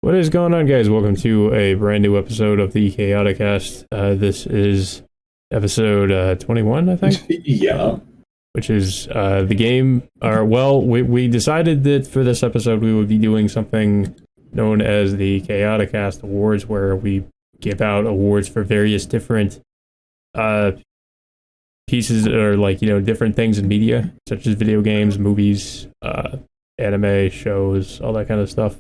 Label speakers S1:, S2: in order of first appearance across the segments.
S1: What is going on, guys? Welcome to a brand new episode of the Kaotikast. This is episode 21, I think.
S2: Yeah.
S1: Which is the game. We decided that for this episode we would be doing something known as the Kaotikast Awards, where we give out awards for various different pieces, or different things in media, such as video games, movies, anime, shows, all that kind of stuff.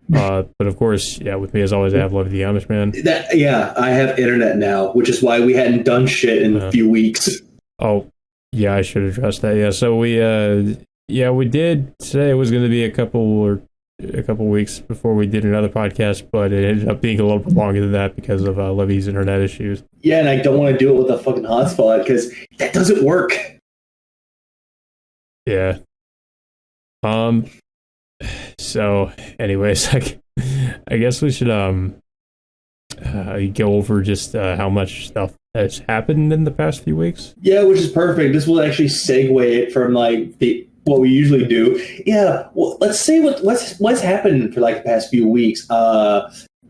S1: But of course, with me as always, I have Levy the Amish Man.
S2: I have internet now, which is why we hadn't done shit in a few weeks.
S1: Oh, yeah, I should address that. Yeah, so we did say it was going to be a couple weeks before we did another podcast, but it ended up being a little bit longer than that because of Levy's internet issues.
S2: Yeah, and I don't want to do it with a fucking hotspot because that doesn't work.
S1: Yeah. So, anyways, I guess we should go over just how much stuff has happened in the past few weeks.
S2: Yeah, which is perfect. This will actually segue it from what we usually do. Yeah, well, let's say what's happened for the past few weeks.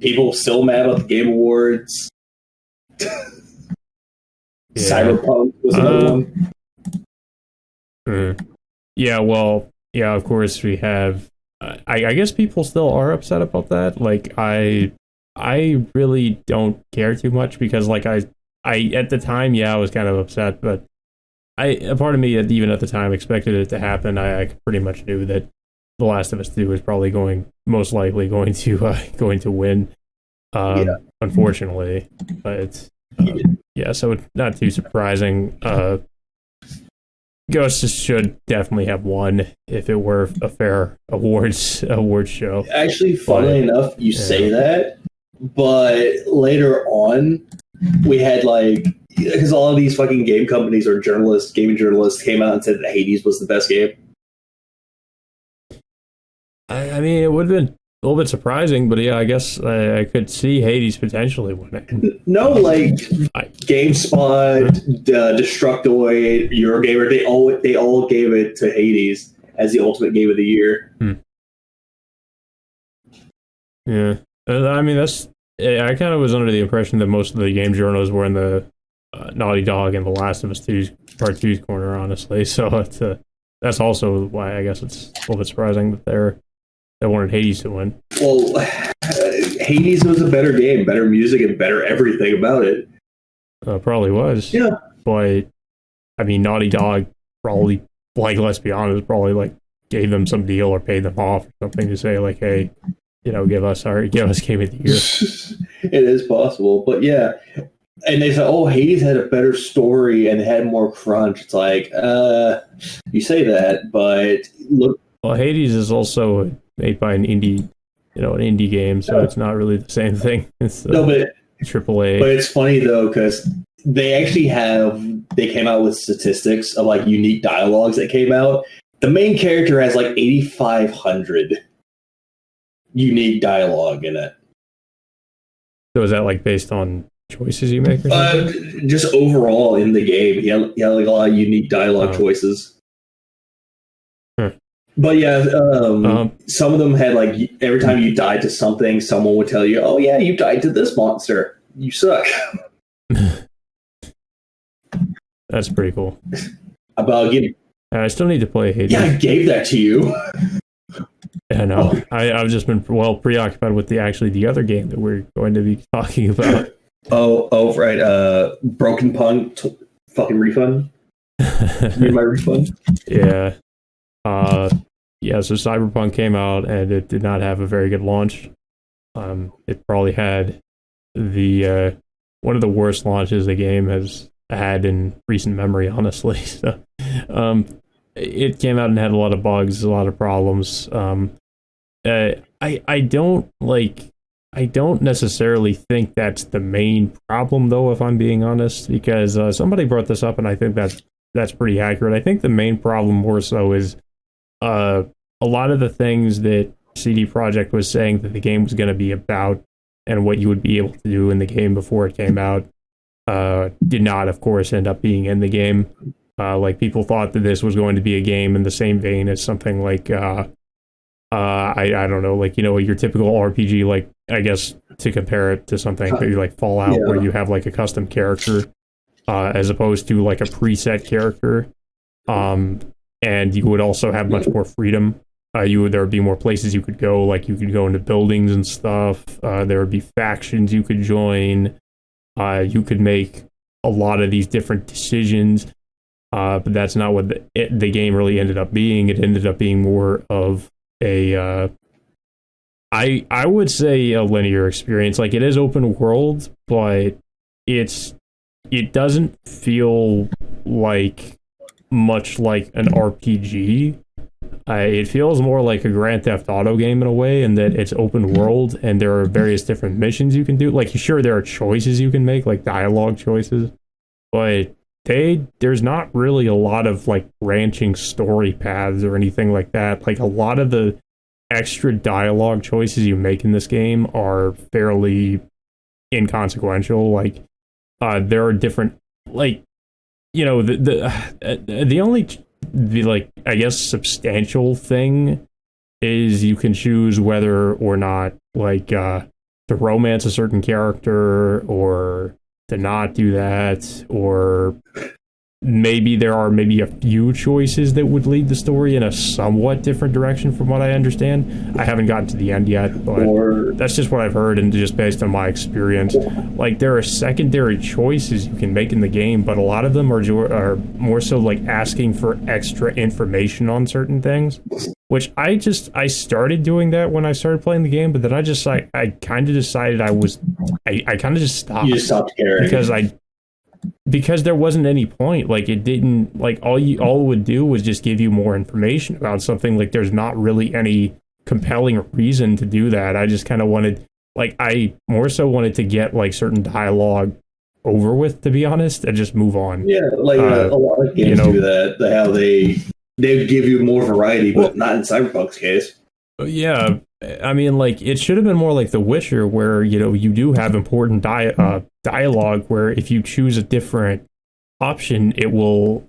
S2: People still mad about the Game Awards.
S1: Yeah.
S2: Cyberpunk was another one.
S1: Yeah, well, yeah, of course we have. I guess people still are upset about that. I really don't care too much because, I at the time, I was kind of upset, but a part of me, even at the time, expected it to happen. I pretty much knew that The Last of Us 2 was probably most likely going to win. Unfortunately, but so it's not too surprising. Ghosts should definitely have won if it were a fair awards show.
S2: Actually, funnily enough, you say that, but later on, we had because all of these fucking game companies or gaming journalists came out and said that Hades was the best game.
S1: I mean, it would have been a little bit surprising, but yeah, I guess I could see Hades potentially winning.
S2: No, GameSpot, Destructoid, Eurogamer, they all gave it to Hades as the ultimate game of the year.
S1: Yeah, I mean I kind of was under the impression that most of the game journals were in the Naughty Dog and The Last of Us 2's Part 2's corner, honestly. So that's also why I guess it's a little bit surprising that they wanted Hades to win.
S2: Well, Hades was a better game, better music, and better everything about it.
S1: Probably was.
S2: Yeah.
S1: But, I mean, Naughty Dog probably, let's be honest, probably, gave them some deal or paid them off or something to say, hey, give us Game of the Year.
S2: It is possible. But, yeah. And they said, Hades had a better story and had more crunch. It's you say that, but look.
S1: Well, Hades is also made by an indie game, so it's not really the same thing. It's AAA.
S2: But it's funny though because they actually came out with statistics of unique dialogues that came out. The main character has 8,500 unique dialogue in it.
S1: So is that based on choices you make? Or something?
S2: Just overall in the game, he had a lot of unique dialogue choices. But yeah, some of them had every time you died to something, someone would tell you, "Oh yeah, you died to this monster. You suck."
S1: That's pretty cool.
S2: I
S1: still need to play Hades.
S2: Yeah, I gave that to you.
S1: I know. I've just been preoccupied with the other game that we're going to be talking about.
S2: Right. Broken Punk fucking refund. Need my refund.
S1: Yeah. So Cyberpunk came out and it did not have a very good launch. It probably had the one of the worst launches the game has had in recent memory, honestly. So, it came out and had a lot of bugs, a lot of problems. I don't necessarily think that's the main problem, though, if I'm being honest, because somebody brought this up, and I think that's pretty accurate. I think the main problem more so is a lot of the things that CD Projekt was saying that the game was going to be about and what you would be able to do in the game before it came out did not, of course, end up being in the game. People thought that this was going to be a game in the same vein as something like I don't know, like, your typical RPG, like, I guess to compare it to something maybe like Fallout, where you have like a custom character, as opposed to like a preset character. And you would also have much more freedom. There would be more places you could go, like you could go into buildings and stuff. There would be factions you could join. You could make a lot of these different decisions, but that's not what the game really ended up being. It ended up being more of a, I would say a linear experience. Like, it is open world, but it doesn't feel like much like an RPG. It feels more like a Grand Theft Auto game in a way, in that it's open world and there are various different missions you can do. Like, sure, there are choices you can make, like dialogue choices, but there's not really a lot of like branching story paths or anything like that. Like, a lot of the extra dialogue choices you make in this game are fairly inconsequential. Like, there are different, like, the only like, I guess, substantial thing is you can choose whether or not, like, to romance a certain character or to not do that, or maybe there are a few choices that would lead the story in a somewhat different direction from what I understand. I haven't gotten to the end yet, but that's just what I've heard and just based on my experience. Like, there are secondary choices you can make in the game, but a lot of them are more so like asking for extra information on certain things, which I started doing that when I started playing the game, but then I kind of decided I kind of just stopped.
S2: You just stopped caring.
S1: Because there wasn't any point. Like, it didn't, like, all it would do was just give you more information about something. Like, there's not really any compelling reason to do that. I just kind of wanted, like, I more so wanted to get like certain dialogue over with, to be honest, and just move on.
S2: Yeah, like a lot of games do that. How they give you more variety, but not in Cyberpunk's case.
S1: Yeah, I mean, like, it should have been more like The Witcher, where you do have important dialogue, where if you choose a different option, it will,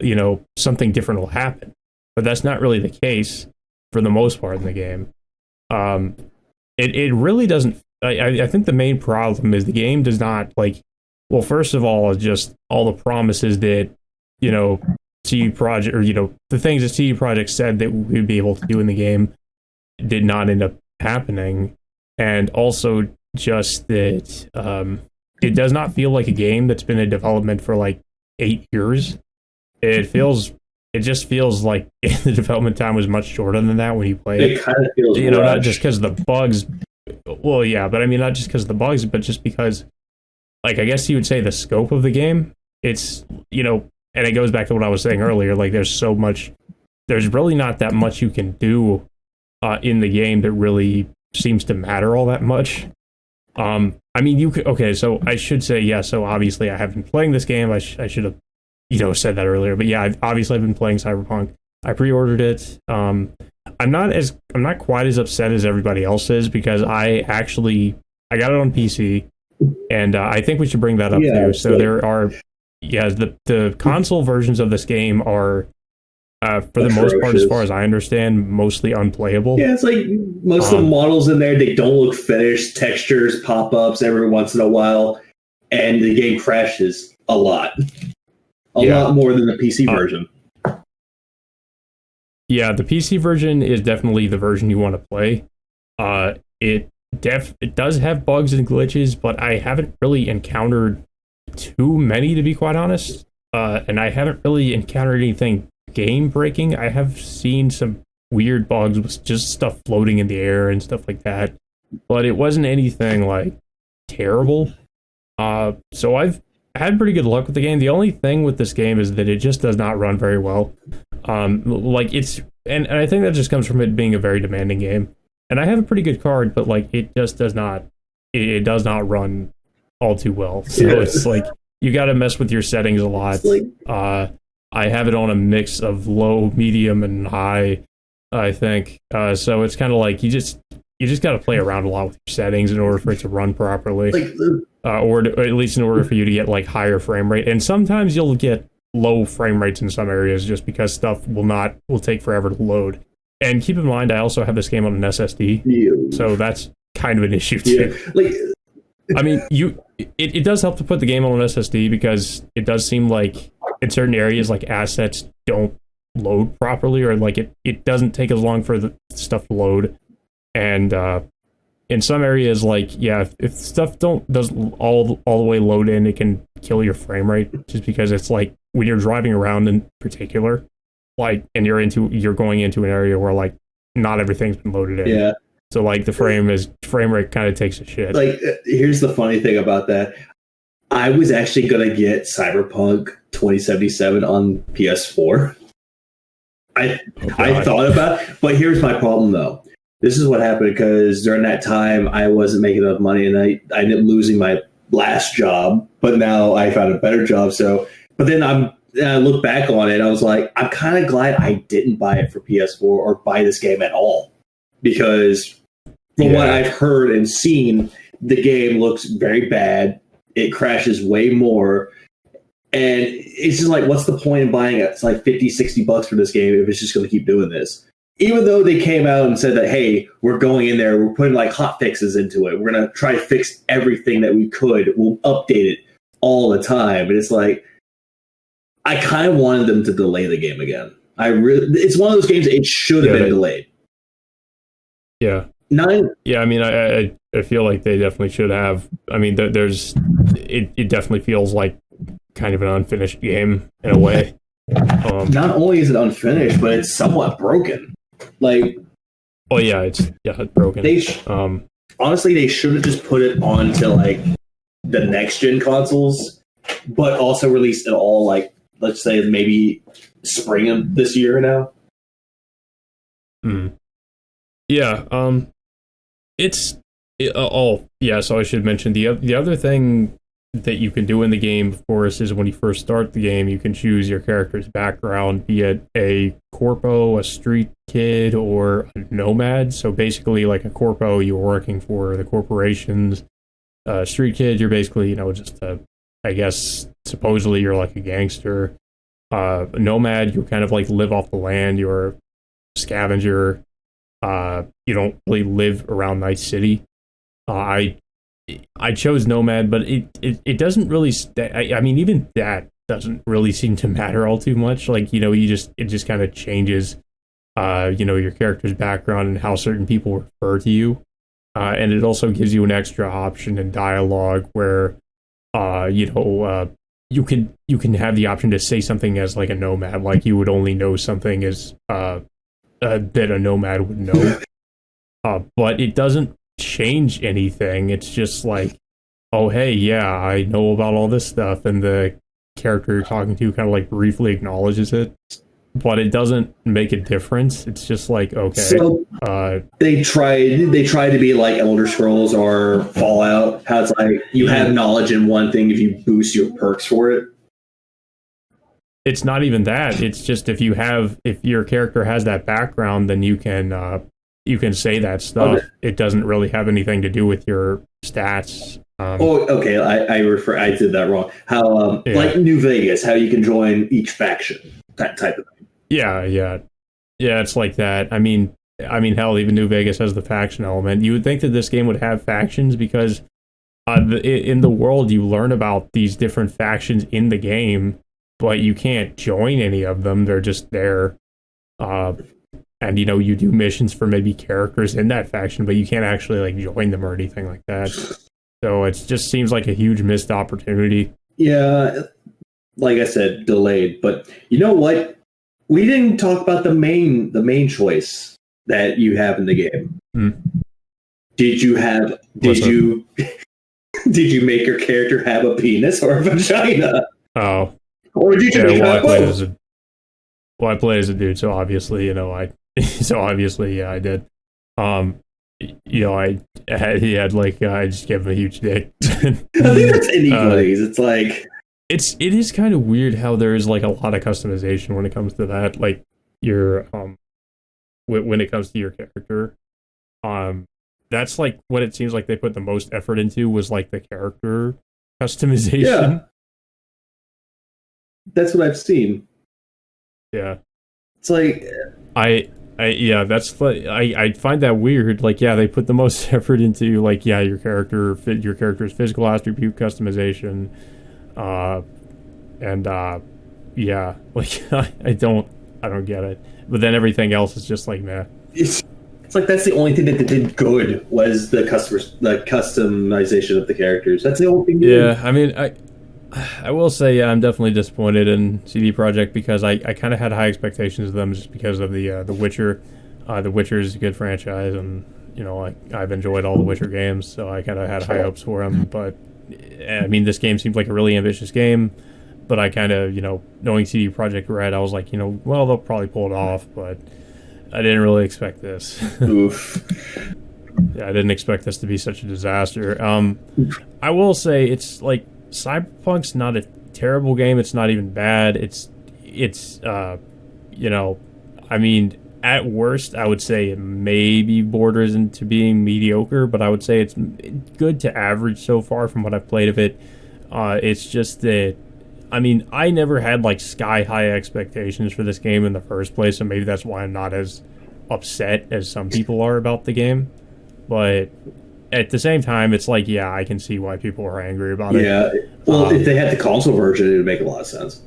S1: something different will happen. But that's not really the case for the most part in the game. It really doesn't. I think the main problem is the game does not, like. Well, first of all, just all the promises that CD Projekt, or the things that CD Projekt said that we'd be able to do in the game did not end up happening, and also just that it does not feel like a game that's been in development for like 8 years. It just feels like the development time was much shorter than that when you play it.
S2: It kind of feels
S1: not just because of the bugs. Well, yeah, but I mean, not just because of the bugs, but just because, like, I guess you would say the scope of the game. It's and it goes back to what I was saying earlier. Like, there's really not that much you can do in the game that really seems to matter all that much. I mean, you could, okay, so I should say, yeah, so obviously I have been playing this game. I should have, said that earlier, but yeah, I've been playing Cyberpunk. I pre-ordered it. I'm not quite as upset as everybody else is, because I got it on PC, and I think we should bring that up too. So there are, the console versions of this game are, for the most part, as far as I understand, mostly unplayable.
S2: Yeah, it's like most of the models in there, they don't look finished. Textures pop ups every once in a while, and the game crashes a lot. A lot more than the PC version. Yeah, the PC version is definitely the version you want to play. It does have bugs and glitches, but I haven't really encountered too many, to be quite honest. And I haven't really encountered anything game breaking. I have seen some weird bugs with just stuff floating in the air and stuff like that, but it wasn't anything like terrible. So I've had pretty good luck with the game. The only thing with this game is that it just does not run very well. Like, it's, and I think that just comes from it being a very demanding game. And I have a pretty good card, but like, it just does not run all too well. So it's like, you got to mess with your settings a lot. I have it on a mix of low, medium, and high, I think. So it's kind of like you just got to play around a lot with your settings in order for it to run properly, or at least in order for you to get like higher frame rate. And sometimes you'll get low frame rates in some areas just because stuff will take forever to load.
S1: And keep in mind, I also have this game on an SSD, so that's kind of an issue too.
S2: Like,
S1: I mean, it does help to put the game on an SSD because it does seem like in certain areas, like assets don't load properly, or like it doesn't take as long for the stuff to load. And in some areas, like if stuff doesn't all the way load in, it can kill your frame rate just because it's like when you're driving around in particular, like, and you're going into an area where like not everything's been loaded in.
S2: Yeah.
S1: So like the frame rate kind of takes a shit.
S2: Like, here's the funny thing about that. I was actually gonna get Cyberpunk 2077 on PS4. I thought about it, but here's my problem though. This is what happened because during that time I wasn't making enough money, and I ended up losing my last job. But now I found a better job. So, but then I look back on it, I was like, I'm kind of glad I didn't buy it for PS4 or buy this game at all, because from what I've heard and seen, the game looks very bad. It crashes way more. And it's just like, what's the point in buying it? It's like $50-$60 for this game if it's just going to keep doing this. Even though they came out and said that, hey, we're going in there, we're putting like hot fixes into it. We're going to try to fix everything that we could. We'll update it all the time. But it's like, I kind of wanted them to delay the game again. It's one of those games, it should have been delayed.
S1: Yeah. Yeah, I mean, I feel like they definitely should have. I mean, it definitely feels like kind of an unfinished game in a way.
S2: Not only is it unfinished, but it's somewhat broken. Like,
S1: oh yeah, it's broken.
S2: Honestly, they should have just put it on to like the next gen consoles, but also released it all like, let's say maybe spring of this year now.
S1: Yeah. So I should mention the other thing that you can do in the game, of course, is when you first start the game, you can choose your character's background, be it a corpo, a street kid, or a nomad. So basically, like a corpo, you're working for the corporations. Street kid, you're basically, just I guess supposedly you're like a gangster. A nomad, you kind of like live off the land. You're a scavenger. You don't really live around Night City. I chose Nomad, but it doesn't really. I mean, even that doesn't really seem to matter all too much. Like, it just kind of changes, your character's background and how certain people refer to you, and it also gives you an extra option in dialogue where, you can have the option to say something as like a nomad, like you would only know something as that a nomad would know, but it doesn't change anything. It's just like, oh hey, yeah, I know about all this stuff, and the character you're talking to kind of like briefly acknowledges it, but it doesn't make a difference. It's just like, okay.
S2: So they tried to be like Elder Scrolls or Fallout, how it's like you have knowledge in one thing if you boost your perks for it.
S1: It's not even that. It's just if your character has that background, then you can say that stuff. Okay. It doesn't really have anything to do with your stats.
S2: Okay. I did that wrong. How like New Vegas, how you can join each faction, that type of thing.
S1: Yeah. It's like that. I mean, hell, even New Vegas has the faction element. You would think that this game would have factions because in the world you learn about these different factions in the game, but you can't join any of them. They're just there. And, you do missions for maybe characters in that faction, but you can't actually like join them or anything like that. So it just seems like a huge missed opportunity.
S2: Yeah, like I said, delayed. But you know what? We didn't talk about the main choice that you have in the game. Did you make your character have a penis or a vagina?
S1: Oh.
S2: Or did you make
S1: I played as a dude, so obviously, I did. He had like, I just gave him a huge dick.
S2: I think that's anybody's. It's like
S1: it is kind of weird how there is like a lot of customization when it comes to that. Like your when it comes to your character, that's like what it seems like they put the most effort into was like the character customization.
S2: Yeah, that's what I've seen.
S1: Yeah,
S2: it's like
S1: I find that weird. Like, yeah, they put the most effort into like, yeah, your character's physical attribute customization, and yeah, like I don't get it. But then everything else is just like, meh.
S2: It's like that's the only thing that they did good was the customization of the characters. That's the only thing.
S1: Yeah, I mean, I will say, yeah, I'm definitely disappointed in CD Projekt because I kind of had high expectations of them just because of the Witcher. The Witcher is a good franchise, and you know, I've enjoyed all the Witcher games, so I kind of had high hopes for them. But I mean, this game seems like a really ambitious game, but I kind of, you know, knowing CD Projekt Red, I was like, you know, well, they'll probably pull it off, but I didn't really expect this.
S2: Oof.
S1: Yeah, I didn't expect this to be such a disaster. I will say it's like Cyberpunk's not a terrible game. It's not even bad. It's you know, I mean, at worst, I would say it maybe borders into being mediocre, but I would say it's good to average so far from what I've played of it. It's just that, I mean, I never had like sky high expectations for this game in the first place, so maybe that's why I'm not as upset as some people are about the game. But at the same time, it's like, yeah, I can see why people are angry about it.
S2: Yeah, well, if they had the console version, it would make a lot of sense.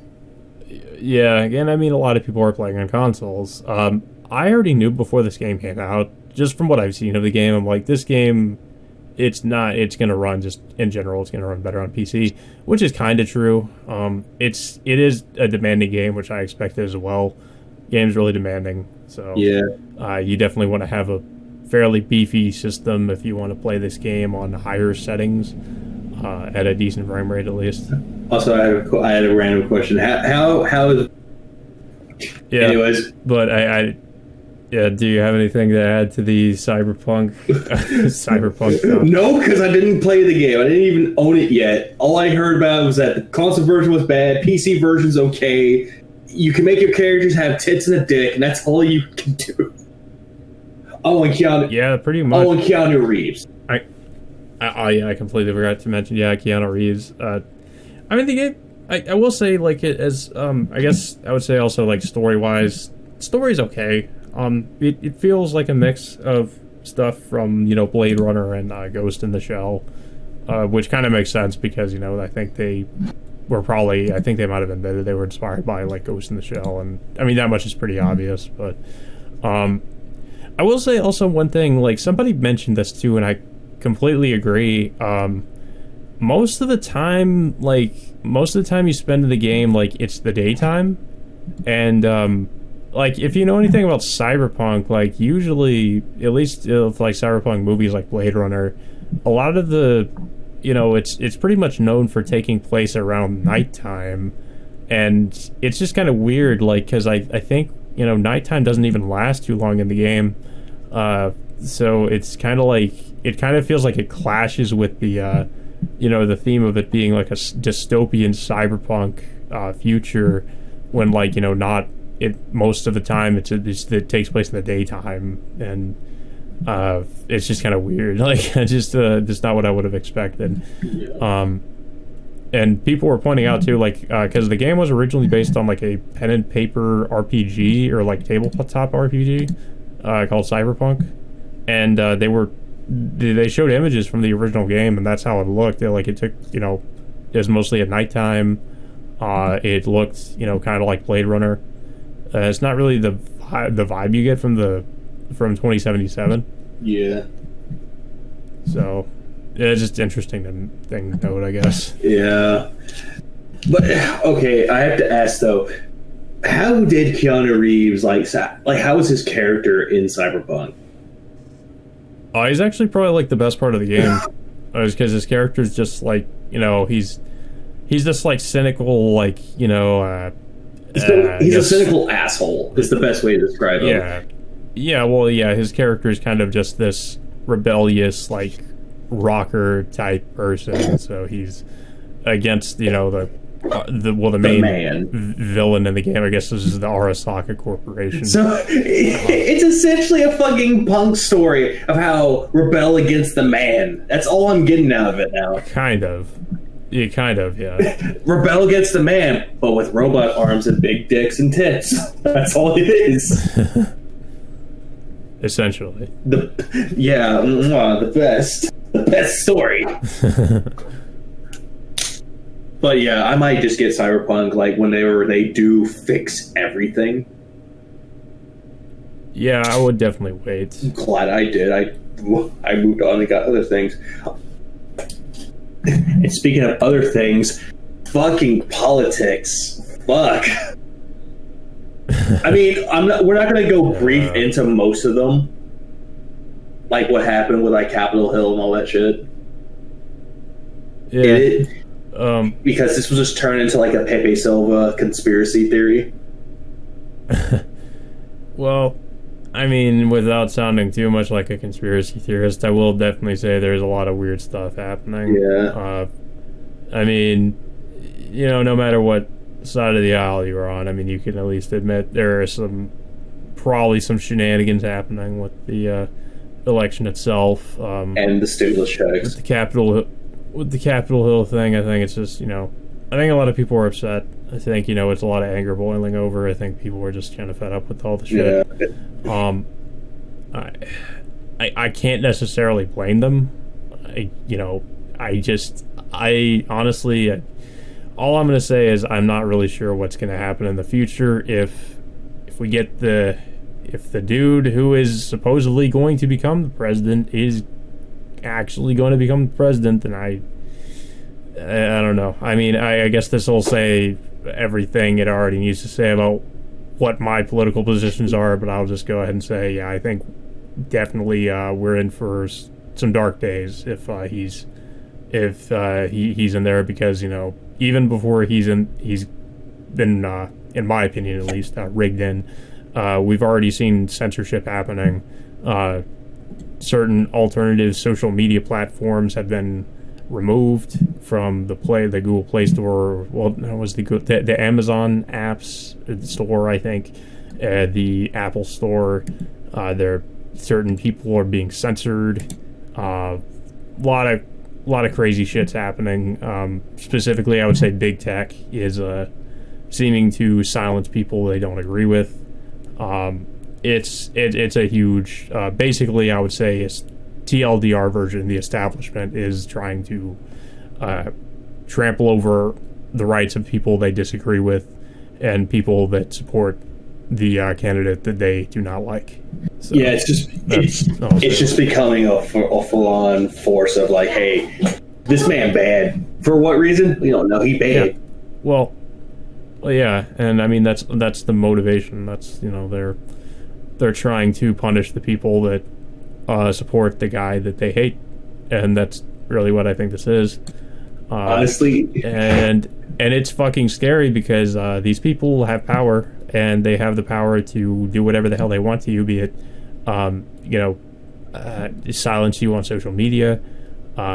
S1: Yeah, again, I mean, a lot of people are playing on consoles. I already knew before this game came out, just from what I've seen of the game, I'm like, this game, it's going to run, just in general, it's going to run better on PC, which is kind of true. It is a demanding game, which I expected as well. Game's really demanding, so
S2: yeah,
S1: you definitely want to have a fairly beefy system if you want to play this game on higher settings, at a decent frame rate at least.
S2: Also, I had a random question. How is...
S1: Yeah.
S2: Anyways,
S1: but yeah, do you have anything to add to the Cyberpunk stuff?
S2: No, because I didn't play the game. I didn't even own it yet. All I heard about was that the console version was bad, PC version's okay. You can make your characters have tits and a dick, and that's all you can do. Oh, and Keanu.
S1: Yeah, pretty much.
S2: Oh, and Keanu Reeves.
S1: I completely forgot to mention. Yeah, Keanu Reeves. I mean, the game. I will say, like, it as I guess I would say also, like, story's okay. It feels like a mix of stuff from, you know, Blade Runner and Ghost in the Shell, which kind of makes sense because, you know, I think they might have admitted they were inspired by, like, Ghost in the Shell, and I mean that much is pretty obvious. But I will say also one thing, like, somebody mentioned this too, and I completely agree. Most of the time you spend in the game, like, it's the daytime, and like, if you know anything about Cyberpunk, like, usually, at least if, like, Cyberpunk movies like Blade Runner, a lot of the, you know, it's pretty much known for taking place around nighttime, and it's just kind of weird, like, because I think, you know, nighttime doesn't even last too long in the game, so it's kind of like, it kind of feels like it clashes with the, you know, the theme of it being like a dystopian cyberpunk future, when, like, you know, not it most of the time it takes place in the daytime, and it's just kind of weird. Like, just not what I would have expected. And people were pointing out too, like, because the game was originally based on, like, a pen and paper RPG, or like tabletop RPG, called Cyberpunk, and they showed images from the original game, and that's how it looked. It took, you know, it was mostly at nighttime. It looked, you know, kind of like Blade Runner. It's not really the vibe you get from 2077.
S2: Yeah.
S1: So it's just interesting thing to note, I guess.
S2: Yeah. But okay, I have to ask though, how did Keanu Reeves like how was his character in Cyberpunk?
S1: He's actually probably, like, the best part of the game, because his character's just, like, you know, he's just, like, cynical, like, you know,
S2: he's a cynical asshole is the best way to describe him.
S1: Yeah, well, yeah, his character is kind of just this rebellious, like, rocker type person, so he's against, you know, the main villain in the game, I guess this is the Arasaka Corporation.
S2: So it's essentially a fucking punk story of how rebel against the man. That's all I'm getting out of it now.
S1: Kind of, yeah.
S2: Rebel against the man, but with robot arms and big dicks and tits. That's all it is.
S1: essentially.
S2: The best story. But yeah, I might just get Cyberpunk like whenever they do fix everything.
S1: Yeah, I would definitely wait.
S2: I'm glad I did. I moved on and got other things. And speaking of other things, fucking politics. Fuck. I mean, we're not going to go brief into most of them. Like what happened with like Capitol Hill and all that shit.
S1: Yeah.
S2: Because this was just turned into like a Pepe Silva conspiracy theory.
S1: Well, I mean, without sounding too much like a conspiracy theorist, I will definitely say there's a lot of weird stuff happening.
S2: Yeah.
S1: I mean, you know, no matter what side of the aisle you're on, I mean, you can at least admit there are probably some shenanigans happening with the election itself.
S2: And the stimulus checks.
S1: With the Capitol Hill thing, I think it's just, you know, I think a lot of people are upset. I think, you know, it's a lot of anger boiling over. I think people are just kind of fed up with all the shit. Yeah. I can't necessarily blame them. I honestly, all I'm going to say is I'm not really sure what's going to happen in the future if we get if the dude who is supposedly going to become the president is actually going to become the president, then I don't know. I mean, I guess this will say everything it already needs to say about what my political positions are, but I'll just go ahead and say, yeah, I think definitely we're in for some dark days if he's in there, because, you know, even before he's been in my opinion at least rigged in. We've already seen censorship happening. Certain alternative social media platforms have been removed from the Google Play Store. Well, that was the Amazon apps store, I think, the Apple Store. Certain people are being censored. A lot of crazy shit's happening. Specifically, I would say big tech is seeming to silence people they don't agree with. It's a huge, basically I would say it's TLDR version. The establishment is trying to trample over the rights of people they disagree with and people that support the candidate that they do not like. So
S2: yeah, it's just becoming a full-on force of like, hey, this man bad. For what reason? We don't know. He bad.
S1: Yeah. Well, yeah, and I mean that's the motivation. That's, you know, they're trying to punish the people that support the guy that they hate, and that's really what I think this is.
S2: Honestly,
S1: and it's fucking scary because these people have power, and they have the power to do whatever the hell they want to you, be it silence you on social media,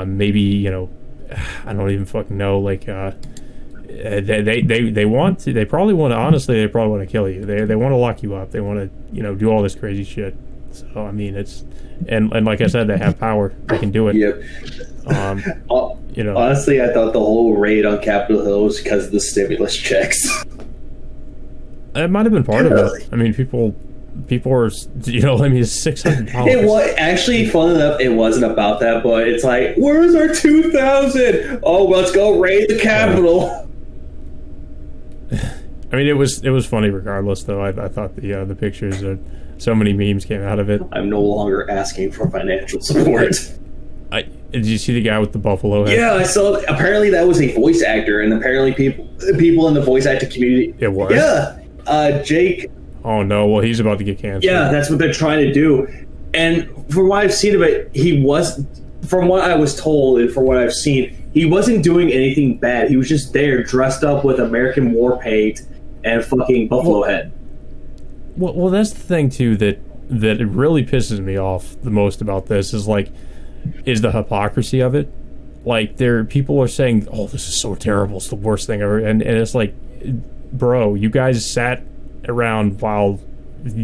S1: maybe, you know, I don't even fucking know, like they want to, they probably want to kill you. They want to lock you up. They want to, you know, do all this crazy shit. So I mean, it's and like I said, they have power. They can do it.
S2: Yep.
S1: You know,
S2: honestly, I thought the whole raid on Capitol Hill was because of the stimulus checks.
S1: It might have been part of it. I mean, people are, you know, I mean, it's $600.
S2: It was actually, fun enough, it wasn't about that, but it's like, where's our 2,000? Oh, let's go raid the Capitol.
S1: I mean, it was funny regardless, though. I thought the pictures are, so many memes came out of it.
S2: I'm no longer asking for financial support.
S1: Did you see the guy with the buffalo head?
S2: Yeah, I saw. Apparently, that was a voice actor, and apparently, people in the voice acting community.
S1: It was.
S2: Yeah, Jake.
S1: Oh no! Well, he's about to get canceled.
S2: Yeah, that's what they're trying to do. And from what I've seen of it, he was. From what I was told and from what I've seen, he wasn't doing anything bad. He was just there, dressed up with American war paint and fucking buffalo head.
S1: Well, that's the thing too that it really pisses me off the most about this is the hypocrisy of it. Like, people are saying, "Oh, this is so terrible. It's the worst thing ever," and it's like, bro, you guys sat around while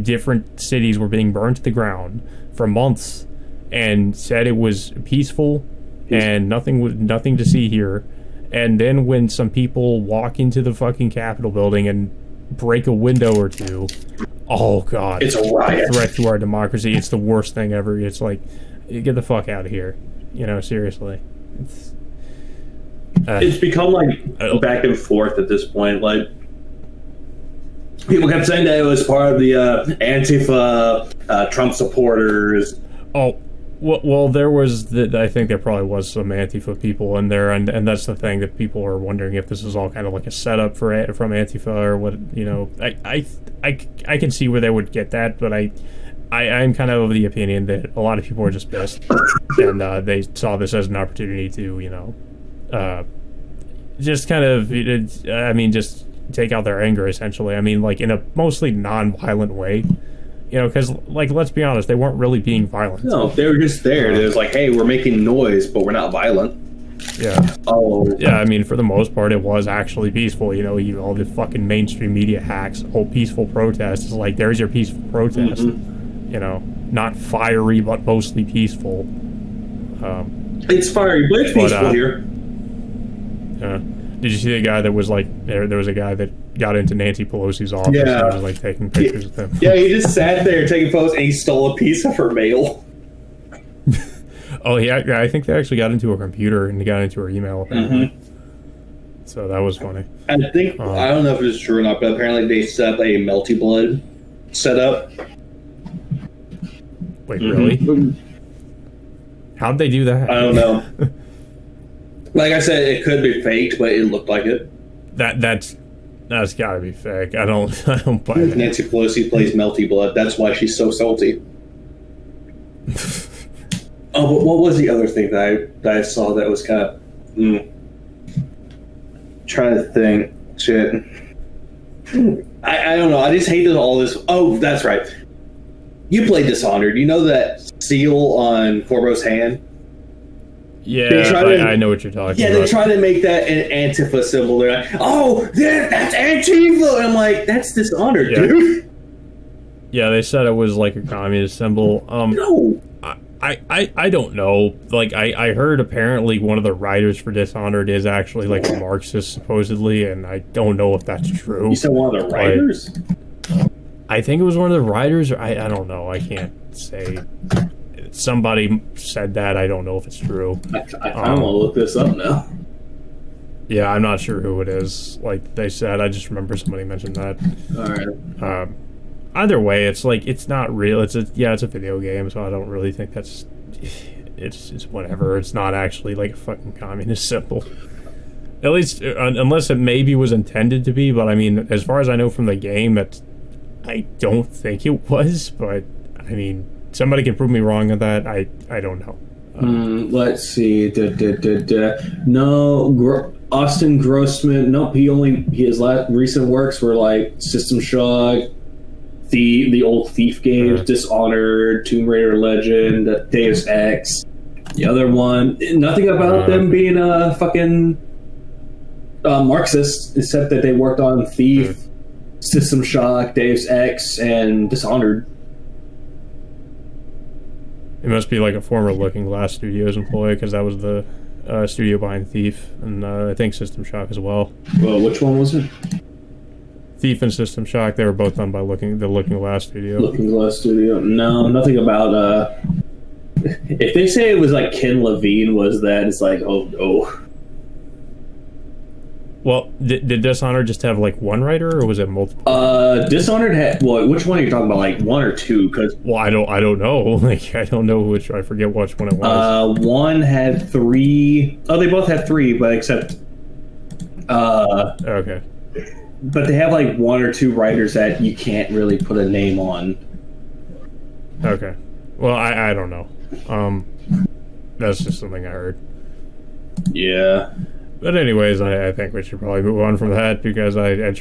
S1: different cities were being burned to the ground for months and said it was peaceful and nothing to see here. And then when some people walk into the fucking Capitol building and break a window or two, Oh God,
S2: it's a riot.
S1: Threat to our democracy. It's the worst thing ever. It's like, get the fuck out of here. Seriously.
S3: It's become like back and forth at this point. Like, people kept saying that it was part of the Antifa Trump supporters.
S1: Oh, well, there was. I think there probably was some Antifa people in there, and that's the thing that people are wondering if this is all kind of like a setup from Antifa or what. I can see where they would get that, but I'm kind of the opinion that a lot of people are just pissed, and they saw this as an opportunity to just kind of just take out their anger essentially. I mean, like in a mostly non-violent way. Because, like, let's be honest, they weren't really being violent.
S2: No, they were just there. It was like, hey, we're making noise, but we're not violent.
S1: Yeah.
S2: Oh.
S1: Yeah, I mean, for the most part, it was actually peaceful. All the fucking mainstream media hacks, whole peaceful protest is like, there's your peaceful protest.
S2: Mm-hmm.
S1: Not fiery, but mostly peaceful.
S2: It's fiery, but it's peaceful here.
S1: Did you see the guy that was like, there was a guy that got into Nancy Pelosi's office and was like taking pictures of him?
S2: Yeah, he just sat there taking photos and he stole a piece of her mail.
S1: Oh, yeah, I think they actually got into her computer and got into her email apparently. So that was funny.
S2: I think, I don't know if it's true or not, but apparently they set up a Melty Blood setup.
S1: Wait, really? How'd they do that?
S2: I don't know. Like I said, it could be faked, but it looked like it.
S1: That's gotta be fake. I don't buy that.
S2: Nancy Pelosi plays Melty Blood. That's why she's so salty. Oh, but what was the other thing that I saw that was kind of trying to think? Shit. I don't know. I just hated all this. Oh, that's right. You played Dishonored. You know that seal on Corbo's hand?
S1: Yeah, I know what you're talking about.
S2: Yeah, they try to make that an Antifa symbol. They're like, oh, that's Antifa! And I'm like, that's Dishonored, dude.
S1: Yeah, they said it was like a communist symbol.
S2: No.
S1: I don't know. Like, I heard apparently one of the writers for Dishonored is actually like a Marxist, supposedly, and I don't know if that's true.
S2: You said one of the writers?
S1: I think it was one of the writers, or I don't know. I can't say. Somebody said that. I don't know if it's true.
S2: I want to look this up now.
S1: Yeah, I'm not sure who it is. Like they said, I just remember somebody mentioned that.
S2: All right.
S1: Either way, it's like it's not real. It's a video game, so I don't really think that's. It's whatever. It's not actually like a fucking communist symbol. At least, unless it maybe was intended to be. But I mean, as far as I know from the game, I don't think it was. But I mean. Somebody can prove me wrong on that. I don't know.
S3: Let's see. No, Austin Grossman. Nope. His recent works were like System Shock, the old Thief games, Dishonored, Tomb Raider Legend, Deus Ex. The other one, nothing about them being a fucking Marxist, except that they worked on Thief, System Shock, Deus Ex, and Dishonored.
S1: It must be like a former Looking Glass Studios employee, because that was the studio behind Thief, and I think System Shock as well.
S3: Well, which one was it?
S1: Thief and System Shock, they were both done by the Looking Glass Studio.
S3: Looking Glass Studio. No, nothing about... if they say it was like Ken Levine was that, it's like, oh no.
S1: Well, did Dishonored just have like one writer, or was it multiple?
S3: Dishonored had. Well, which one are you talking about? Like one or two? Because
S1: I don't know. Like I don't know which. I forget which one it was.
S3: One had 3. Oh, they both had 3, but except.
S1: Okay.
S3: But they have like 1 or 2 writers that you can't really put a name on.
S1: Okay. Well, I don't know. That's just something I heard.
S3: Yeah.
S1: But anyways, I think we should probably move on from that, because I really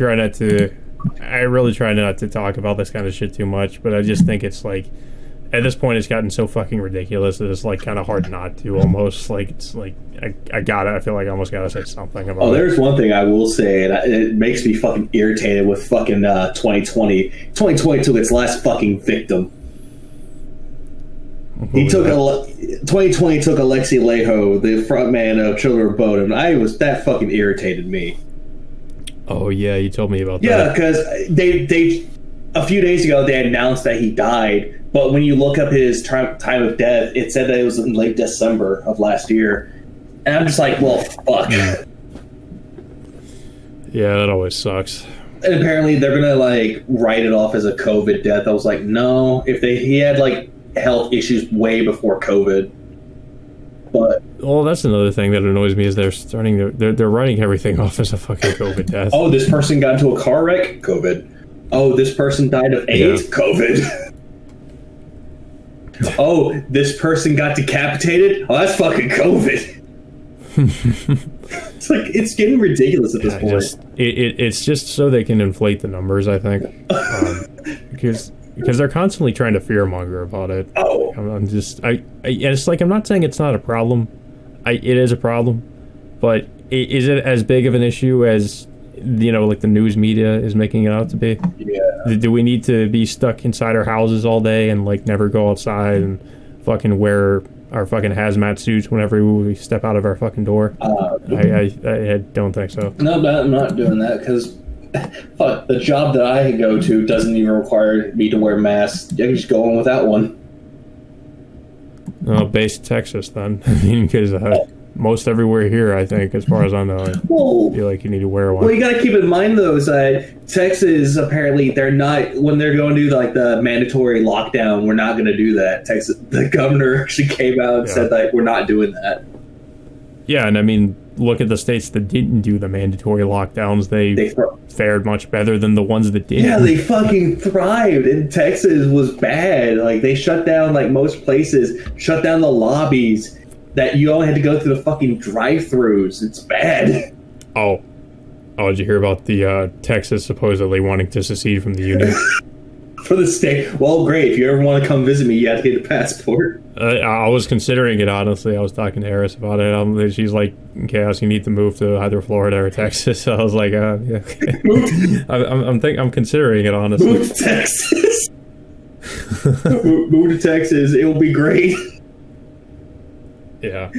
S1: try not to talk about this kind of shit too much, but I just think it's like, at this point it's gotten so fucking ridiculous that it's like kind of hard not to, almost. Like, it's like, I feel like I almost gotta say something about it.
S2: Oh, there's one thing I will say, and it makes me fucking irritated with fucking 2020. 2020 took its last fucking victim. 2020 took Alexei Leho, the frontman of Children of Bodom. That fucking irritated me.
S1: Oh yeah, you told me about that.
S2: Yeah, because they a few days ago they announced that he died, but when you look up his time of death, it said that it was in late December of last year. And I'm just like, well, fuck.
S1: Yeah, that always sucks.
S2: And apparently they're gonna like write it off as a COVID death. I was like, no, he had like health issues way before COVID. But
S1: well, that's another thing that annoys me is they're writing everything off as a fucking COVID death.
S2: Oh, this person got into a car wreck? COVID. Oh, this person died of AIDS? Yeah. COVID. Oh, this person got decapitated? Oh, that's fucking COVID. It's like, it's getting ridiculous at this point.
S1: It's just so they can inflate the numbers, I think. Because they're constantly trying to fearmonger about it.
S2: Oh.
S1: It's like, I'm not saying it's not a problem. It is a problem. But is it as big of an issue as, like the news media is making it out to be?
S2: Yeah.
S1: Do we need to be stuck inside our houses all day and like never go outside and fucking wear our fucking hazmat suits whenever we step out of our fucking door? I don't think so.
S2: No, I'm not doing that because fuck, the job that I go to doesn't even require me to wear masks. I can just go in without one.
S1: Oh, based Texas then. I mean, because most everywhere here, I think, as far as I know, I feel like you need to wear one.
S2: Well, you got to keep in mind though, is that Texas apparently they're not, when they're going to do like the mandatory lockdown, we're not going to do that. Texas, the governor actually came out and said that we're not doing that. Yeah,
S1: and I mean, look at the states that didn't do the mandatory lockdowns. They fared much better than the ones that did.
S2: Yeah, they fucking thrived. And Texas was bad. Like, they shut down, like, most places, shut down the lobbies, that you only had to go through the fucking drive-thrus. It's bad.
S1: Oh, did you hear about the Texas supposedly wanting to secede from the union?
S2: For the state. Well, great. If you ever want to come visit me, you have to get a passport.
S1: I was considering it, honestly. I was talking to Eris about it. She's like, Chaos, you need to move to either Florida or Texas. So I was like, yeah, okay. I'm considering it, honestly.
S2: Move to Texas. Move to Texas. It will be great.
S1: Yeah.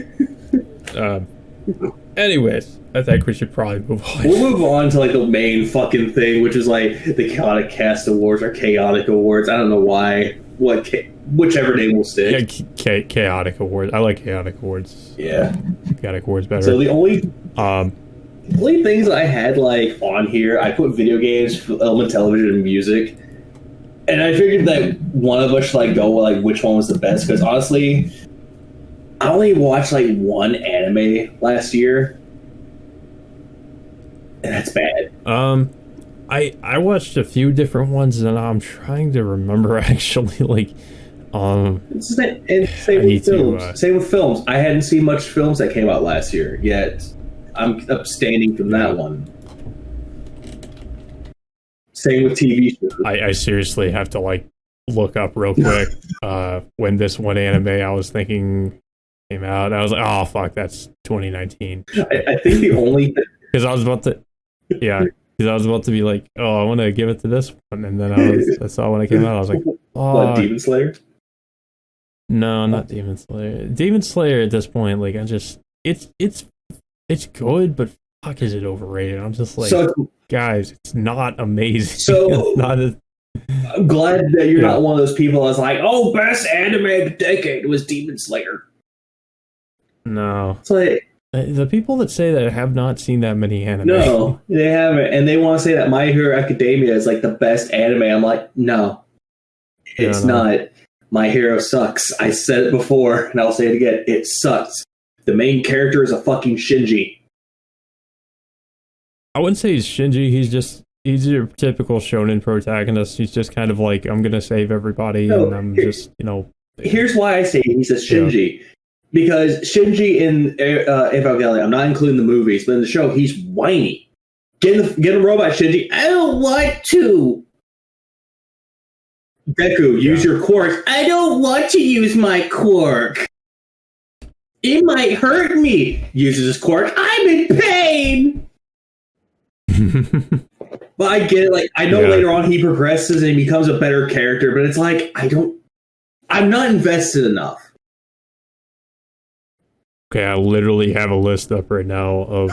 S1: Anyways, I think we should probably move on.
S2: We'll move on to like the main fucking thing, which is like the Kaotikast Awards or Chaotic Awards. I don't know why. Whichever name will stick.
S1: Yeah, Chaotic Awards. I like Chaotic Awards.
S2: Yeah.
S1: Chaotic Awards better.
S2: So the only things I had like on here, I put video games, film and television, and music. And I figured that one of us should like go like which one was the best, because honestly, I only watched like one anime last year, and that's bad.
S1: I watched a few different ones, and I'm trying to remember actually. Like,
S2: same with films. Same with films. I hadn't seen much films that came out last year yet. I'm abstaining from that one. Same with TV shows.
S1: I seriously have to like look up real quick when this one anime I was thinking came out. I was like, oh fuck, that's 2019.
S2: I think the only
S1: because I was about to be like, oh, I want to give it to this one, and then I saw when it came out, I was like, oh,
S2: what, Demon Slayer?
S1: No, not Demon Slayer. Demon Slayer at this point, like, it's good, but fuck, is it overrated? I'm just like, guys, it's not amazing.
S2: So
S1: it's not
S2: I'm glad that you're not one of those people that's like, oh, best anime of the decade was Demon Slayer.
S1: No,
S2: it's like
S1: the people that say that have not seen that many anime.
S2: No, they haven't, and they want to say that My Hero Academia is like the best anime. I'm like, no, it's not. My Hero sucks. I said it before, and I'll say it again. It sucks. The main character is a fucking Shinji.
S1: I wouldn't say he's Shinji. He's your typical shonen protagonist. He's just kind of like, I'm gonna save everybody, and I'm just,
S2: Here's why I say he's a Shinji. Yeah. Because Shinji in Evangelion, I'm not including the movies, but in the show, he's whiny. Get a robot, Shinji. I don't want to. Deku, use your quirk. I don't want to use my quirk. It might hurt me. Uses his quirk. I'm in pain. But I get it. Like, I know later on he progresses and he becomes a better character, but it's like, I'm not invested enough.
S1: Okay, I literally have a list up right now of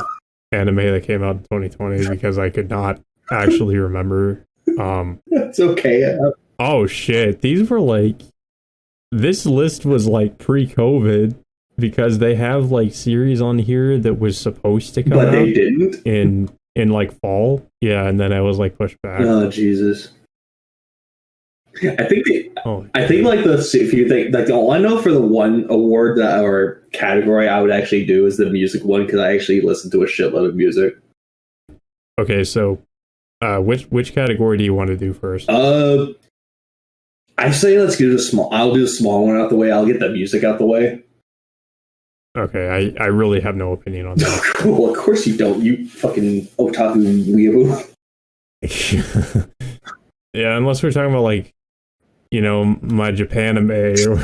S1: anime that came out in 2020 because I could not actually remember
S2: It's okay.
S1: Oh shit, these were like, this list was like pre-COVID because they have like series on here that was supposed to come
S2: But
S1: out
S2: they didn't.
S1: in like fall. Yeah, and then I was like pushed back.
S2: Oh Jesus. I think
S1: Oh,
S2: I think like if you think like all I know for the one award that or category I would actually do is the music one because I actually listen to a shitload of music.
S1: okay, so which category do you want to do first?
S2: I say let's do the small. I'll do the small one out the way. I'll get the music out the way.
S1: Okay, I really have no opinion on that.
S2: Well, of course you don't. You fucking otaku weeaboo.
S1: Yeah, unless we're talking about like, you know, my Japan anime or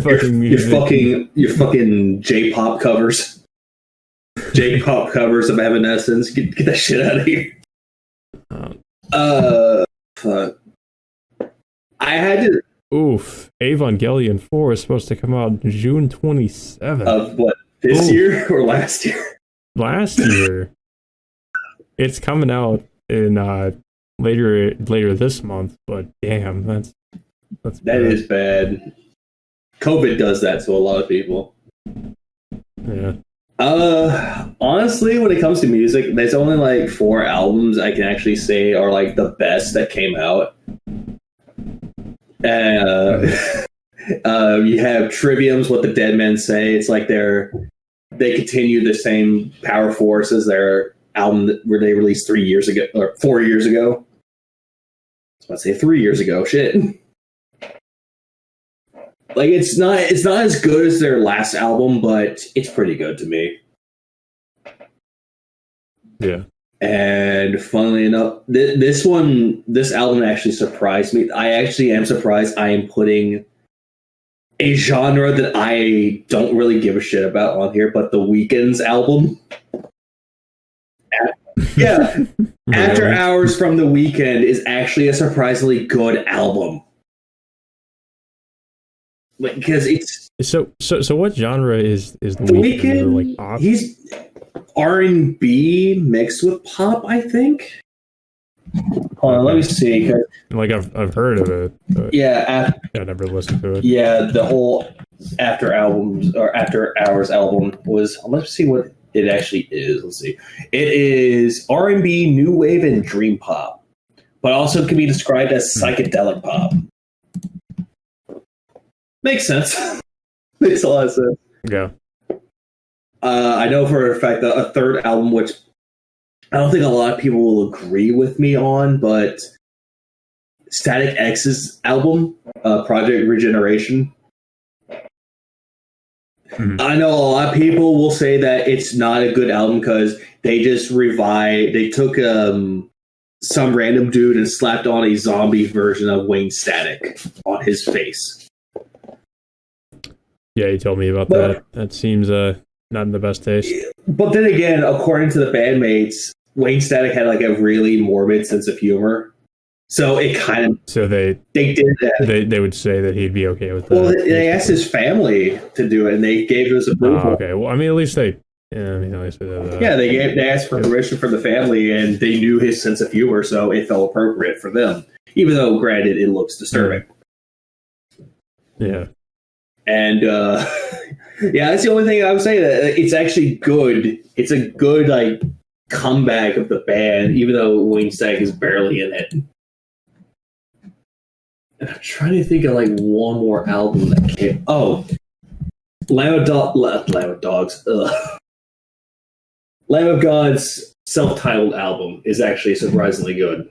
S1: fucking music.
S2: Your fucking J-pop covers. J-pop covers of Evanescence. Get that shit out of here. Fuck. I had to.
S1: Oof, Evangelion 4 is supposed to come out June 27th.
S2: Of what? This year or last year?
S1: Last year. It's coming out in later this month, but damn, that's
S2: that
S1: bad.
S2: is bad. COVID does that to a lot of people.
S1: Yeah.
S2: Honestly, when it comes to music, there's only like 4 albums I can actually say are like the best that came out. You have Trivium's What the Dead Men Say. It's like they continue the same power force as their album where they released 3 years ago or 4 years ago. I was about to say 3 years ago. Shit. Like it's not as good as their last album, but it's pretty good to me.
S1: Yeah.
S2: And funnily enough, this album actually surprised me. I actually am surprised I am putting a genre that I don't really give a shit about on here, but The Weeknd's album. Yeah. After Hours from The Weeknd is actually a surprisingly good album. Because it's
S1: so what genre is The
S2: Weeknd?
S1: Like pop?
S2: He's R&B mixed with pop, I think. Hold on, let me see.
S1: Like I've heard of it. But
S2: yeah,
S1: I never listened to it.
S2: Yeah, the whole After Hours album was. Let's see what it actually is. Let's see. It is R&B, new wave, and dream pop, but also can be described as psychedelic pop. Makes sense. Makes a lot of sense.
S1: Yeah.
S2: I know for a fact that a third album, which I don't think a lot of people will agree with me on, but Static X's album, Project Regeneration. Mm-hmm. I know a lot of people will say that it's not a good album because they just they took some random dude and slapped on a zombie version of Wayne Static on his face.
S1: Yeah, you told me about that. That seems not in the best taste.
S2: But then again, according to the bandmates, Wayne Static had like a really morbid sense of humor. So it kind of...
S1: So they
S2: did that.
S1: They would say that he'd be okay with that.
S2: Well, they asked his family to do it, and they gave his approval.
S1: Oh, okay. Well, I mean, at least they... Yeah, I mean, at least they did that.
S2: Yeah, they asked for permission from the family, and they knew his sense of humor, so it felt appropriate for them. Even though, granted, it looks disturbing.
S1: Yeah.
S2: And yeah, that's the only thing I would say. That it's actually good. It's a good like comeback of the band, even though Wayne Static is barely in it. And I'm trying to think of like one more album that came. Oh, Lamb of Dogs. Lamb of God's self-titled album is actually surprisingly good.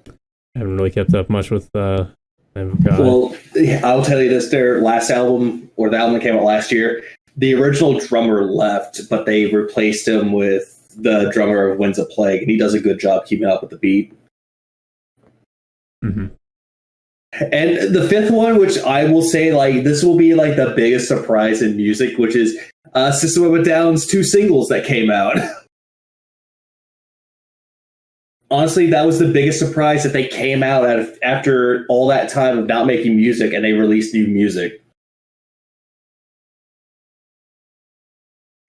S1: I haven't really kept up much with
S2: Well, I'll tell you this: their last album, or the album that came out last year, the original drummer left, but they replaced him with the drummer of Winds of Plague, and he does a good job keeping up with the beat.
S1: Mm-hmm.
S2: And the fifth one, which I will say, like this will be like the biggest surprise in music, which is System of a Down's 2 singles that came out. Honestly, that was the biggest surprise that they came out after all that time of not making music, and they released new music.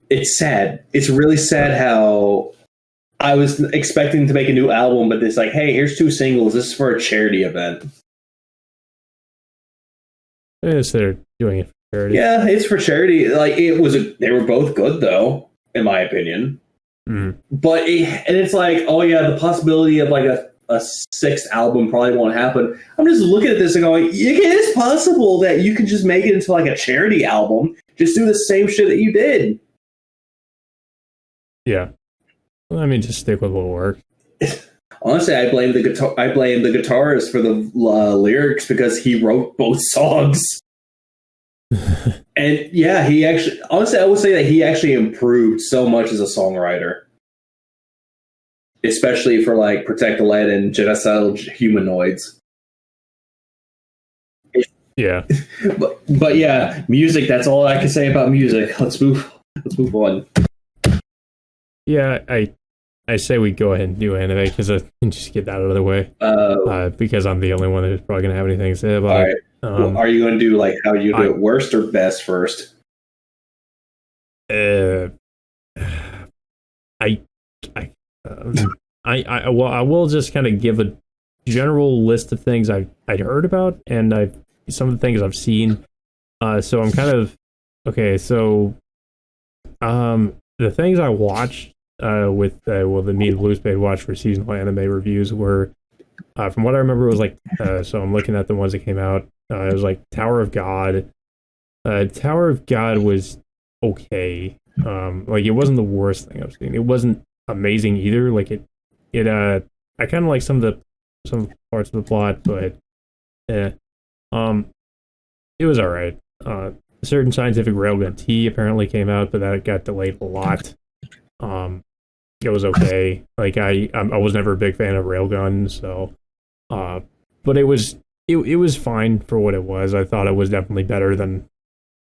S2: It's sad. It's really sad how I was expecting to make a new album, but it's like, hey, here's 2 singles. This is for a charity event.
S1: Yes, they're doing it for charity.
S2: Yeah, it's for charity. Like they were both good though, in my opinion.
S1: Mm.
S2: But it's like, oh yeah, the possibility of like a 6th album probably won't happen. I'm just looking at this and going, it is possible that you can just make it into like a charity album. Just do the same shit that you did.
S1: Yeah. Well, I mean, just stick with what works.
S2: Honestly, I blame the guitarist for the lyrics because he wrote both songs. And yeah, he actually, honestly, I would say that he actually improved so much as a songwriter, especially for like Protect the Land and Genocidal Humanoids.
S1: Yeah.
S2: but yeah, music. That's all I can say about music. Let's move on.
S1: Yeah, I say we go ahead and do anime because I can just get that out of the way. Because I'm the only one who's probably gonna have anything to say about
S2: all
S1: it.
S2: right. Well, are you going to do like how you do it, worst or best first?
S1: I will just kind of give a general list of things I'd heard about and some of the things I've seen. So I'm kind of okay. So, the things I watched with the Me and Blue Spade watched for seasonal anime reviews were, from what I remember, it was like so I'm looking at the ones that came out. It was like Tower of God. Tower of God was okay. Like it wasn't the worst thing I've seen. It wasn't amazing either. Like I kind of like some parts of the plot, but it was all right. A certain Scientific Railgun T apparently came out, but that got delayed a lot. It was okay. Like I was never a big fan of Railgun, so but it was fine for what it was. I thought it was definitely better than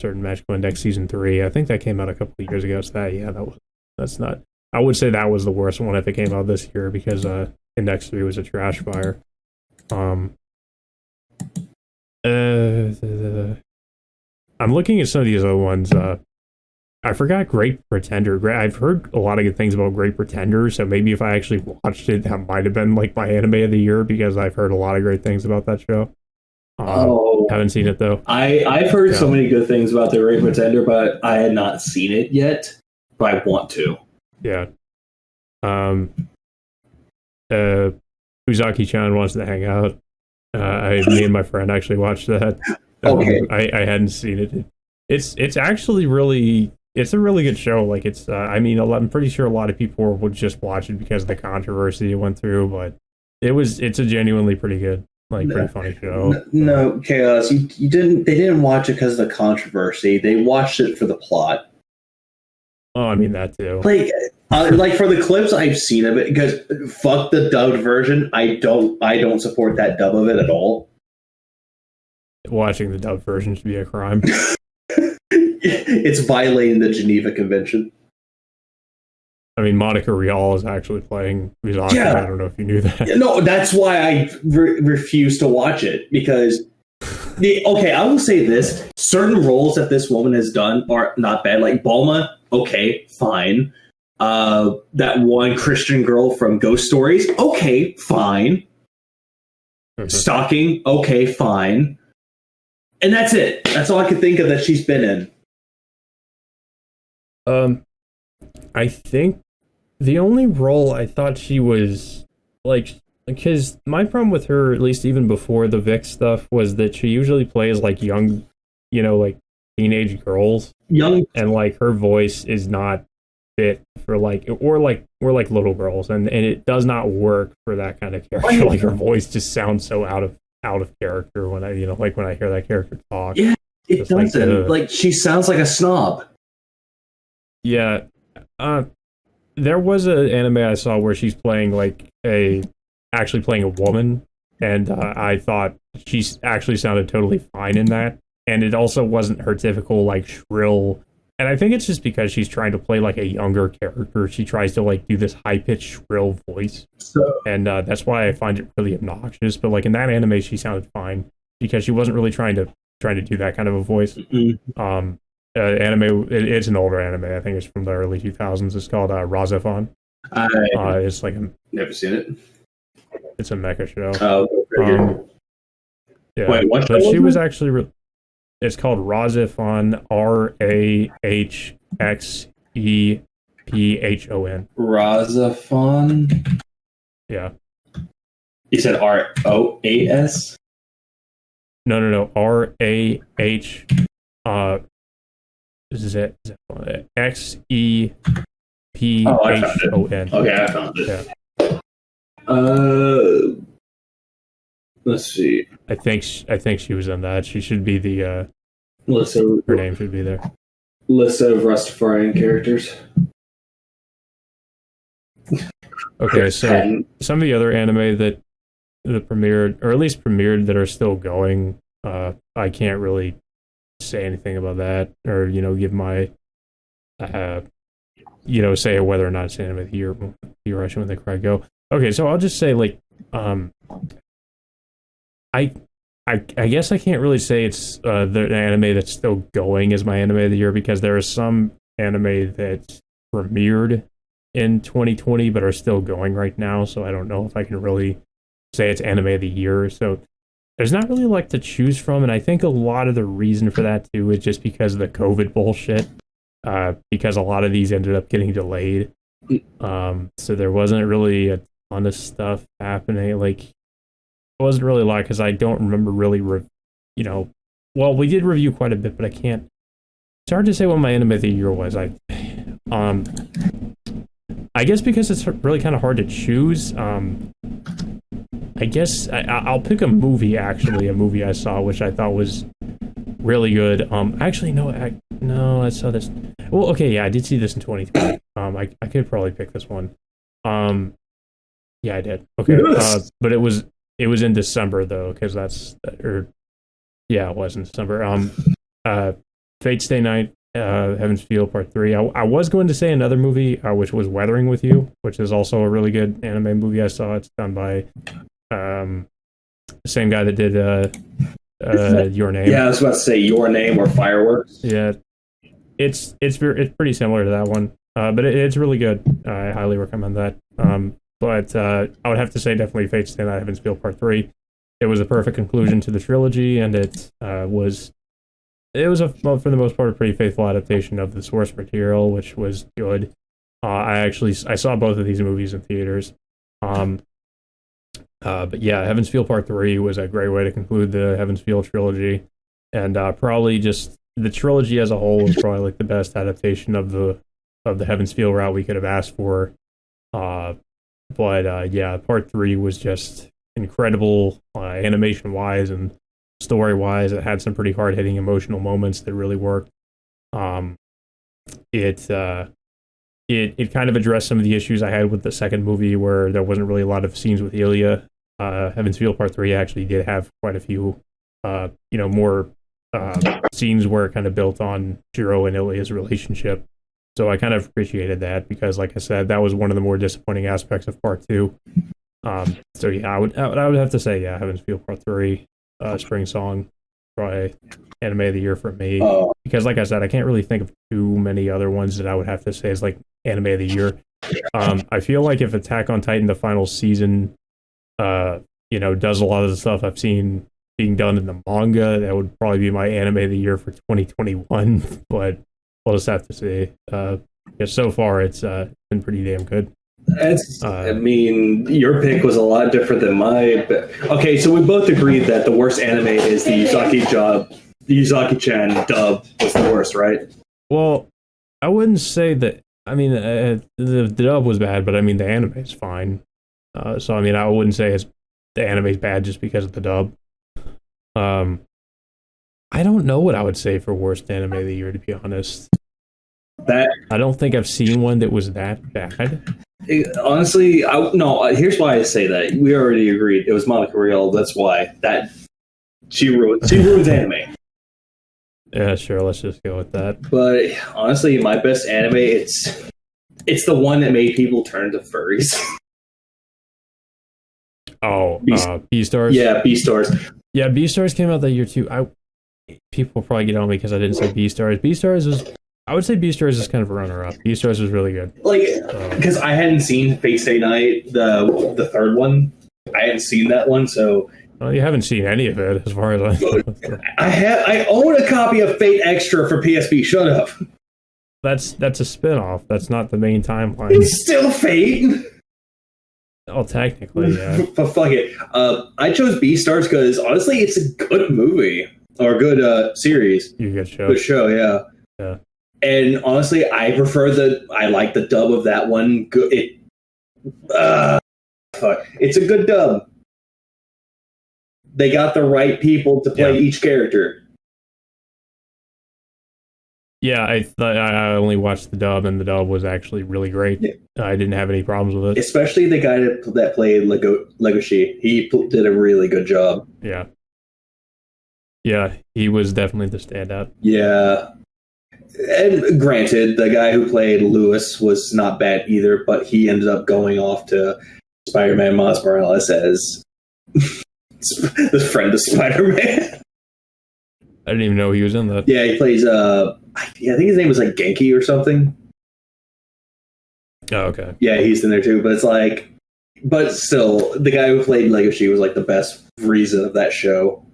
S1: certain Magical Index Season 3. I think that came out a couple of years ago, so that's not. I would say that was the worst one if it came out this year because Index 3 was a trash fire. I'm looking at some of these other ones. I forgot Great Pretender. I've heard a lot of good things about Great Pretender, so maybe if I actually watched it, that might have been like my anime of the year because I've heard a lot of great things about that show. Haven't seen it though.
S2: I've heard so many good things about the Great Pretender, but I had not seen it yet. But I want to.
S1: Yeah. Uzaki-chan wants to hang out. Me and my friend actually watched that.
S2: Okay.
S1: I hadn't seen it. It's actually really. It's a really good show. Like it's. I mean, I'm pretty sure a lot of people would just watch it because of the controversy it went through, but it's a genuinely pretty good, pretty funny show.
S2: No, Chaos. You didn't. They didn't watch it because of the controversy. They watched it for the plot.
S1: Oh, I mean that too.
S2: Like for the clips I've seen of it, because fuck the dubbed version. I don't support that dub of it at all.
S1: Watching the dubbed version should be a crime.
S2: It's violating the Geneva Convention.
S1: I mean, Monica Rial is actually playing Uzaki.
S2: Yeah.
S1: I don't know if you knew that.
S2: No, that's why I refuse to watch it because. Okay, I will say this. Certain roles that this woman has done are not bad. Like Bulma, okay, fine. That one Christian girl from Ghost Stories, okay, fine.
S1: Mm-hmm.
S2: Stalking, okay, fine. And that's it. That's all I could think of that she's been in.
S1: I think the only role I thought she was like, because my problem with her, at least even before the Vic stuff, was that she usually plays like young, like teenage girls.
S2: Young,
S1: and like her voice is not fit for like little girls, and it does not work for that kind of character. Like her voice just sounds so out of character when I when I hear that character talk.
S2: Yeah, it
S1: just
S2: doesn't. Like she sounds like a snob.
S1: Yeah. There was an anime I saw where she's playing actually playing a woman, and I thought she actually sounded totally fine in that, and it also wasn't her typical shrill, and I think it's just because she's trying to play like a younger character. She tries to do this high-pitched shrill voice, and that's why I find it really obnoxious. But in that anime she sounded fine because she wasn't really trying to do that kind of a voice.
S2: Mm-hmm.
S1: Anime, it's an older anime. I think it's from the early 2000s. It's called Razafon.
S3: I
S1: It's like
S3: never seen it.
S1: it's a mecha show.
S3: Oh, very good.
S1: Yeah,
S3: Wait, what show
S1: but she was
S3: it?
S1: actually. It's called Razifon, Rahxepphon.
S2: Razafon.
S1: Yeah.
S2: You said ROAS?
S1: No. RAH. XEPHON.
S2: Oh, I found it. Okay, I found it.
S1: Yeah.
S3: Let's see.
S1: I think she was in that. She should be the. Her name should be there.
S3: List of Rastafarian characters.
S1: Okay, so some of the other anime that premiered, or at least premiered, that are still going, I can't really say anything about that, or give my, say whether or not it's anime of the year. You're rushing when the crowd go. Okay, so I'll just say I guess I can't really say it's the anime that's still going as my anime of the year, because there are some anime that premiered in 2020 but are still going right now, so I don't know if I can really say it's anime of the year. So there's not really to choose from, and I think a lot of the reason for that too is just because of the COVID bullshit, because a lot of these ended up getting delayed. So there wasn't really a ton of stuff happening. It wasn't really a lot, because I don't remember really, well, we did review quite a bit, but I can't. It's hard to say what my anime of the year was. I guess because it's really kind of hard to choose. I guess I'll pick a movie. Actually, a movie I saw which I thought was really good. Actually, no, I saw this. Well, okay, yeah, I did see this in 2020. I could probably pick this one. Yeah, I did. Okay,
S3: Yes.
S1: But it was in December though, because it was in December. Fate's Day Night, Heaven's Feel Part 3. I was going to say another movie, which was Weathering with You, which is also a really good anime movie I saw. It's done by the same guy that did Your Name.
S3: Yeah, I was about to say Your Name or Fireworks.
S1: Yeah, it's pretty similar to that one, but it's really good. I highly recommend that. But I would have to say definitely Fate's Day Night, Heaven's Feel Part 3. It was a perfect conclusion to the trilogy, and it was for the most part a pretty faithful adaptation of the source material, which was good. I saw both of these movies in theaters. But yeah, Heaven's Feel Part 3 was a great way to conclude the Heaven's Feel trilogy, and probably just the trilogy as a whole was probably the best adaptation of the Heaven's Feel route we could have asked for. But yeah, Part 3 was just incredible, animation wise and story wise. It had some pretty hard hitting emotional moments that really worked. It kind of addressed some of the issues I had with the second movie, where there wasn't really a lot of scenes with Ilya. Heaven's Feel Part 3 actually did have quite a few, more scenes where it kind of built on Jiro and Ilya's relationship. So I kind of appreciated that, because, like I said, that was one of the more disappointing aspects of Part 2. So yeah, I would have to say, yeah, Heaven's Feel Part 3, Spring Song, probably anime of the year for me. Because, like I said, I can't really think of too many other ones that I would have to say is anime of the year. I feel like if Attack on Titan, the final season, does a lot of the stuff I've seen being done in the manga, that would probably be my anime of the year for 2021. But we'll just have to see. So far, it's been pretty damn good.
S3: Your pick was a lot different than mine. Okay, so we both agreed that the worst anime is the Uzaki-chan dub was the worst, right?
S1: Well, I wouldn't say that. I mean, the dub was bad, but the anime is fine. So I wouldn't say the anime's bad just because of the dub. I don't know what I would say for worst anime of the year, to be honest. I don't think I've seen one that was that bad.
S3: Honestly, here's why I say that. We already agreed. It was Monica Rial. That's why. She ruins anime.
S1: Yeah, sure. Let's just go with that.
S3: But honestly, my best anime, it's the one that made people turn to furries.
S1: Oh, Beastars?
S3: Yeah, Beastars.
S1: Yeah, Beastars came out that year too. People will probably get on me because I didn't say Beastars. Beastars was I would say Beastars is kind of a runner-up. Beastars was really good.
S2: Like, because I hadn't seen Fate Stay Night, the third one. I hadn't seen that one, so.
S1: Well, you haven't seen any of it, as far as I know.
S2: I own a copy of Fate Extra for PSP. Shut up.
S1: That's a spin-off. That's not the main timeline.
S2: It's still Fate.
S1: Oh, technically, yeah.
S2: But fuck it. I chose Beastars because honestly, it's a good movie or a good series.
S1: Good show.
S2: Good show, yeah.
S1: Yeah.
S2: And honestly, I like the dub of that one. Fuck. It's a good dub. They got the right people to play each character.
S1: Yeah, I only watched the dub, and the dub was actually really great. Yeah. I didn't have any problems with it.
S2: Especially the guy that played Legoshi. He did a really good job.
S1: Yeah. Yeah, he was definitely the standout.
S2: Yeah. And granted, the guy who played Lewis was not bad either, but he ended up going off to Spider-Man Miles Morales as the friend of Spider-Man.
S1: I didn't even know he was in that.
S2: Yeah, he plays, I think his name was like Genki or something.
S1: Oh, okay.
S2: Yeah, he's in there too, but it's like, but still, the guy who played Legoshi was like the best reason of that show.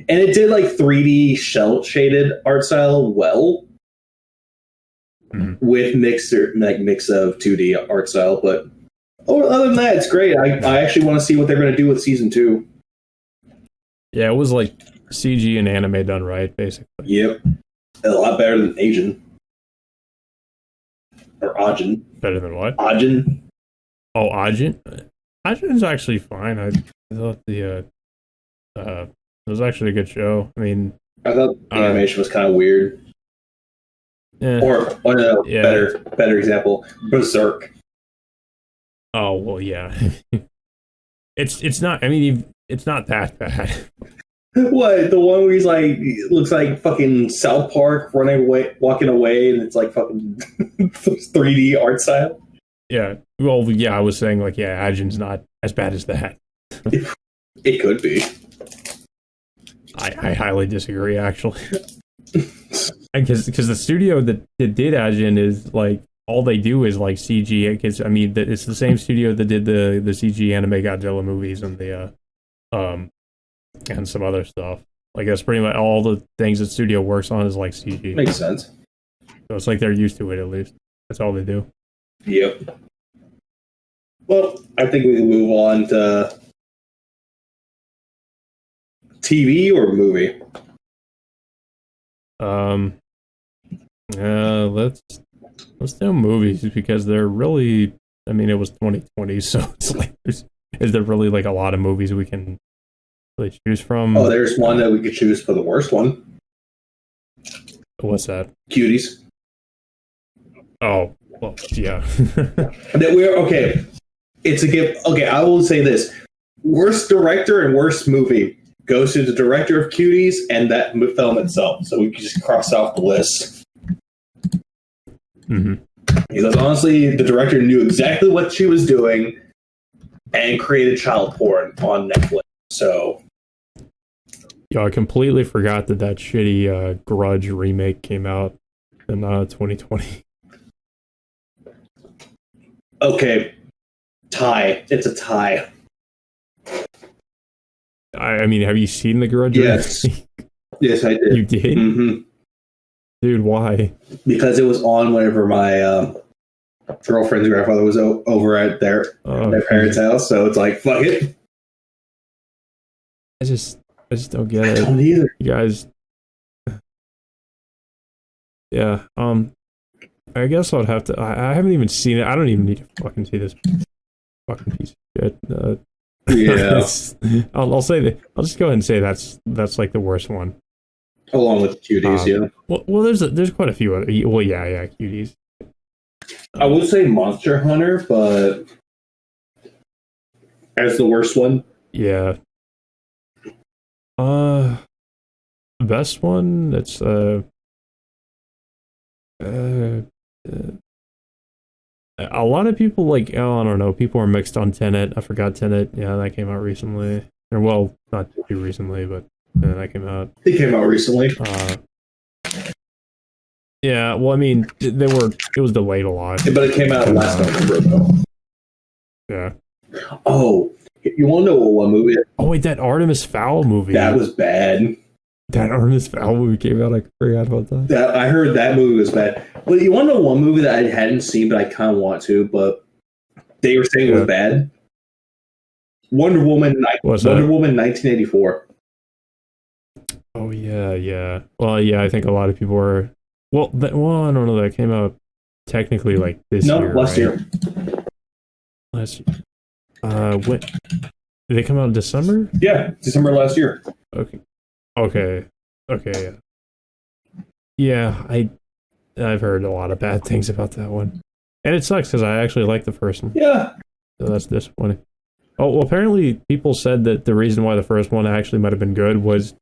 S2: And it did like 3D shell-shaded art style well. With mix of 2D art style, but other than that, it's great. I actually want to see what they're going to do with season 2.
S1: Yeah, it was like CG and anime done right, basically.
S2: Yep, a lot better than Ajin or Ajin.
S1: Better than what?
S2: Ajin.
S1: Oh, Ajin. Ajin's actually fine. I thought it was actually a good show. I mean,
S2: I thought the animation was kind of weird.
S1: Yeah.
S2: Or no, better example, Berserk.
S1: Oh well, yeah. it's not. I mean, it's not that bad.
S2: What, the one where he's like looks like fucking South Park walking away, and it's like fucking 3D art style.
S1: Yeah. Well, yeah. I was saying like, yeah, Ajin's not as bad as that.
S2: It could be.
S1: I highly disagree, actually. Because the studio that did Ajin is like all they do is like CG. Because I mean, it's the same studio that did the CG anime Godzilla movies and the and some other stuff. Like that's pretty much all the things that studio works on is like CG.
S2: Makes sense.
S1: So it's like they're used to it at least. That's all they do.
S2: Yep. Well, I think we can move on to TV or movie.
S1: Let's do movies because they're really. I mean, it was 2020, so it's like, is there really like a lot of movies we can really choose from?
S2: Oh, there's one that we could choose for the worst one.
S1: What's that?
S2: Cuties.
S1: Oh, well, yeah.
S2: That we're okay. It's a gift. Okay, I will say this: worst director and worst movie goes to the director of Cuties and that film itself. So we can just cross off the list.
S1: Mm-hmm.
S2: Because honestly, the director knew exactly what she was doing and created child porn on Netflix. So,
S1: yeah, I completely forgot that shitty Grudge remake came out in 2020.
S2: Okay, tie. It's a tie.
S1: I mean, have you seen the Grudge?
S2: Yes. Yes, I did.
S1: You did?
S2: Mm-hmm.
S1: Dude, why?
S2: Because it was on whenever my girlfriend's grandfather was over at their parents' house, so it's like, fuck it.
S1: I just don't get it.
S2: I don't either.
S1: You guys. Yeah. I guess I'd have to. I haven't even seen it. I don't even need to fucking see this fucking piece of shit.
S2: Yeah.
S1: I'll say that. I'll just go ahead and say that's like the worst one.
S2: Along with Cuties, yeah.
S1: Well, there's quite a few other. Well, yeah, Cuties.
S2: I would say Monster Hunter, but as the worst one.
S1: Yeah. The best one. That's a lot of people like. Oh, I don't know. People are mixed on Tenet. I forgot Tenet. Yeah, that came out recently. Or well, not too recently, but that came out.
S2: It came out recently.
S1: Yeah, well, I mean, it was delayed a lot.
S2: But it came out last November, though.
S1: Yeah.
S2: Oh, you want to know what movie?
S1: Oh, wait, that Artemis Fowl movie.
S2: That was bad.
S1: That Artemis Fowl movie came out. I forgot about that.
S2: I heard that movie was bad. Well, you want to know one movie that I hadn't seen, but I kind of want to, but they were saying it was bad? Wonder Woman 1984.
S1: Oh, yeah. Well, yeah, I think a lot of people were... Well, I don't know. That came out technically like this year.
S2: No, last year.
S1: Last year. When... Did they come out in December?
S2: Yeah, December last year.
S1: Okay. Yeah, I've heard a lot of bad things about that one. And it sucks because I actually like the first one.
S2: Yeah.
S1: So that's disappointing. Oh, well, apparently people said that the reason why the first one actually might have been good was,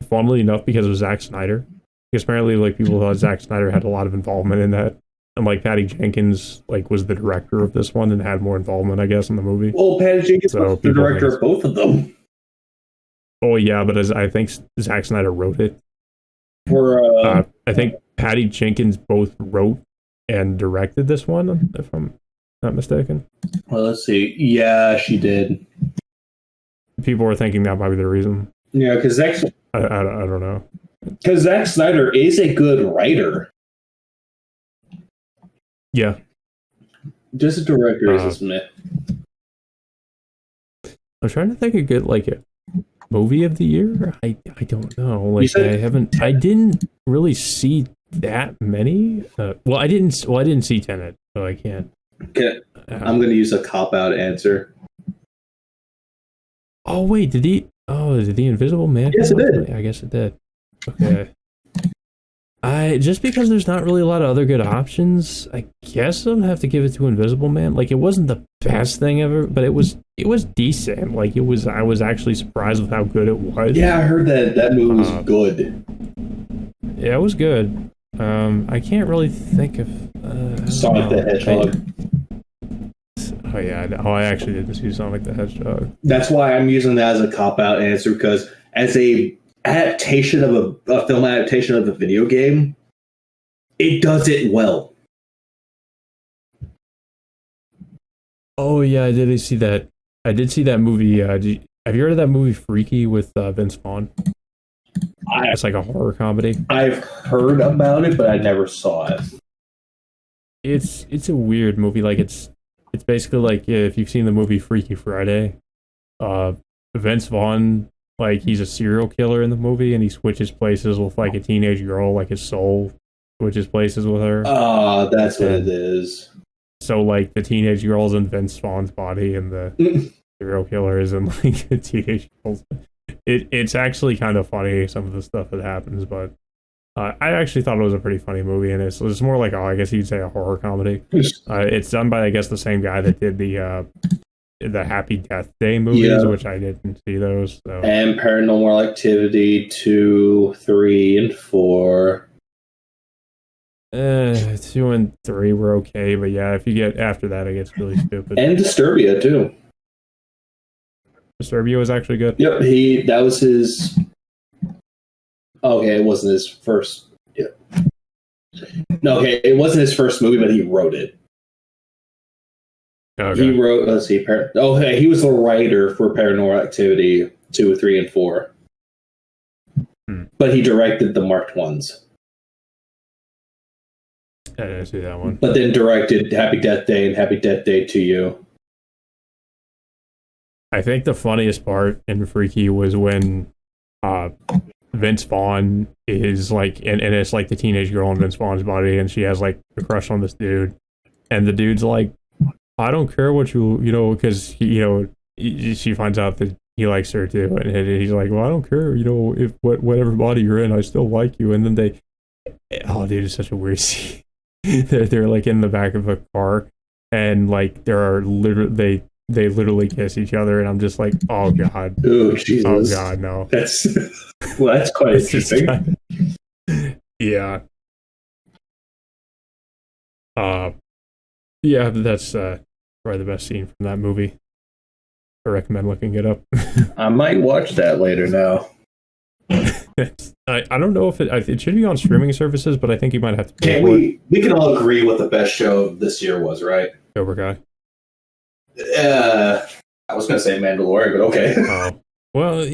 S1: funnily enough, because of Zack Snyder. Because apparently, like, people thought Zack Snyder had a lot of involvement in that. And, like, Patty Jenkins, like, was the director of this one and had more involvement, I guess, in the movie.
S2: Well, Patty Jenkins was the director of both of them.
S1: Oh, yeah, but I think Zack Snyder wrote it. I think Patty Jenkins both wrote and directed this one, if I'm not mistaken.
S2: Well, let's see. Yeah, she did.
S1: People were thinking that might be the reason.
S2: Yeah, because
S1: I don't know.
S2: Because Zack Snyder is a good writer.
S1: Yeah.
S2: Just a director is a myth.
S1: I'm trying to think of good, like, a movie of the year. I don't know. Like, I didn't really see that many. I didn't see Tenet, so I can't.
S2: Okay. I'm going to use a cop-out answer.
S1: Oh, wait, did the Invisible Man?
S2: Yes, it did.
S1: I guess it did. Okay. Just because there's not really a lot of other good options, I guess I'll have to give it to Invisible Man. Like, it wasn't the best thing ever, but it was decent. Like, I was actually surprised with how good it was.
S2: Yeah, I heard that movie was good.
S1: Yeah, it was good. I can't really think of
S2: Sonic the Hedgehog.
S1: I actually didn't see Sonic the Hedgehog.
S2: That's why I'm using that as a cop-out answer, because as a adaptation of a film adaptation of a video game, it does it well.
S1: Oh yeah, I did see that. I did see that movie. Have you heard of that movie Freaky with Vince Vaughn? It's like a horror comedy.
S2: I've heard about it, but I never saw it.
S1: It's a weird movie. Like it's basically like if you've seen the movie Freaky Friday, Vince Vaughn, like he's a serial killer in the movie, and he switches places with like a teenage girl, like his soul switches places with her.
S2: That's what it is.
S1: So like the teenage girl's in Vince Vaughn's body, and the serial killer is in like a teenage girl's. It's actually kind of funny, some of the stuff that happens, but I actually thought it was a pretty funny movie, and it's more like, I guess you'd say a horror comedy. It's done by, I guess, the same guy that did the Happy Death Day movies, which I didn't see those. So.
S2: And Paranormal Activity 2, 3, and 4.
S1: 2 and 3 were okay, but yeah, if you get after that, it gets really stupid.
S2: And Disturbia, too.
S1: Disturbia was actually good.
S2: Yep, that was his... Okay, it wasn't his first... Yeah. No, okay, it wasn't his first movie, but he wrote it. Okay. He wrote... Let's see. He was the writer for Paranormal Activity 2, 3, and 4. But he directed the marked ones.
S1: I didn't see that one.
S2: But then directed Happy Death Day and Happy Death Day to You.
S1: I think the funniest part in Freaky was when Vince Vaughn is like, and it's like the teenage girl in Vince Vaughn's body, and she has like a crush on this dude, and the dude's like, I don't care what because she finds out that he likes her too, and he's like, well, I don't care, if whatever body you're in, I still like you. And then dude, it's such a weird scene. they're like in the back of a car, and like they literally kiss each other, and I'm just like, oh god,
S2: oh Jesus,
S1: oh god, no.
S2: That's quite interesting.
S1: Yeah. Yeah, that's probably the best scene from that movie. I recommend looking it up.
S2: I might watch that later now.
S1: I don't know if it should be on streaming services, but I think you might have to pay
S3: Can't
S1: for it.
S3: we can all agree what the best show this year was, right?
S1: Cobra Kai.
S3: I was going to say Mandalorian, but okay.
S1: Oh, well.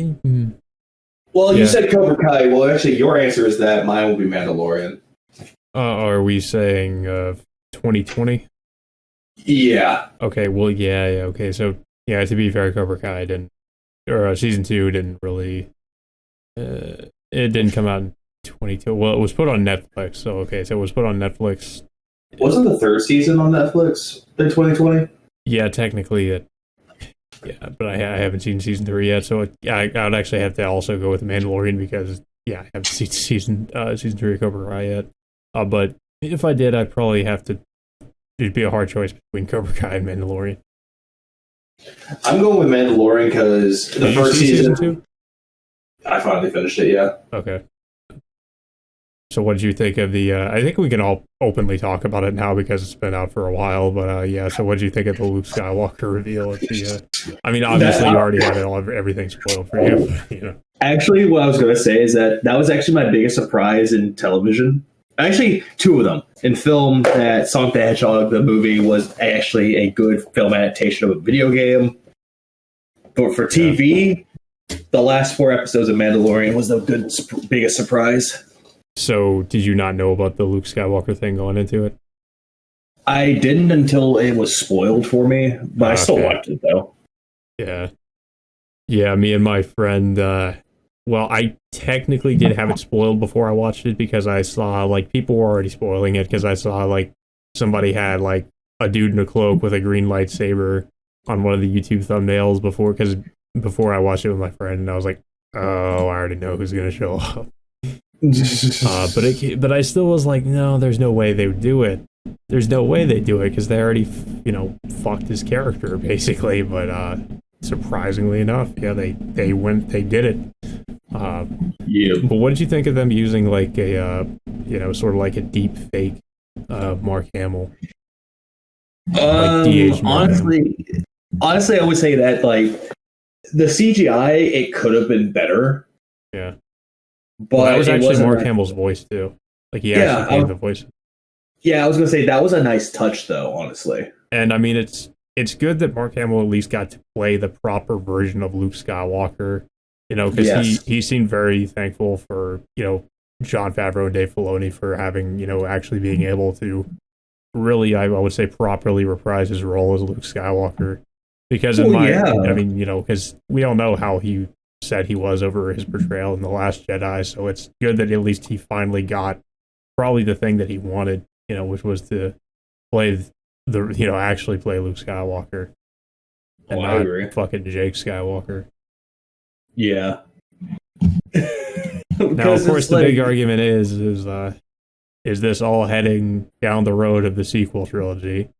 S3: Well,
S1: Yeah.
S3: you said Cobra Kai. Well, actually, your answer is that. Mine will be Mandalorian.
S1: Are we saying 2020?
S3: Yeah.
S1: Okay, well, yeah, okay. So, yeah, to be fair, Cobra Kai didn't, or season 2 didn't really, it didn't come out in 22. Well, it was put on Netflix, so, okay, so it was put on Netflix.
S3: Wasn't the third season on Netflix in 2020?
S1: Yeah, technically, yeah, but I haven't seen season 3 yet, so I would actually have to also go with Mandalorian because, yeah, I haven't seen season 3 of Cobra Kai yet. But if I did, I'd probably have to. It'd be a hard choice between Cobra Kai and Mandalorian.
S3: I'm going with Mandalorian because the
S1: Did you
S3: first
S1: see
S3: season.
S1: season 2?
S3: I finally finished it. Yeah.
S1: Okay. So, what did you think of the? I think we can all openly talk about it now because it's been out for a while. But yeah, so what did you think of the Luke Skywalker reveal at the? I mean, obviously, you already had everything spoiled for you. You know.
S3: Actually, what I was going to say is that was actually my biggest surprise in television. Actually, two of them. In film, that Sonic the Hedgehog, the movie, was actually a good film adaptation of a video game. But for TV, the last 4 episodes of Mandalorian was the biggest surprise.
S1: So, did you not know about the Luke Skywalker thing going into it?
S3: I didn't until it was spoiled for me, but I still watched it, though.
S1: Yeah. Yeah, me and my friend, well, I technically did have it spoiled before I watched it because I saw, like, people were already spoiling it because I saw, like, somebody had, like, a dude in a cloak with a green lightsaber on one of the YouTube thumbnails before I watched it with my friend, and I was like, oh, I already know who's going to show up. But I still was like, no, there's no way they would do it. There's no way they do it because they already, fucked his character, basically, but, surprisingly enough, yeah, they did it.
S3: Yeah.
S1: But what did you think of them using like a sort of like a deep fake Mark Hamill? Like
S3: honestly, I would say that like the CGI, it could have been better.
S1: Yeah,
S3: but
S1: that was actually Mark
S3: like,
S1: Hamill's voice too. Like he actually gave the voice.
S3: Yeah, I was gonna say that was a nice touch, though. Honestly,
S1: and I mean it's good that Mark Hamill at least got to play the proper version of Luke Skywalker. Because he seemed very thankful for, Jon Favreau and Dave Filoni for having, actually being able to really, I would say, properly reprise his role as Luke Skywalker. Because because we all know how he said he was over his portrayal in The Last Jedi, so it's good that at least he finally got probably the thing that he wanted, which was to play actually play Luke Skywalker. And not fucking Jake Skywalker.
S3: Yeah.
S1: Now, of course, the big argument is this all heading down the road of the sequel trilogy,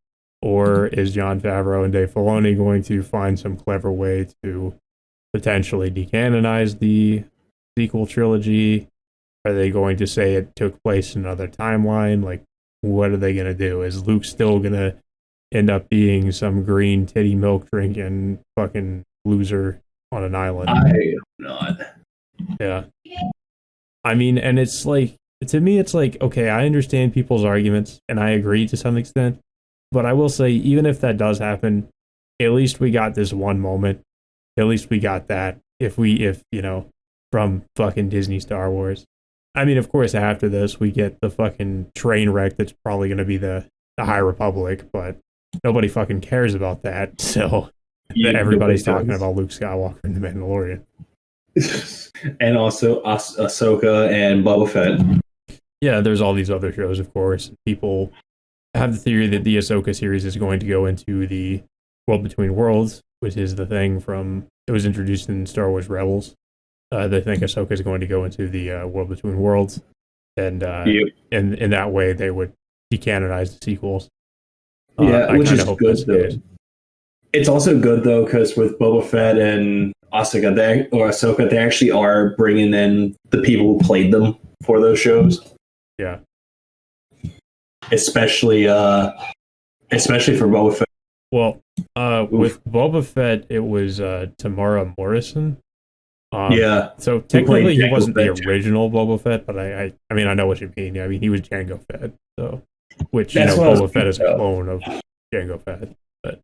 S1: or is Jon Favreau and Dave Filoni going to find some clever way to potentially decanonize the sequel trilogy? Are they going to say it took place in another timeline? Like, what are they going to do? Is Luke still going to end up being some green titty milk drinking fucking loser on an island?
S3: I am not.
S1: Yeah. I mean, and it's like, to me, it's like, okay, I understand people's arguments, and I agree to some extent, but I will say, even if that does happen, at least we got this one moment. At least we got that, from fucking Disney Star Wars. I mean, of course, after this, we get the fucking train wreck that's probably going to be the High Republic, but nobody fucking cares about that, so everybody's talking about Luke Skywalker and The Mandalorian.
S3: And also Ahsoka and Boba Fett.
S1: Yeah, there's all these other shows, of course. People have the theory that the Ahsoka series is going to go into the World Between Worlds, which is the thing it was introduced in Star Wars Rebels. They think Ahsoka is going to go into the World Between Worlds, and in that way they would decanonize the sequels.
S3: Which is good though. It's also good though because with Boba Fett and Ahsoka, they actually are bringing in the people who played them for those shows.
S1: Yeah,
S3: especially for Boba Fett.
S1: Well, with Boba Fett, it was Tamara Morrison.
S3: Yeah.
S1: So
S3: He played
S1: technically he
S3: Jango
S1: wasn't the
S3: Fett.
S1: original Boba Fett, but I mean I know what you mean. I mean he was Jango Fett, so which
S3: That's what I was
S1: Boba Fett is a
S3: thinking of.
S1: clone of Jango Fett, but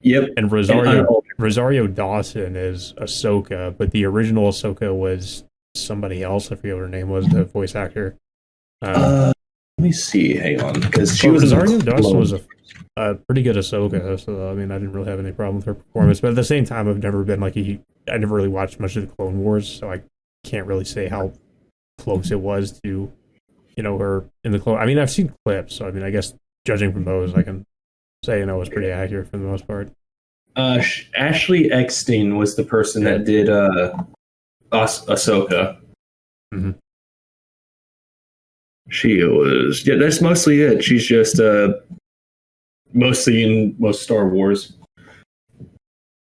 S3: Yep.
S1: and Rosario Dawson is Ahsoka, but the original Ahsoka was somebody else. I forget what her name was, the voice actor.
S3: Let me see. Hang on, because she was
S1: Rosario Dawson was a pretty good Ahsoka, so I mean, I didn't really have any problem with her performance. But at the same time, I've never been I never really watched much of the Clone Wars, so I can't really say how close it was to, her in the clone. I mean, I've seen clips, so I mean, I guess judging from those, I can say it was pretty accurate for the most part.
S3: Ashley Eckstein was the person that did Ahsoka.
S1: Mm-hmm.
S3: She was that's mostly it. She's just mostly in most Star Wars.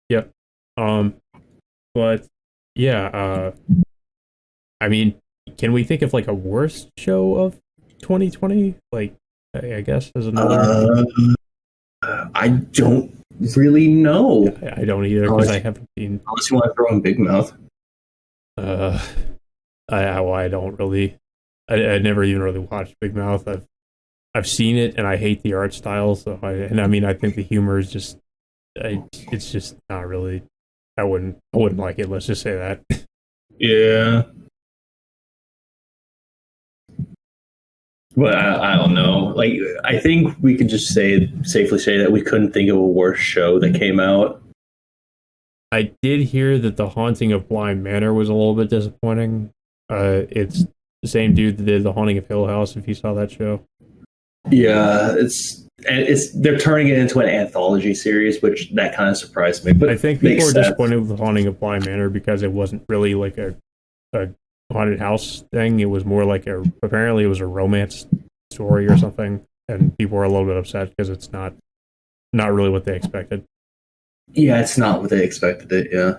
S1: Yep. But yeah, I mean, can we think of like a worst show of 2020? Like, I guess as another.
S3: I don't really know.
S1: I don't either because I haven't seen.
S3: Unless you want to throw in Big Mouth.
S1: I don't really. I never even really watched Big Mouth. I've seen it and I hate the art style. So I mean I think the humor is just it's just not really. I wouldn't like it. Let's just say that.
S3: Yeah. But I don't know. Like I think we could just safely say that we couldn't think of a worse show that came out.
S1: I did hear that The Haunting of Bly Manor was a little bit disappointing. It's the same dude that did The Haunting of Hill House. If you saw that show.
S3: Yeah, they're turning it into an anthology series, which that kind of surprised me. But
S1: I think people were disappointed with The Haunting of Bly Manor because it wasn't really like a haunted house thing. It was more like apparently it was a romance story or something, and people were a little bit upset because it's not really what they expected.
S3: Yeah, it's not what they expected it. Yeah.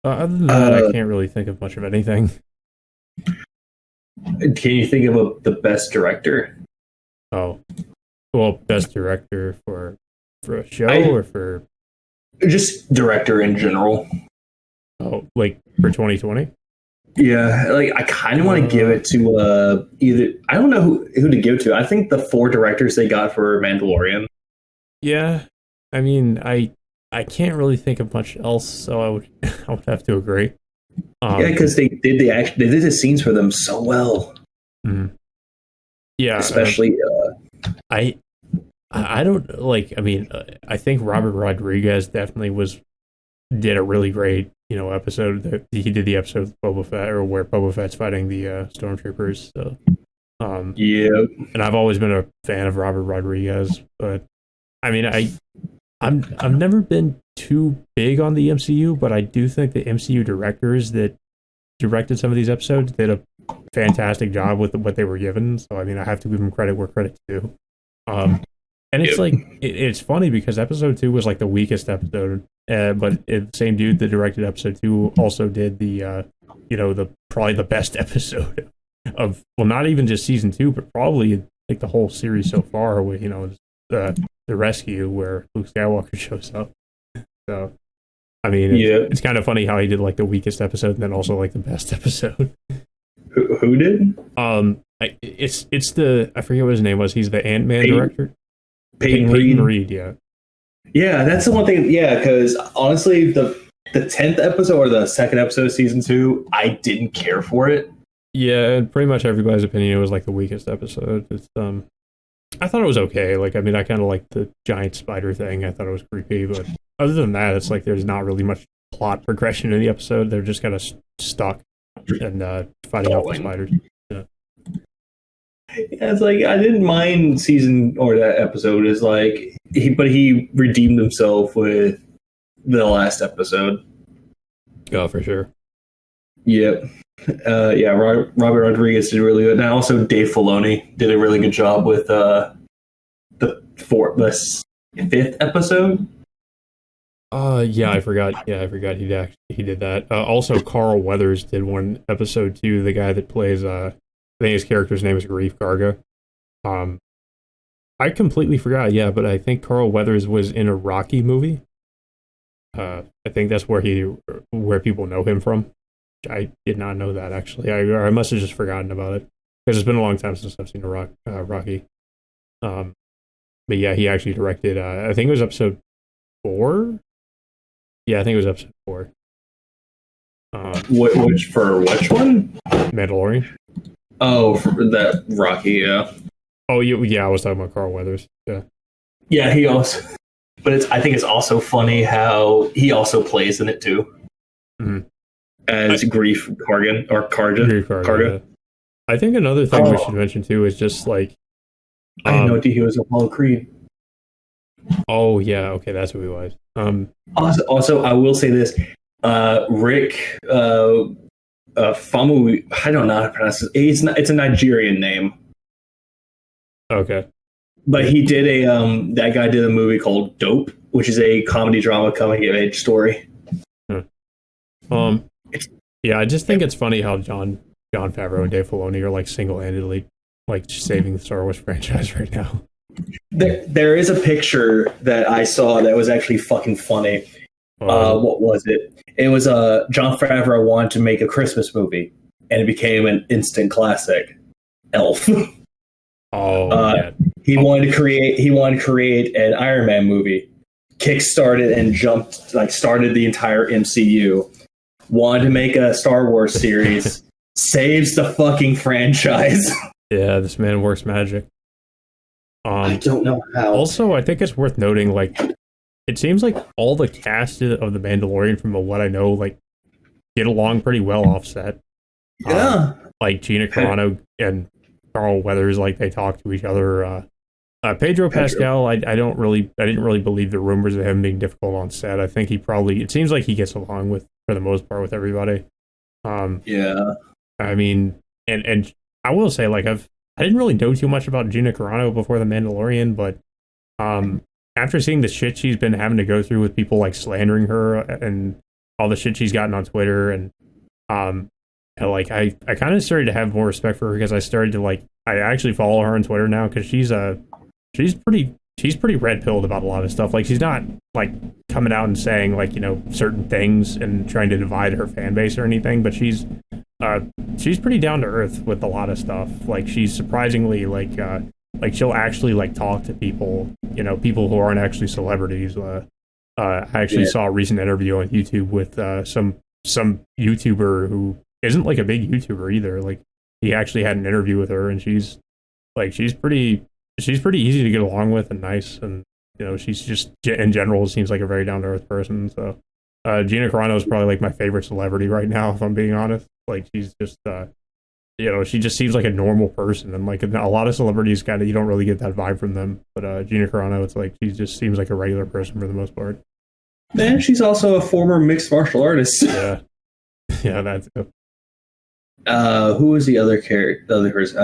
S1: Other than that, I can't really think of much of anything.
S3: Can you think of the best director?
S1: Oh, well, best director for a show or for
S3: just director in general.
S1: Oh, like for 2020?
S3: Yeah, like I kind of want to give it to either. I don't know who to give it to. I think the 4 directors they got for Mandalorian.
S1: Yeah, I mean, I can't really think of much else, so I would have to agree.
S3: Yeah, because they did the scenes for them so well.
S1: Mm-hmm. Yeah,
S3: especially
S1: I don't like. I mean, I think Robert Rodriguez definitely did a really great episode. He did the episode with Boba Fett, or where Boba Fett's fighting the stormtroopers. So,
S3: yeah,
S1: and I've always been a fan of Robert Rodriguez, but I mean, I've never been too big on the MCU, but I do think the MCU directors that directed some of these episodes did a fantastic job with what they were given. So I mean, I have to give them credit where credit's due. And it's like it's funny because episode 2 was like the weakest episode, but the same dude that directed episode 2 also did the probably the best episode of, well, not even just season 2, but probably like the whole series so far. With the rescue where Luke Skywalker shows up. So I mean, it's kind of funny how he did like the weakest episode and then also like the best episode.
S3: Who did?
S1: It's I forget what his name was. He's the Ant-Man director.
S3: Peyton
S1: Reed, yeah.
S3: Yeah, that's the one thing. Yeah, because honestly, the 10th episode or the 2nd episode of season 2, I didn't care for it.
S1: Yeah, and pretty much everybody's opinion, it was like the weakest episode. It's I thought it was okay. Like, I mean, I kind of like the giant spider thing. I thought it was creepy, but other than that, it's like there's not really much plot progression in the episode. They're just kind of stuck and fighting off the spiders. Yeah.
S3: Yeah, it's like I didn't mind season or that episode. Is like he redeemed himself with the last episode.
S1: Oh, for sure.
S3: Yep. Yeah, Robert Rodriguez did really good. And also Dave Filoni did a really good job with the 5th episode.
S1: Yeah, I forgot. Yeah, I forgot he did that. Also, Carl Weathers did one episode too. The guy that plays I think his character's name is Grief Garga. I completely forgot. Yeah, but I think Carl Weathers was in a Rocky movie. I think that's where people know him from. I did not know that actually. I must have just forgotten about it because it's been a long time since I've seen Rocky. But yeah, he actually directed. I think it was episode 4. Yeah, I think it was episode 4.
S3: Which one?
S1: Mandalorian.
S3: Oh, for that Rocky, yeah.
S1: Oh, yeah, I was talking about Carl Weathers. Yeah.
S3: Yeah, he also. But I think it's also funny how he also plays in it too.
S1: Mm-hmm.
S3: As Grief Kargan or Karga.
S1: Grief Karga. Yeah. I think another thing we should mention too is just like.
S3: I had no idea he was Apollo Creed.
S1: Oh yeah, okay, that's who he was.
S3: Also, I will say this: Rick Famu. I don't know how to pronounce it. It's a Nigerian name.
S1: Okay.
S3: But he did that guy did a movie called Dope, which is a comedy drama coming of age story.
S1: Yeah, I just think it's funny how Jon Favreau and Dave Filoni are like single-handedly like saving the Star Wars franchise right now.
S3: There is a picture that I saw that was actually fucking funny. What was it? It was Jon Favreau wanted to make a Christmas movie, and it became an instant classic. Elf.
S1: Yeah.
S3: He wanted to create an Iron Man movie. Kickstarted and started the entire MCU. Wanted to make a Star Wars series. Saves the fucking franchise.
S1: Yeah, this man works magic.
S3: I don't know how.
S1: Also, I think it's worth noting, like, it seems like all the cast of The Mandalorian, from what I know, like, get along pretty well offset.
S3: Yeah.
S1: Like, Gina Carano and Carl Weathers, like, they talk to each other. Pedro Pascal, I didn't really believe the rumors of him being difficult on set. I think it seems like he gets along with, for the most part, with everybody.
S3: Yeah.
S1: I mean, and I will say, like, I didn't really know too much about Gina Carano before The Mandalorian, but after seeing the shit she's been having to go through with people like slandering her and all the shit she's gotten on Twitter, and like I kind of started to have more respect for her because I actually follow her on Twitter now because she's pretty red pilled about a lot of stuff. Like, she's not like coming out and saying like, you know, certain things and trying to divide her fan base or anything, but she's pretty down to earth with a lot of stuff. Like, she's surprisingly like she'll actually like talk to people, you know, people who aren't actually celebrities. I actually saw a recent interview on YouTube with some YouTuber who isn't like a big YouTuber either. Like, he actually had an interview with her, and she's pretty easy to get along with and nice, and you know, she's just in general seems like a very down to earth person. So Gina Carano is probably like my favorite celebrity right now, if I'm being honest. Like, she's just you know, she just seems like a normal person, and like a lot of celebrities kind of, you don't really get that vibe from them, but Gina Carano, it's like she just seems like a regular person for the most part.
S3: And she's also a former mixed martial artist.
S1: Yeah, that's it.
S3: Who was the other character? The other person,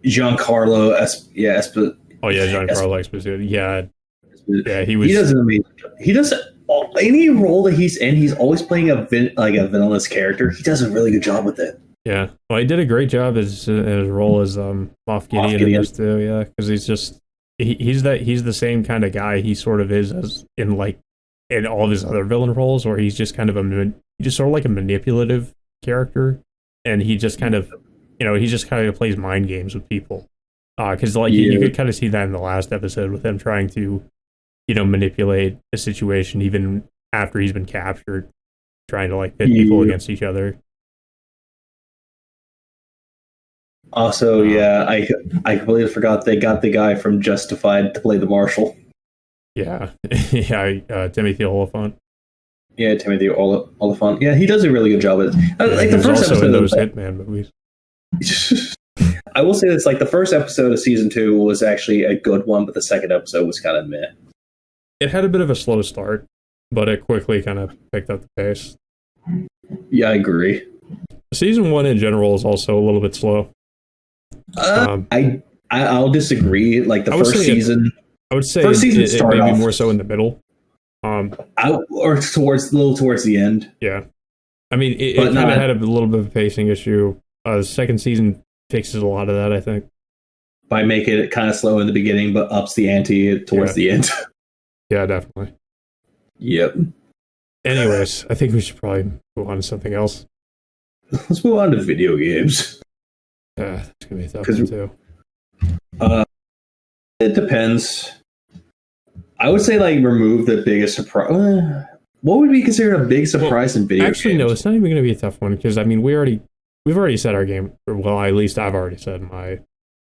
S3: Giancarlo Esposito.
S1: Oh yeah, Giancarlo Esposito. Yeah, he was.
S3: He does any role that he's in. He's always playing a villainous character. He does a really good job with it.
S1: Yeah, well, he did a great job as his role as Moff Gideon in this too. Yeah, because he's just he's the same kind of guy he sort of is as in all of his other villain roles, where he's just kind of like a manipulative character, and he just kind of, you know, he just kind of plays mind games with people. Because you could kind of see that in the last episode with him trying to, you know, manipulate a situation even after he's been captured, trying to like pit people against each other.
S3: Also, I completely forgot they got the guy from Justified to play the Marshal.
S1: Yeah, Timothy Olyphant.
S3: Yeah, Timothy Olyphant. Yeah, he does a really good job with it.
S1: Like the first episode in those Hitman movies.
S3: I will say this: like the first episode of season 2 was actually a good one, but the second episode was kind of meh.
S1: It had a bit of a slow start, but it quickly kind of picked up the pace.
S3: Yeah, I agree.
S1: Season 1 in general is also a little bit slow.
S3: I'll disagree. Like the first season,
S1: I would say
S3: first season
S1: it may be more so in the middle.
S3: Or towards the end.
S1: Yeah, I mean, it kind of had a little bit of a pacing issue. The second season fixes a lot of that, I think,
S3: by making it kind of slow in the beginning, but ups the ante towards the end.
S1: Yeah, definitely.
S2: Yep.
S1: Anyways, I think we should probably move on to something else.
S2: Let's move on to video games.
S1: It's gonna be a tough one too.
S2: It depends. I would say like remove the biggest surprise. What would be considered a big surprise in video games?
S1: Actually, no, it's not even going to be a tough one because I mean we've already said our game. Well, at least I've already said my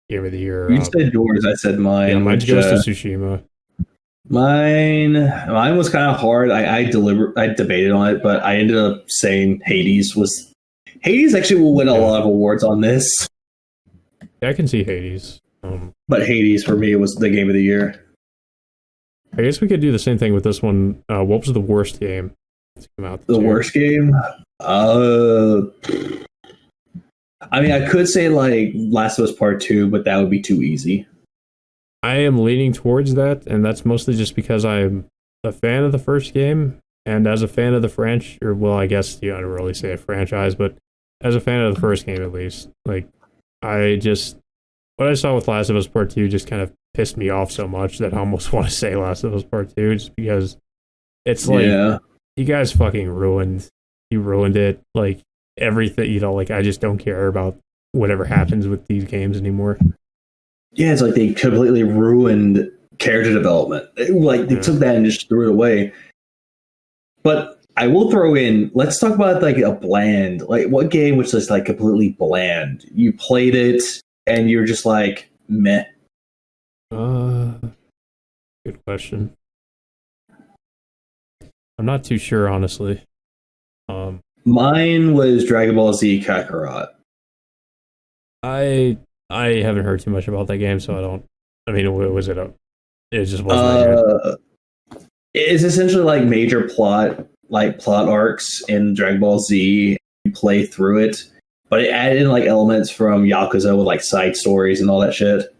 S1: game of the year.
S2: You said yours. I said mine.
S1: Yeah, mine goes to Tsushima.
S2: Mine was kind of hard. I debated on it, but I ended up saying Hades actually will win a lot of awards on this.
S1: Yeah, I can see Hades.
S2: But Hades for me was the game of the year.
S1: I guess we could do the same thing with this one. What was the worst game to come out?
S2: The worst game? I mean, I could say like Last of Us Part 2, but that would be too easy.
S1: I am leaning towards that, and that's mostly just because I'm a fan of the first game, and as a fan of the franchise, or well, I guess you don't really say a franchise, but as a fan of the first game at least, like what I saw with Last of Us Part 2 just kind of pissed me off so much that I almost want to say Last of Us Part 2 just because it's like you guys fucking ruined it, like everything, like I just don't care about whatever happens with these games anymore.
S2: Yeah, it's like they completely ruined character development. Like they took that and just threw it away. But I will throw in, let's talk about like a bland, like what game was just like completely bland? You played it and you're just like meh.
S1: Good question. I'm not too sure, honestly.
S2: Mine was Dragon Ball Z Kakarot.
S1: I haven't heard too much about that game, so I don't. I mean, was it it just wasn't.
S2: It's essentially like major plot arcs in Dragon Ball Z. You play through it, but it added in like elements from Yakuza with like side stories and all that shit.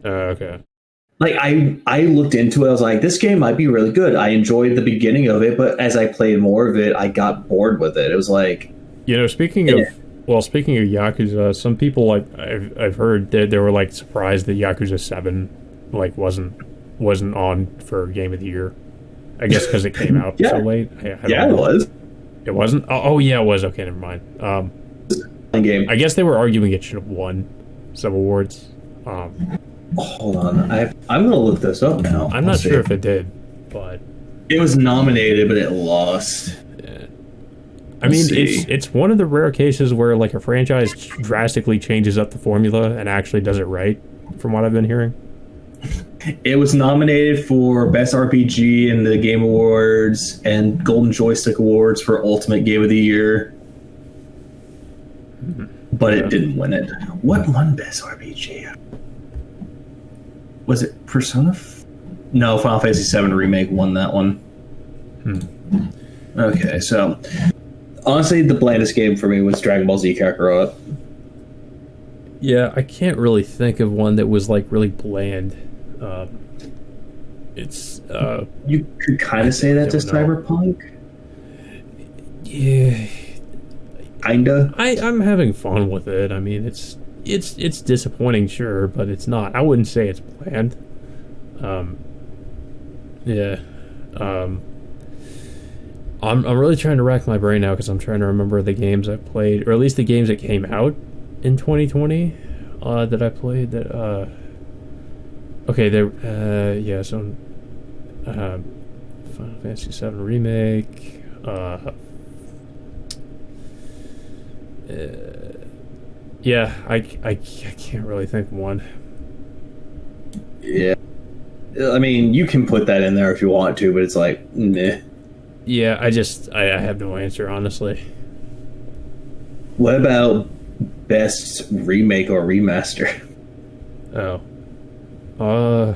S1: Okay.
S2: Like I looked into it, I was like, this game might be really good. I enjoyed the beginning of it, but as I played more of it, I got bored with it. It was like,
S1: speaking of Yakuza, some people like I've heard that they were like surprised that Yakuza 7 like wasn't on for Game of the Year. I guess because it came out so late.
S2: It was.
S1: It wasn't. Oh yeah, it was. Okay, never mind.
S2: Game.
S1: I guess they were arguing it should have won some awards.
S2: Hold on, I'm gonna look this up now.
S1: I'm not sure if it did, but
S2: it was nominated, but it lost.
S1: Yeah. I mean, it's one of the rare cases where like a franchise drastically changes up the formula and actually does it right, from what I've been hearing.
S2: It was nominated for Best RPG in the Game Awards and Golden Joystick Awards for Ultimate Game of the Year, but it didn't win it. What won Best RPG? Was it Persona? No, Final Fantasy VII Remake won that one. Okay, so honestly, the blandest game for me was Dragon Ball Z Kakarot.
S1: Yeah, I can't really think of one that was like really bland.
S2: You could kind of say that to Cyberpunk.
S1: Yeah,
S2: kinda.
S1: I'm having fun with it. I mean, it's disappointing, sure, but it's not. I wouldn't say it's bland. I'm really trying to rack my brain now because I'm trying to remember the games I played, or at least the games that came out in 2020 that I played. So Final Fantasy VII Remake. I can't really think of one.
S2: Yeah, I mean, you can put that in there if you want to, but it's like, meh.
S1: Yeah, I have no answer, honestly.
S2: What about best remake or remaster?
S1: Well,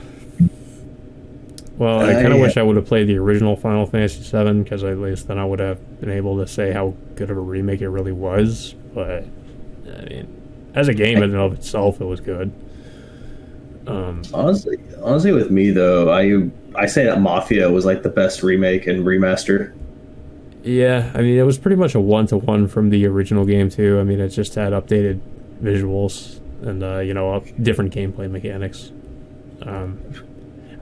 S1: I kind of wish I would have played the original Final Fantasy VII, because at least then I would have been able to say how good of a remake it really was. But I mean, as a game in and of itself, it was good.
S2: Honestly, with me though, I say that Mafia was like the best remake and remaster.
S1: Yeah, I mean, it was pretty much a 1-to-1 from the original game too. I mean, it just had updated visuals and different gameplay mechanics.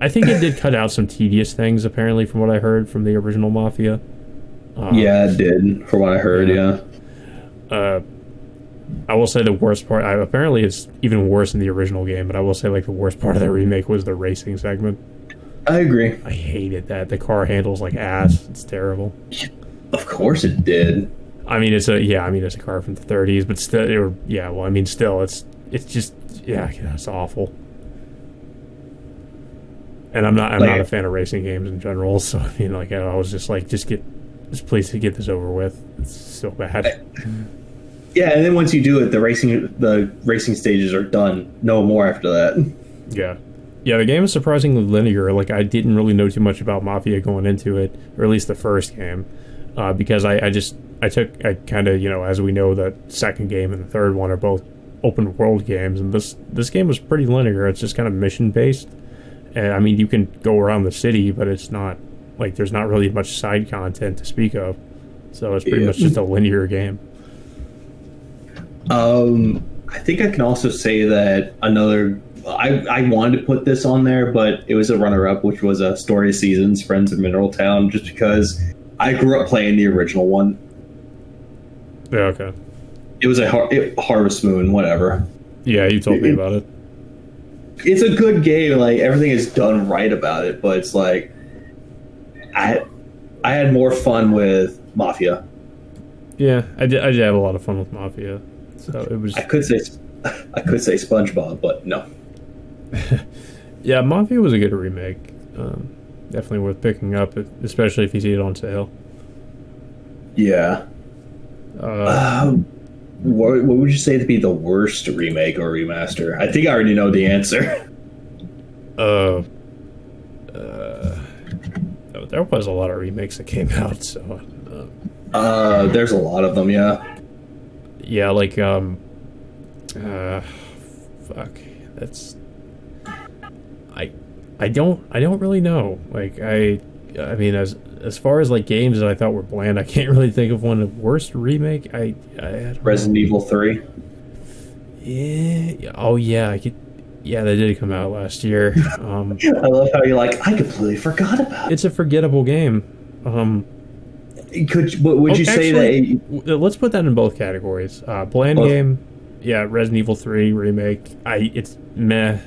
S1: I think it did cut out some tedious things, apparently, from what I heard from the original Mafia.
S2: Yeah, it did, from what I heard, yeah.
S1: I will say the worst part, apparently it's even worse in the original game, but I will say like the worst part of that remake was the racing segment.
S2: I agree.
S1: I hated that. The car handles like ass. It's terrible.
S2: Of course it did.
S1: I mean, it's a car from the 30s, but still, it's just, it's awful. And I'm not a fan of racing games in general, so I mean, like, I was just like, just please to get this over with. It's so bad.
S2: Yeah, and then once you do it, the racing stages are done. No more after that.
S1: Yeah. Yeah, the game is surprisingly linear. Like, I didn't really know too much about Mafia going into it, or at least the first game, because I kind of, as we know, the second game and the third one are both open world games, and this game was pretty linear. It's just kind of mission based, and I mean, you can go around the city, but it's not like there's not really much side content to speak of, so it's pretty much just a linear game.
S2: I think I can also say that I wanted to put this on there, but it was a runner-up, which was a Story of Seasons, Friends of Mineral Town, just because I grew up playing the original one.
S1: Yeah, okay.
S2: It was Harvest Moon, whatever.
S1: Yeah, you told me about it.
S2: It's a good game, like everything is done right about it, but it's like I had more fun with Mafia.
S1: Yeah, I did have a lot of fun with Mafia. So it was.
S2: I could say SpongeBob, but no.
S1: Yeah, Mafia was a good remake. Definitely worth picking up, especially if you see it on sale.
S2: Yeah. What would you say to be the worst remake or remaster? I think I already know the answer.
S1: There was a lot of remakes that came out, so.
S2: There's a lot of them, yeah.
S1: Yeah, like fuck. That's. I don't really know. Like I mean, as far as like games that I thought were bland, I can't really think of one. The worst remake, I
S2: Resident Evil 3.
S1: Yeah. Oh yeah, I could. Yeah, that did come out last year.
S2: I love how you're like, I completely forgot about it.
S1: It's a forgettable game.
S2: Would you say that?
S1: Let's put that in both categories. Bland game. Yeah, Resident Evil 3 remake. It's meh.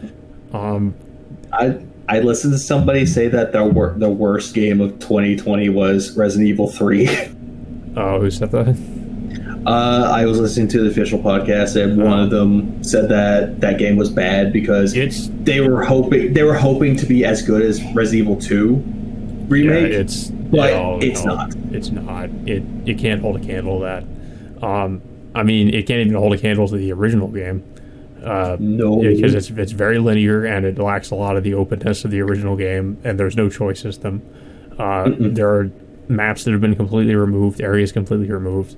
S2: I listened to somebody say that the worst game of 2020 was Resident Evil 3.
S1: Oh, who said that?
S2: I was listening to the official podcast, and one of them said that game was bad because they were hoping to be as good as Resident Evil 2 remake.
S1: Yeah,
S2: it's not.
S1: It's not. It can't hold a candle to that. I mean, it can't even hold a candle to the original game.
S2: No,
S1: because it's very linear and it lacks a lot of the openness of the original game, and there's no choice system. There are maps that have been completely removed, areas completely removed.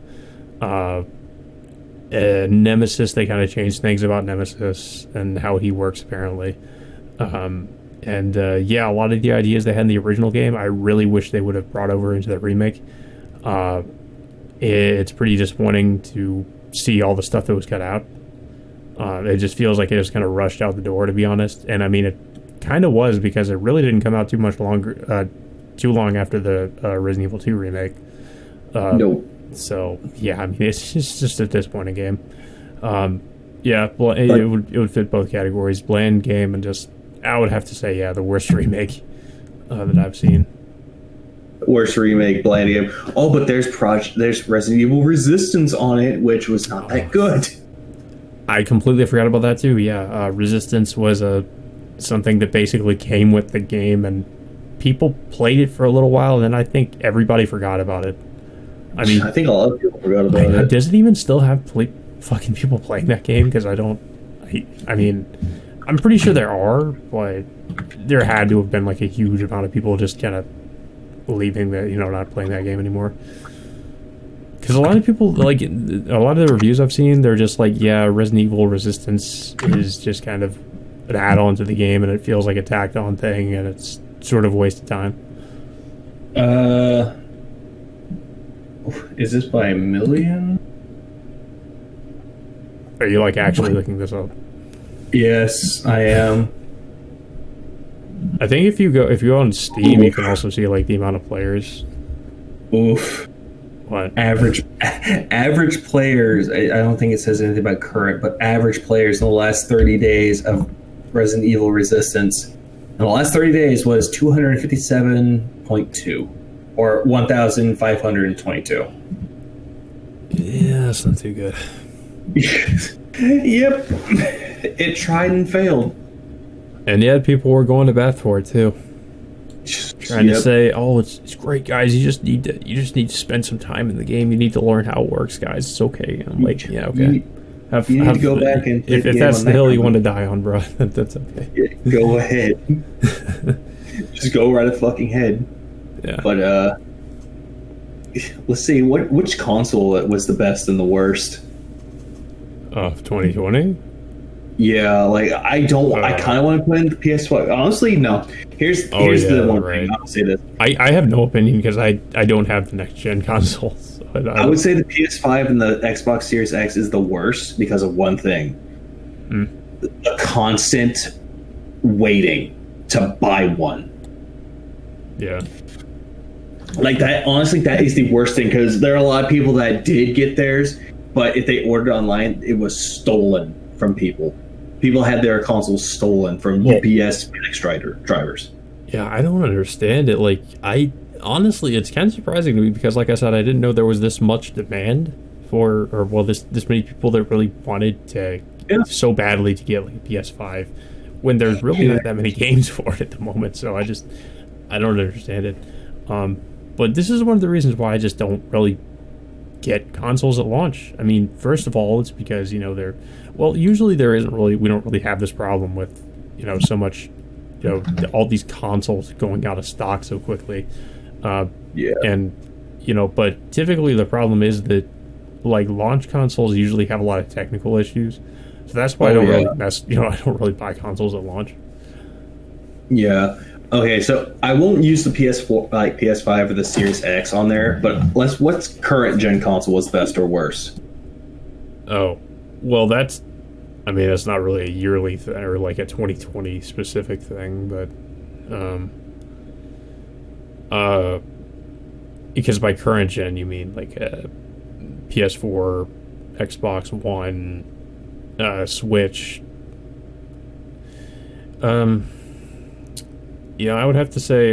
S1: Nemesis, they kind of changed things about Nemesis and how he works apparently. A lot of the ideas they had in the original game, I really wish they would have brought over into the remake. It's pretty disappointing to see all the stuff that was cut out. It just feels like it was kind of rushed out the door, to be honest. And I mean, it kind of was, because it really didn't come out too long after the Resident Evil 2 remake.
S2: No.
S1: So yeah, I mean, it's just a disappointing game. It would fit both categories, bland game and just, I would have to say, the worst remake that I've seen.
S2: Worst remake, bland game. Oh, but there's Resident Evil Resistance on it, which was not that good.
S1: I completely forgot about that too. Yeah, Resistance was something that basically came with the game, and people played it for a little while, and then I think everybody forgot about it. I mean,
S2: I think a lot of people forgot about it.
S1: Does it even still have fucking people playing that game? Because I mean, I'm pretty sure there are, but there had to have been like a huge amount of people just kind of leaving not playing that game anymore. Because a lot of people, like, a lot of the reviews I've seen, they're just like, yeah, Resident Evil Resistance is just kind of an add-on to the game, and it feels like a tacked-on thing, and it's sort of a waste of time.
S3: Is this by a million?
S1: Are you, like, actually looking this up?
S3: Yes, I am.
S1: I think if you go on Steam, you can also see like the amount of players.
S3: Oof.
S1: What?
S3: Average players, I don't think it says anything about current, but average players in the last 30 days of Resident Evil Resistance, in the last 30 days was 257.2, or 1,522.
S1: Yeah, that's not too good.
S3: Yep. It tried and failed.
S1: And yet people were going to bat for it too. Trying to say, "Oh, it's great, guys. You just need to spend some time in the game. You need to learn how it works, guys. It's okay." I'm like, "Yeah, okay.
S2: You need to go back and
S1: if that's the hill you want to die on, bro, that's okay.
S2: Yeah, go ahead. Just go right fucking ahead."
S1: Yeah.
S2: But let's see, which console was the best and the worst
S1: of 2020?
S2: Yeah, like I kind of want to put in the PS5. Honestly, no. Here's the one thing I'll say this.
S1: I have no opinion because I don't have the next gen consoles. So
S2: I would say the PS5 and the Xbox Series X is the worst because of one thing: the constant waiting to buy one.
S1: Yeah.
S2: Like that. Honestly, that is the worst thing because there are a lot of people that did get theirs, but if they ordered online, it was stolen from people. People had their consoles stolen from UPS FedEx drivers.
S1: Yeah, I don't understand it. Like, honestly, it's kind of surprising to me because, like I said, I didn't know there was this much demand for, this many people that really wanted to so badly to get like a PS5 when there's really not that many games for it at the moment. So I don't understand it. But this is one of the reasons why I just don't really get consoles at launch. I mean, first of all, it's because, usually we don't really have this problem with, so much, all these consoles going out of stock so quickly. And, but typically the problem is that, like, launch consoles usually have a lot of technical issues. So that's why I don't really buy consoles at launch.
S2: Yeah. Okay, so I won't use the PS5 or the Series X on there, but what's current gen console was best or worse?
S1: Oh, well, that's not really a yearly thing or like a 2020 specific thing, but because by current gen you mean like a PS4, Xbox One, Switch. I would have to say,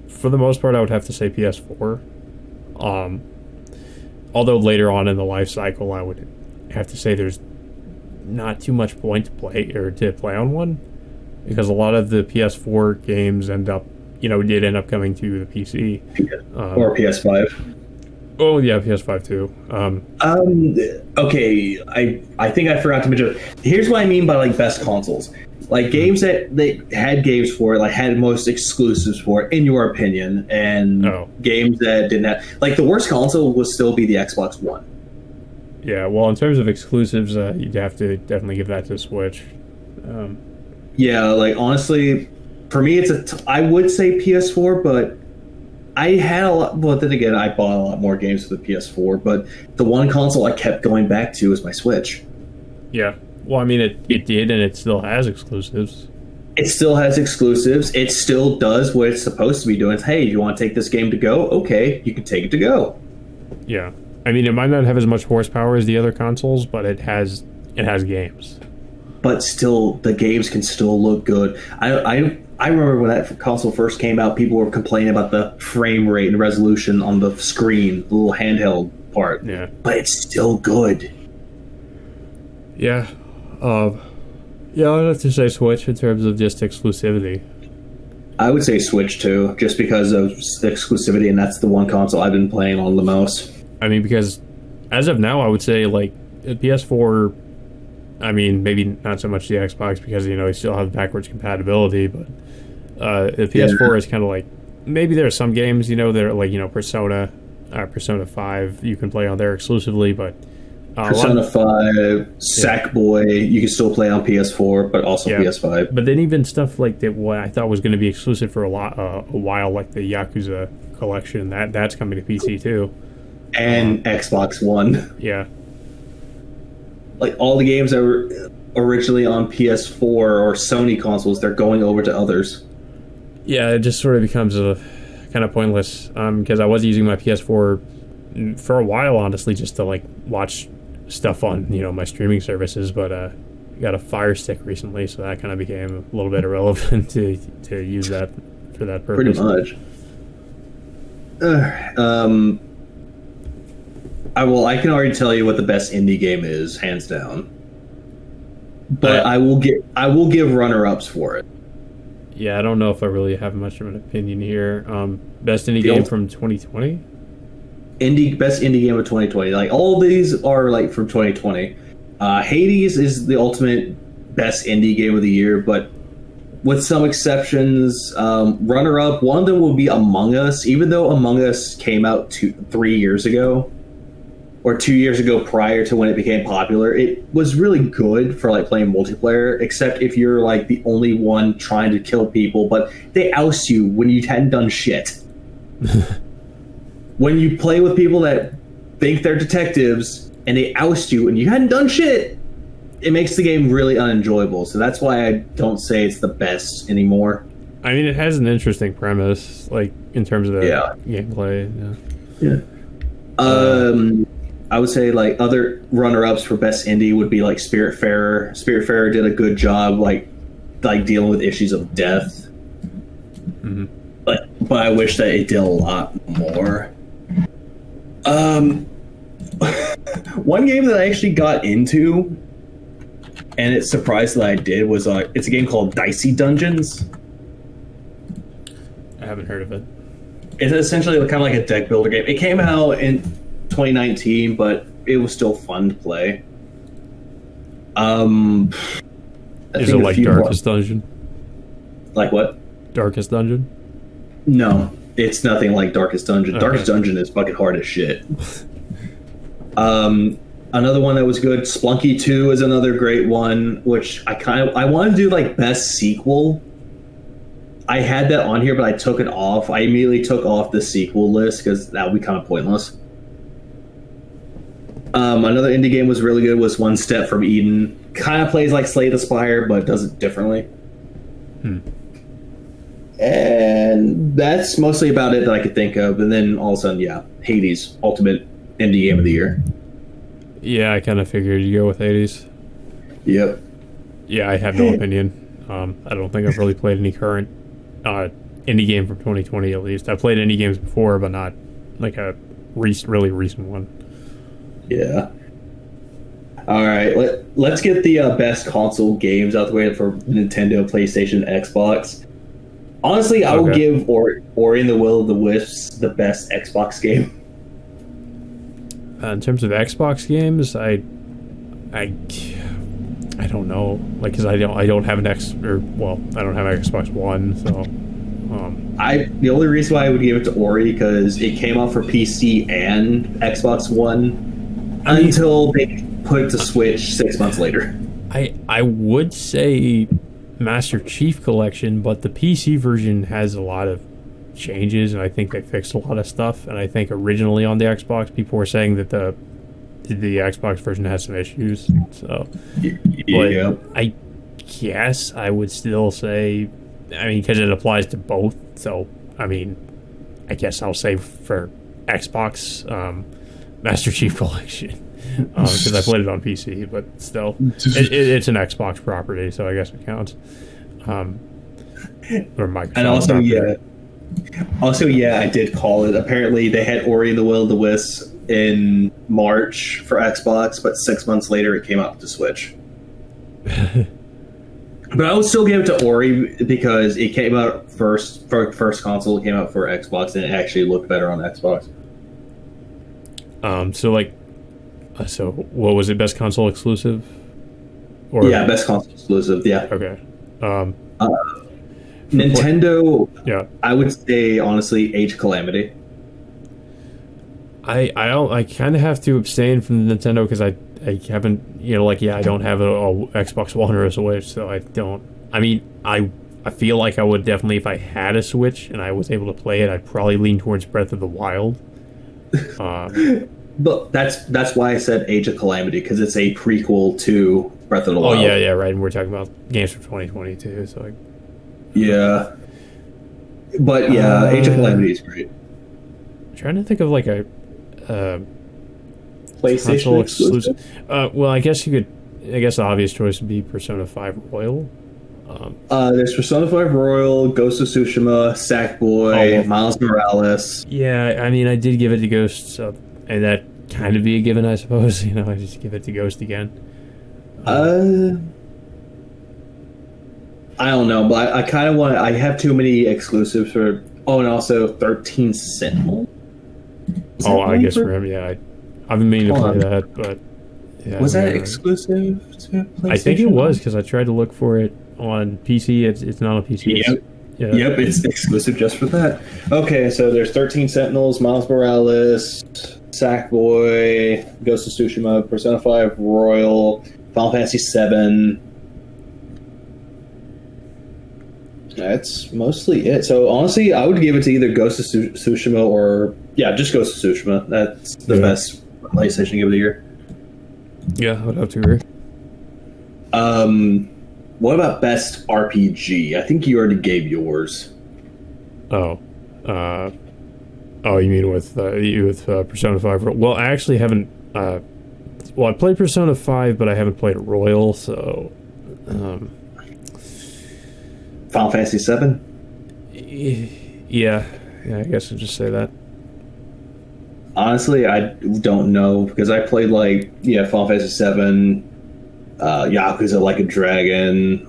S1: for the most part, I would have to say PS4. Although later on in the life cycle, I would have to say there's not too much point to play on one, because a lot of the PS4 games did end up coming to the PC.
S2: Or PS5.
S1: Oh yeah, PS5 too.
S2: Okay, I think I forgot to mention. Here's what I mean by like best consoles. Like games that they had games for, like had most exclusives for, in your opinion, and games that didn't have. Like the worst console would still be the Xbox One.
S1: Yeah, well, in terms of exclusives, you'd have to definitely give that to Switch.
S2: Yeah, like honestly, for me, I would say PS4, but I had a lot. Well, then again, I bought a lot more games for the PS4, but the one console I kept going back to is my Switch.
S1: Yeah. Well, I mean, it did, and it still has exclusives.
S2: It still has exclusives. It still does what it's supposed to be doing. It's, hey, you want to take this game to go? Okay, you can take it to go.
S1: Yeah. I mean, it might not have as much horsepower as the other consoles, but it has games.
S2: But still, the games can still look good. I remember when that console first came out, people were complaining about the frame rate and resolution on the screen, the little handheld part.
S1: Yeah.
S2: But it's still good.
S1: Yeah. I'd have to say Switch in terms of just exclusivity.
S2: I would say Switch too, just because of exclusivity, and that's the one console I've been playing on the most.
S1: I mean, because as of now, I would say like PS4. I mean, maybe not so much the Xbox because you still have backwards compatibility, but the PS4 is kind of like maybe there are some games that are like Persona 5 you can play on there exclusively, but.
S2: Persona 5, Sackboy, you can still play on PS4, but also PS5.
S1: But then even stuff like that, what I thought was going to be exclusive for a while, like the Yakuza collection, that's coming to PC too,
S2: and Xbox One.
S1: Yeah,
S2: like all the games that were
S3: originally on PS4 or Sony consoles, they're going over to others.
S1: Yeah, it just sort of becomes a kind of pointless because I was using my PS4 for a while, honestly, just to like watch stuff on my streaming services, but got a Fire Stick recently, so that kind of became a little bit irrelevant to use that for that purpose.
S3: Pretty much. I can already tell you what the best indie game is, hands down. But I will give runner-ups for it.
S1: Yeah, I don't know if I really have much of an opinion here. Best indie game from 2020?
S3: Best indie game of 2020. Like, all these are like from 2020. Hades is the ultimate best indie game of the year, but with some exceptions, runner-up, one of them will be Among Us. Even though Among Us came out 3 years ago, or 2 years ago prior to when it became popular, it was really good for like playing multiplayer, except if you're like the only one trying to kill people, but they oust you when you hadn't done shit. When you play with people that think they're detectives and they oust you and you hadn't done shit, it makes the game really unenjoyable. So that's why I don't say it's the best anymore.
S1: I mean, it has an interesting premise, like in terms of the gameplay.
S3: Yeah. I would say like other runner-ups for best indie would be like Spiritfarer. Spiritfarer did a good job, like dealing with issues of death.
S1: Mm-hmm.
S3: But I wish that it did a lot more. One game that I actually got into, and it's surprised that I did, was it's a game called Dicey Dungeons.
S1: I haven't heard of it.
S3: It's essentially kind of like a deck builder game. It came out in 2019, but it was still fun to play.
S1: Is it like Darkest Dungeon?
S3: Like what?
S1: Darkest Dungeon?
S3: No, it's nothing like Darkest Dungeon. Okay. Darkest Dungeon is fucking hard as shit. Another one that was good, Splunky 2 is another great one, which I want to do like best sequel. I had that on here, but I took it off. I immediately took off the sequel list because that would be kind of pointless. Another indie game was really good, was One Step from Eden. Kind of plays like Slay the Spire, but does it differently. And that's mostly about it that I could think of. And then all of a sudden, Hades, ultimate indie game of the year.
S1: Yeah, I kind of figured you'd go with Hades.
S3: Yep.
S1: Yeah, I have no opinion. I don't think I've really played any current indie game from 2020, at least. I've played indie games before, but not like a really recent one.
S3: Yeah. All right, let's get the best console games out the way for Nintendo, PlayStation, Xbox. Honestly, I will give Ori and the Will of the Wisps the best Xbox game.
S1: In terms of Xbox games, I don't know, like, because I don't have an I don't have an Xbox One, so.
S3: The only reason why I would give it to Ori because it came out for PC and Xbox One until they put it to Switch 6 months later.
S1: I would say Master Chief Collection, but the PC version has a lot of changes, and I think they fixed a lot of stuff. And I think originally on the Xbox, people were saying that the Xbox version has some issues. So, but I guess I would still say, because it applies to both. So, I guess I'll say for Xbox, Master Chief Collection, because I played it on PC, but still, it's an Xbox property, so I guess it counts. Or Microsoft.
S3: And also, I did call it. Apparently, they had Ori and the Will of the Wisps in March for Xbox, but 6 months later, it came out to Switch. But I would still give it to Ori because it came out first for first console. It came out for Xbox, and it actually looked better on Xbox.
S1: So what was it? Best console exclusive?
S3: Best console exclusive. Yeah.
S1: Okay.
S3: Nintendo.
S1: Yeah.
S3: I would say honestly, Age of Calamity.
S1: I kind of have to abstain from the Nintendo because I haven't, I don't have a Xbox One or a Switch, so I don't. I feel like I would definitely, if I had a Switch and I was able to play it, I'd probably lean towards Breath of the Wild.
S3: But that's why I said Age of Calamity, because it's a prequel to
S2: Breath of the
S1: Oh
S2: Wild.
S1: yeah, right. And we're talking about games from 2022. So
S2: Yeah. But yeah, Age of Calamity is great.
S1: I'm trying to think of like a
S2: PlayStation exclusive.
S1: Well, I guess the obvious choice would be Persona 5 Royal.
S2: There's Persona 5 Royal, Ghost of Tsushima, Sackboy, Miles Morales.
S1: Yeah, I mean, I did give it to Ghost, and that kind of be a given, I suppose. You know, I just give it to Ghost again.
S2: I don't know, but I kind of want. I have too many exclusives for. Oh, and also 13 Sentinel.
S1: I guess for him, yeah. I've been meaning to play that, but yeah.
S2: Was that exclusive to PlayStation?
S1: I think it was because I tried to look for it on PC. It's not on PC.
S2: Yep. Yep, it's exclusive just for that. Okay, so there's 13 Sentinels, Miles Morales, Sackboy, Ghost of Tsushima, Persona 5 Royal, Final Fantasy 7. That's mostly it. So honestly, I would give it to either Ghost of Tsushima or just Ghost of Tsushima. That's the best PlayStation game of the year.
S1: Yeah, I would have to agree.
S2: What about best RPG? I think you already gave yours.
S1: You mean with Persona 5? Well, I actually haven't. I played Persona 5, but I haven't played Royal, so.
S2: Final Fantasy 7?
S1: Yeah, I guess I'll just say that.
S2: Honestly, I don't know, because I played Final Fantasy 7, Yakuza Like a Dragon.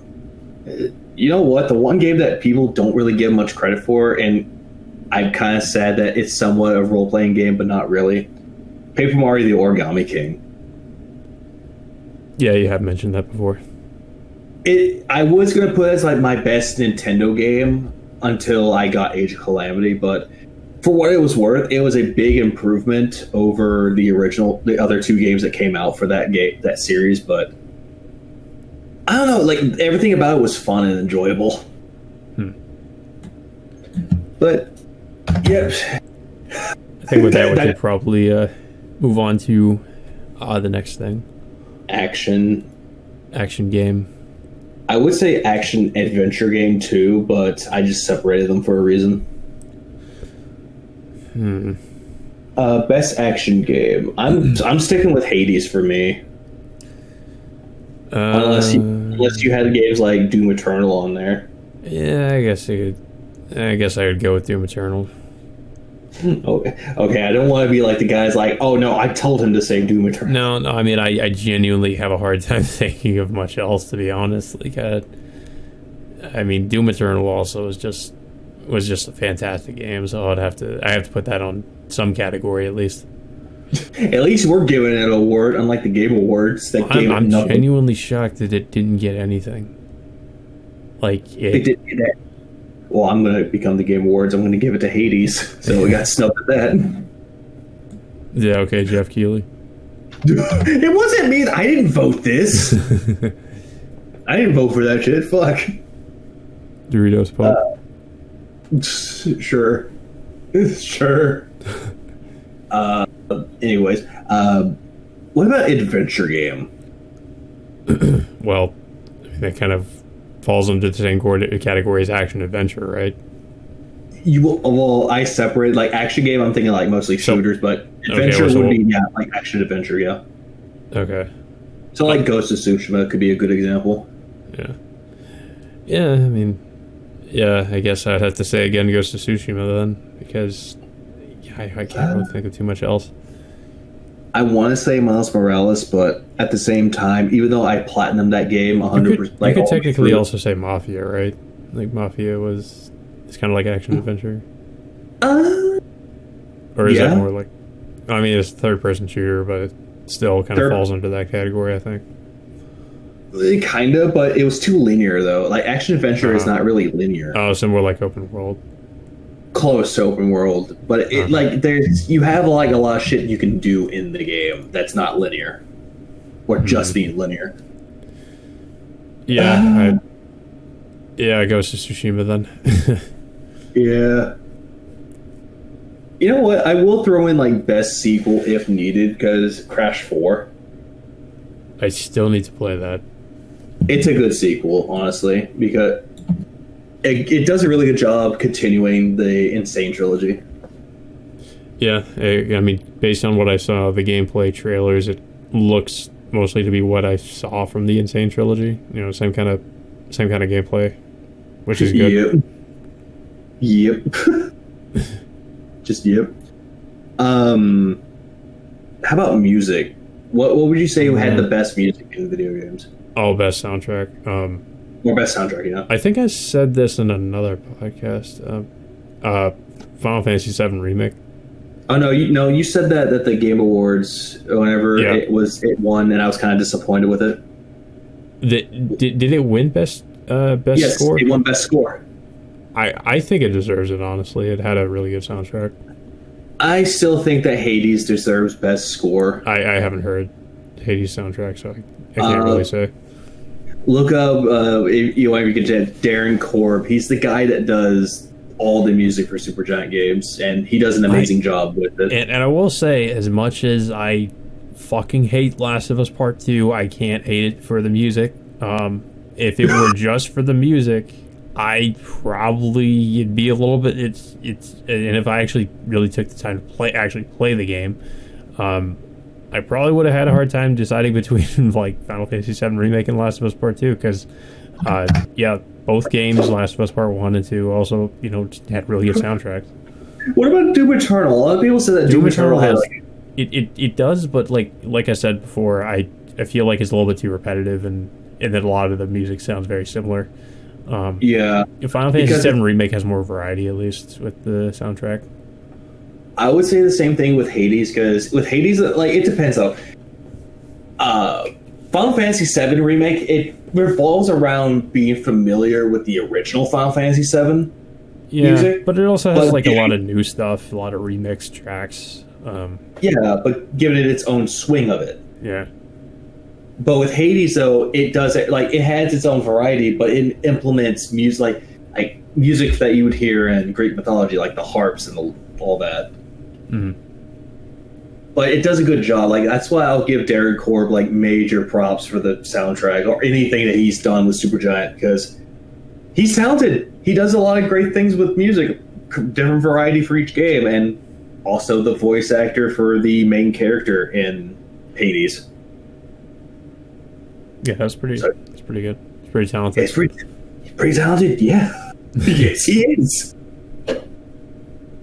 S2: You know what? The one game that people don't really give much credit for, and I'm kind of sad that it's somewhat a role-playing game, but not really. Paper Mario: The Origami King.
S1: Yeah, you have mentioned that before.
S2: I was going to put it as my best Nintendo game until I got Age of Calamity, but for what it was worth, it was a big improvement over the other two games that came out for that series, but I don't know, everything about it was fun and enjoyable. But yeah,
S1: I think with that we should probably move on to the next thing. Action game.
S2: I would say action adventure game too, but I just separated them for a reason. Best action game. I'm sticking with Hades for me. Unless you had games like Doom Eternal on there.
S1: Yeah, I guess I would go with Doom Eternal.
S2: Okay, I don't want to be like the guys oh no, I told him to say Doom Eternal.
S1: No, I mean, I genuinely have a hard time thinking of much else, to be honest. I mean, Doom Eternal also was just a fantastic game, so I have to put that on some category at least.
S2: At least we're giving it an award, unlike the Game Awards.
S1: I'm genuinely shocked that it didn't get anything.
S2: It did that. Well, I'm going to become the Game Awards. I'm going to give it to Hades. So we got snubbed at that.
S1: Yeah, okay, Jeff Keighley.
S2: It wasn't me. I didn't vote this. I didn't vote for that shit. Fuck.
S1: Doritos Pop.
S2: Sure. Sure. Anyways, what about adventure game?
S1: Well, that kind of falls into the same category as action adventure, right?
S2: I separate action game. I'm thinking mostly shooters, but adventure would be action adventure. Yeah.
S1: Okay.
S2: So Ghost of Tsushima could be a good example.
S1: Yeah. Yeah, I mean, yeah, I guess I'd have to say again Ghost of Tsushima then, because I can't really think of too much else.
S2: I want to say Miles Morales, but at the same time, even though I platinumed that game 100%,
S1: you could technically also say Mafia, right? Mafia it's kind of like action adventure. Or is that more I mean, it's a third-person shooter, but it still kind of falls into that category, I think.
S2: Kind of, but it was too linear though. Action adventure is not really linear.
S1: Oh, so more like open world.
S2: Close to open world, but it you have a lot of shit you can do in the game that's not linear or just being linear.
S1: Yeah, Ghost of Tsushima then.
S2: Yeah. You know what? I will throw in best sequel if needed, because Crash 4.
S1: I still need to play that.
S2: it's a good sequel, honestly, because it does a really good job continuing the Insane trilogy.
S1: Yeah, I mean, based on what I saw, the gameplay trailers, it looks mostly to be what I saw from the Insane trilogy. You know, same kind of gameplay, which is good.
S2: Yep. Just yep. How about music? What would you say had the best music in video games?
S1: Oh, best soundtrack.
S2: Or best soundtrack, yeah.
S1: I think I said this in another podcast. Final Fantasy VII Remake.
S2: Oh no, you said that at the Game Awards whenever it won, and I was kind of disappointed with it.
S1: Did it win best score?
S2: Yes, it won best score.
S1: I think it deserves it, honestly. It had a really good soundtrack.
S2: I still think that Hades deserves best score.
S1: I haven't heard Hades soundtrack, so I can't really say.
S2: Look up if you can Darren Korb. He's the guy that does all the music for Supergiant games, and he does an amazing job with it.
S1: And I will say, as much as I fucking hate Last of Us Part 2, I can't hate it for the music. If it were just for the music, I probably it'd be a little bit. It's and if I actually really took the time to play the game, I probably would have had a hard time deciding between like Final Fantasy VII Remake and Last of Us Part 2 because, both games, Last of Us Part 1 and 2, also had really good soundtracks.
S2: What about Doom Eternal? A lot of people say that Doom Eternal has
S1: it does, but like I said before, I feel like it's a little bit too repetitive, and that a lot of the music sounds very similar. Final Fantasy VII Remake has more variety, at least with the soundtrack.
S2: I would say the same thing with Hades, because with Hades, it depends though. Final Fantasy VII Remake, it revolves around being familiar with the original Final Fantasy VII music.
S1: But it also has a lot of new stuff, a lot of remixed tracks.
S2: But giving it its own swing of it.
S1: Yeah.
S2: But with Hades, though, it does it it has its own variety, but it implements music like music that you would hear in Greek mythology, like the harps and all that.
S1: Mm-hmm.
S2: But it does a good job. That's why I'll give Darren Korb major props for the soundtrack or anything that he's done with Supergiant, because he's talented. He does a lot of great things with music, different variety for each game, and also the voice actor for the main character in Hades.
S1: Yeah, that's pretty good. It's pretty talented.
S2: It's pretty talented, yeah. Yes, he is.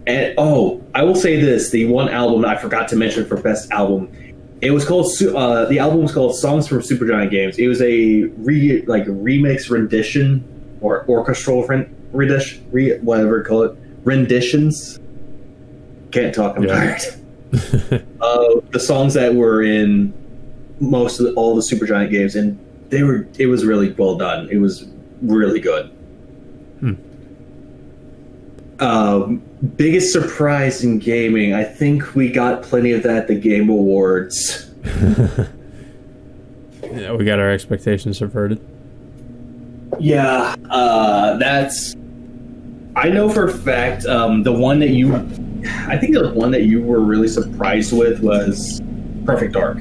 S2: And I will say this: the one album I forgot to mention for best album, it was called the album was called "Songs from Supergiant Games." It was a remix rendition or orchestral rendition, whatever you call it, renditions. Can't talk. I'm tired. The songs that were in all the Supergiant games, and it was really well done. It was really good. Biggest surprise in gaming, I think we got plenty of that at the Game Awards.
S1: Yeah, we got our expectations subverted.
S2: Yeah, that's... I know for a fact, the one that you were really surprised with was Perfect Dark.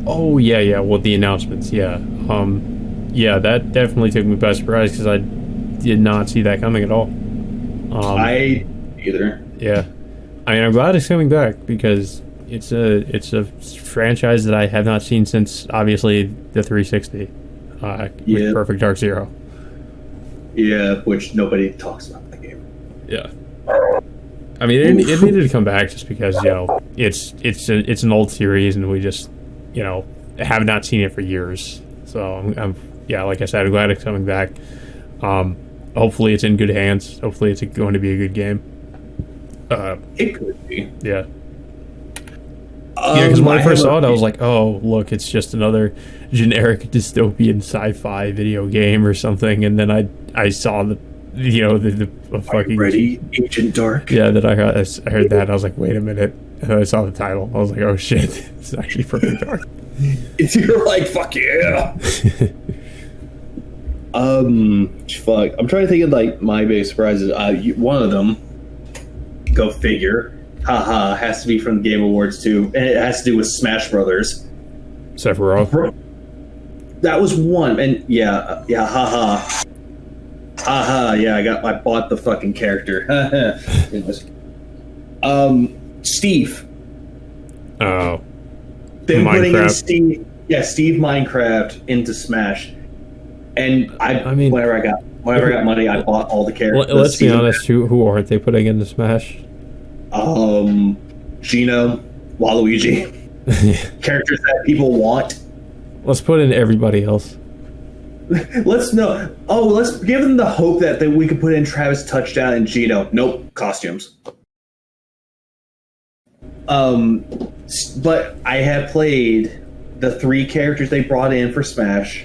S1: Oh, yeah, well, the announcements, yeah. That definitely took me by surprise, because I did not see that coming at all.
S2: I either.
S1: Yeah, I mean, I'm glad it's coming back, because it's a franchise that I have not seen since obviously the 360 with Perfect Dark Zero.
S2: Yeah, which nobody talks about that game.
S1: Yeah, I mean, it needed to come back just because it's an old series, and we just have not seen it for years. So I'm like I said, I'm glad it's coming back. Hopefully it's in good hands. Hopefully it's going to be a good game.
S2: It could be.
S1: Yeah. Because when I first saw it, I was like, "Oh, look, it's just another generic dystopian sci-fi video game or something." And then I saw the fucking
S2: Ready, Agent Dark.
S1: Yeah, that I heard that. And I was like, "Wait a minute!" And I saw the title. I was like, "Oh shit, it's actually Perfect Dark."
S2: You're like, "Fuck yeah!" Fuck. I'm trying to think of my biggest surprises. One of them, go figure. Haha, has to be from the Game Awards too, and it has to do with Smash Brothers.
S1: Sephiroth.
S3: that was one, and yeah, haha, yeah, I bought the fucking character. Steve.
S1: Oh,
S3: Them putting in
S1: Minecraft.
S3: Steve Minecraft into Smash, and I mean, whenever I got money, I bought all the characters.
S1: Let's be honest, who aren't they putting into Smash?
S3: Gino, Waluigi, characters that people want.
S1: Let's put in everybody else.
S3: Let's give them the hope that we could put in Travis Touchdown and Gino. Nope, costumes. But I have played the 3 characters they brought in for Smash,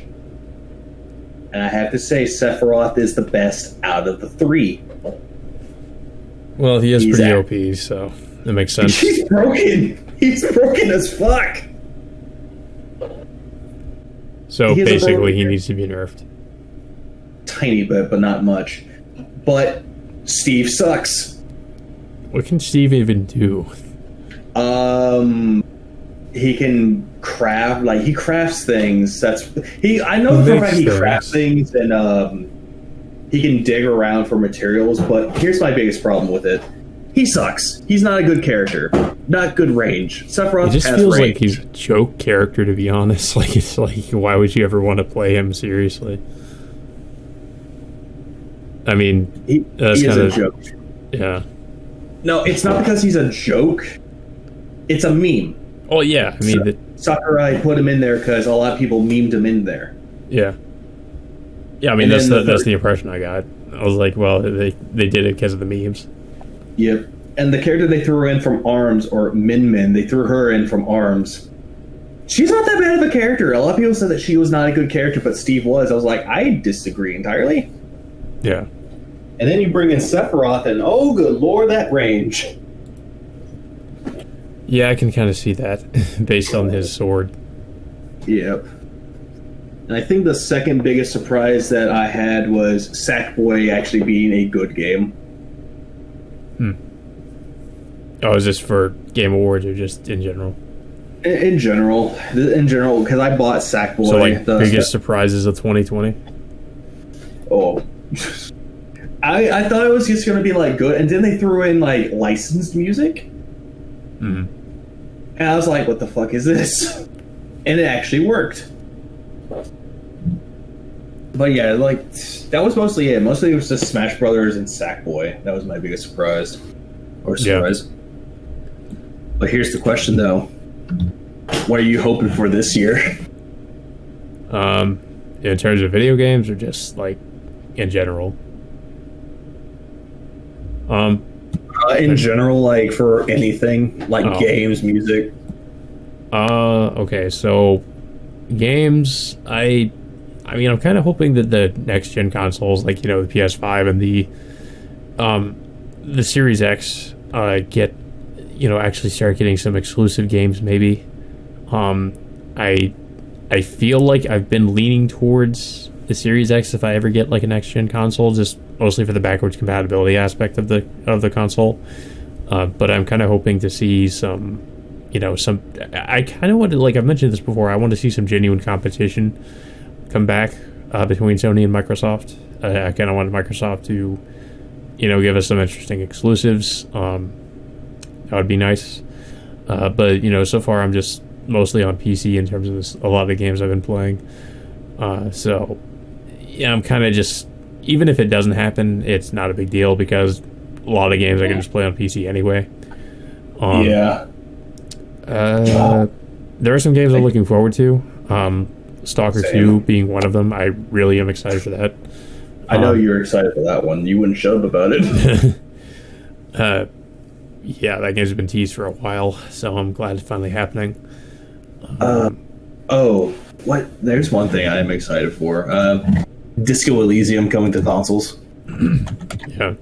S3: and I have to say Sephiroth is the best out of the 3.
S1: Well, he is pretty OP, so that makes sense.
S3: He's broken. He's broken as fuck.
S1: So basically, he needs to be nerfed.
S3: Tiny bit, but not much. But Steve sucks.
S1: What can Steve even do?
S3: He can craft, like he crafts things. I know for a fact he crafts things, and he can dig around for materials. But here's my biggest problem with it: he sucks. He's not a good character. Not good range. Sephiroth
S1: just feels like he's a joke character, to be honest. Like, it's like, why would you ever want to play him seriously? I mean,
S3: he is a joke.
S1: Yeah.
S3: No, it's not because he's a joke. It's a meme.
S1: Oh yeah, I mean,
S3: Sakurai put him in there because a lot of people memed him in there.
S1: Yeah. Yeah, I mean, that's the impression I got. I was like, well, they did it because of the memes.
S3: Yep. And the character they threw in from ARMS, or Min, they threw her in from ARMS. She's not that bad of a character. A lot of people said that she was not a good character, but Steve was. I was like, I disagree entirely.
S1: Yeah.
S3: And then you bring in Sephiroth, and oh, good lord, that range.
S1: Yeah, I can kind of see that, based on his sword.
S3: Yep. And I think the second biggest surprise that I had was Sackboy actually being a good game.
S1: Oh, is this for Game Awards or just in general?
S3: In general, because I bought Sackboy.
S1: So, like, biggest surprises of 2020?
S3: Oh. I thought it was just going to be, like, good, and then they threw in, like, licensed music.
S1: Mm-hmm.
S3: And I was like, what the fuck is this? And it actually worked. But yeah, like, that was mostly it. Mostly it was just Smash Brothers and Sackboy. That was my biggest surprise.
S1: Yeah.
S3: But here's the question, though. What are you hoping for this year?
S1: In terms of video games or just, like, in general?
S3: In general, like, for anything. Like, games, music.
S1: Okay, so games, I mean, I'm kind of hoping that the next-gen consoles, like, you know, the PS5 and the Series X get, you know, actually start getting some exclusive games, maybe. I feel like I've been leaning towards the Series X if I ever get, like, a next-gen console, just mostly for the backwards compatibility aspect of the console. But I'm kind of hoping to see some, you know, I kind of want to, like I've mentioned this before, I want to see some genuine competition come back between Sony and Microsoft. I kind of want Microsoft to, you know, give us some interesting exclusives. That would be nice. But, you know, so far I'm just mostly on PC in terms of a lot of the games I've been playing. So, yeah, I'm kind of just, even if it doesn't happen, it's not a big deal because a lot of games I can just play on PC anyway.
S3: Yeah.
S1: There are some games I'm looking forward to. Stalker 2 being one of them. I really am excited for that.
S3: I know you're excited for that one. You wouldn't shut up about it.
S1: Yeah, that game's been teased for a while, so I'm glad it's finally happening.
S3: What? There's one thing I am excited for. Disco Elysium coming to consoles.
S1: Yeah.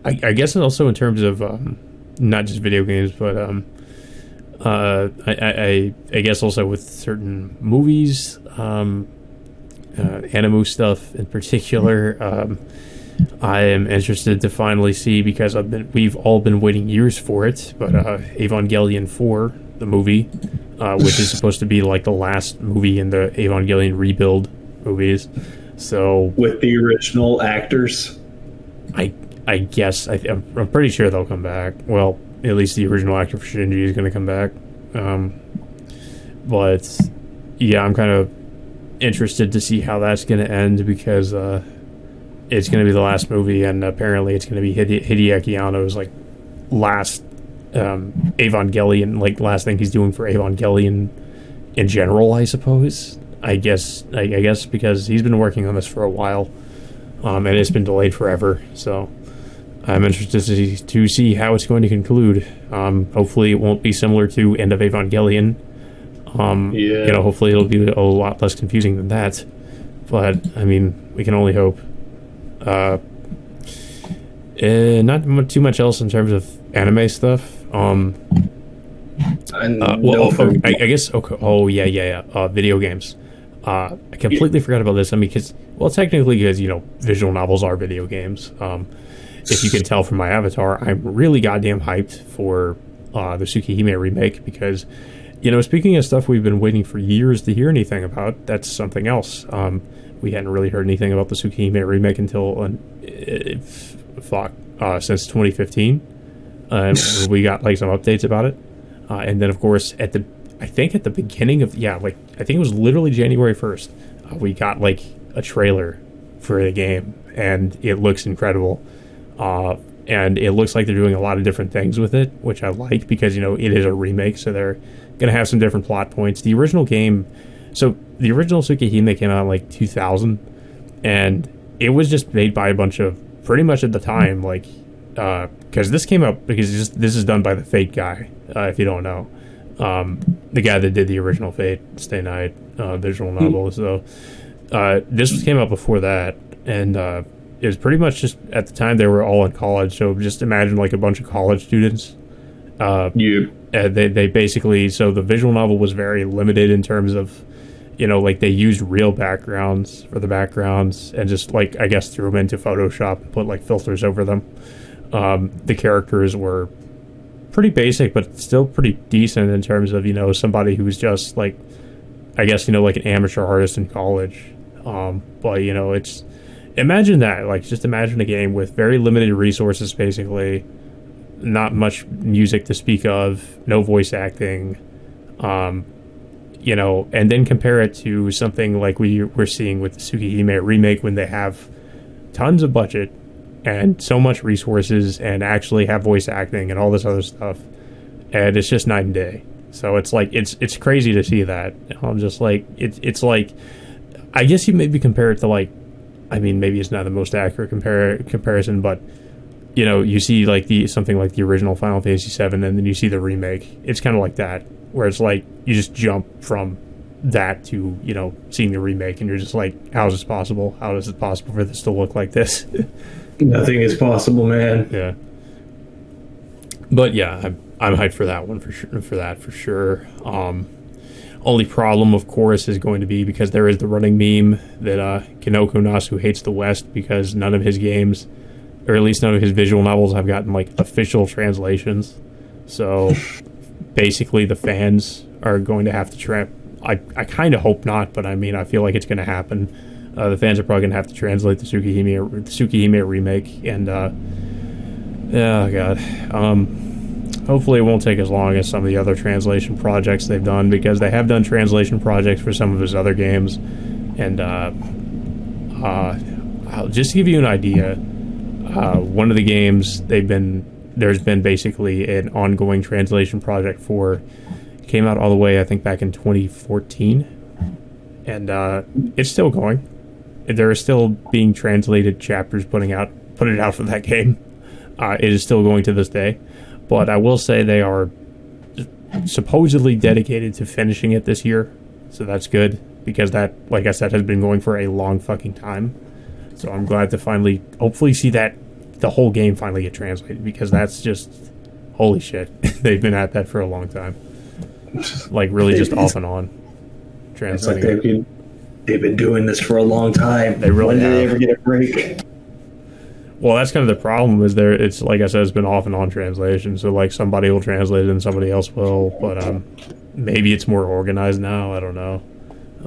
S1: I guess also in terms of not just video games, but I guess also with certain movies, anime stuff in particular. I am interested to finally see, because we've all been waiting years for it, but Evangelion 4, the movie, which is supposed to be like the last movie in the Evangelion rebuild movies. So
S3: with the original actors,
S1: I guess I'm pretty sure they'll come back. Well, at least the original actor for Shinji is going to come back. But yeah, I'm kind of interested to see how that's going to end, because it's going to be the last movie, and apparently it's going to be Hideaki Anno's like last Evangelion, like last thing he's doing for Evangelion in general, I suppose. I guess because he's been working on this for a while, and it's been delayed forever. So I'm interested to see how it's going to conclude. Hopefully it won't be similar to End of Evangelion. Hopefully it'll be a lot less confusing than that. But I mean, we can only hope. Not too much else in terms of anime stuff. I guess. Okay. Oh yeah. Video games. I completely forgot about this. I mean, technically, because visual novels are video games. If you can tell from my avatar, I'm really goddamn hyped for the Tsukihime remake, because, speaking of stuff we've been waiting for years to hear anything about, that's something else. We hadn't really heard anything about the Tsukihime remake until since 2015. We got like some updates about it, and then of course at the beginning of I think it was literally January 1st, we got like a trailer for the game, and it looks incredible. And it looks like they're doing a lot of different things with it, which I like, because it is a remake, so they're gonna have some different plot points. The original game, so the original Tsukihime came out in like 2000, and it was just made by a bunch of, pretty much at the time, like because this came out, because this is done by the Fate guy, if you don't know, the guy that did the original Fate Stay Night visual novel. So this came out before that, and it was pretty much just, at the time they were all in college, so just imagine like a bunch of college students. They basically, so the visual novel was very limited in terms of, like they used real backgrounds for the backgrounds, and just like, I guess, threw them into Photoshop and put like filters over them. The characters were pretty basic, but still pretty decent in terms of, somebody who's just like, I guess, like an amateur artist in college. But it's, imagine that, like, just imagine a game with very limited resources, basically, not much music to speak of, no voice acting, and then compare it to something like we're seeing with the Tsukihime remake, when they have tons of budget and so much resources and actually have voice acting and all this other stuff, and it's just night and day. So it's like, it's crazy to see that. I'm just like, it's like, I guess you maybe compare it to, like, I mean, maybe it's not the most accurate comparison, but you see like something like the original Final Fantasy VII, and then you see the remake. It's kind of like that, where it's like you just jump from that to seeing the remake, and you're just like, how is this possible? How is it possible for this to look like this?
S3: Nothing is possible, man.
S1: Yeah. But yeah, I'm hyped for that one for sure. Only problem, of course, is going to be, because there is the running meme that Kinoko Nasu hates the West because none of his games, or at least none of his visual novels, have gotten like official translations. So basically the fans are going to have to I kind of hope not, but I mean, I feel like it's going to happen. The fans are probably going to have to translate the Tsukihime remake, and oh god, hopefully it won't take as long as some of the other translation projects they've done, because they have done translation projects for some of his other games. And just to give you an idea, one of the games there's been basically an ongoing translation project for, came out all the way, I think, back in 2014, and it's still going. There are still being translated chapters putting it out for that game. It is still going to this day. But I will say they are supposedly dedicated to finishing it this year. So that's good, because that, like I said, has been going for a long fucking time. So I'm glad to finally, hopefully, see that the whole game finally get translated, because that's just, holy shit. They've been at that for a long time. Like, really just off and on. Translating.
S3: They've been doing this for a long time.
S1: They really
S3: When
S1: have.
S3: did they ever get a break?
S1: Well, that's kind of the problem. Is there? It's like I said, it's been off and on translation. So like somebody will translate it and somebody else will. But maybe it's more organized now. I don't know.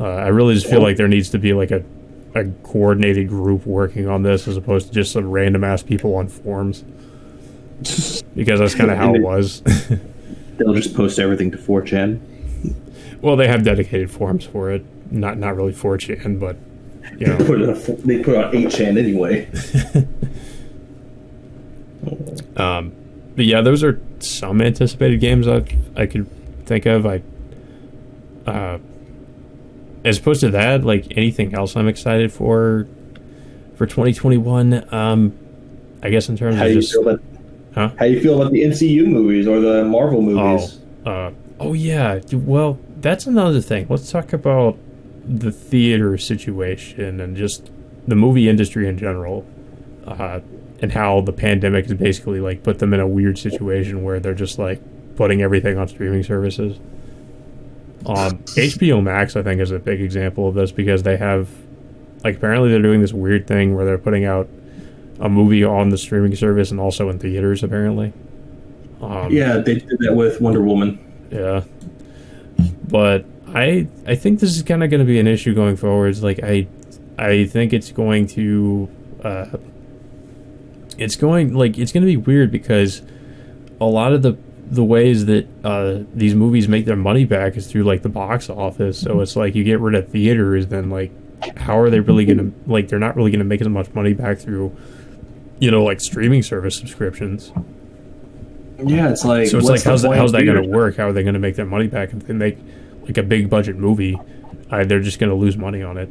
S1: I really just feel like there needs to be like a coordinated group working on this as opposed to just some random ass people on forums. Because that's kind of how it was.
S3: They'll just post everything to 4chan.
S1: Well, they have dedicated forums for it. Not really 4chan, but you know.
S3: They put it on 8chan anyway.
S1: But yeah, those are some anticipated games I could think of. As opposed to that, like anything else I'm excited for 2021. I guess in terms of just
S2: how do you feel about the MCU movies or the Marvel movies?
S1: Oh yeah. Well, that's another thing. Let's talk about the theater situation and just the movie industry in general, and how the pandemic has basically like put them in a weird situation where they're just like putting everything on streaming services. HBO Max, I think, is a big example of this because they have, like, apparently they're doing this weird thing where they're putting out a movie on the streaming service and also in theaters, apparently.
S3: Yeah, they did that with Wonder Woman.
S1: Yeah. But I think this is kind of going to be an issue going forwards. Like, I think it's going to, it's going to be weird because a lot of the ways that these movies make their money back is through like the box office. So it's like you get rid of theaters, then like how are they really gonna, like, they're not really gonna make as much money back through, you know, like streaming service subscriptions.
S3: Yeah, it's like,
S1: so it's like how's that gonna work? How are they gonna make their money back if they make like a big budget movie? They're just gonna lose money on it.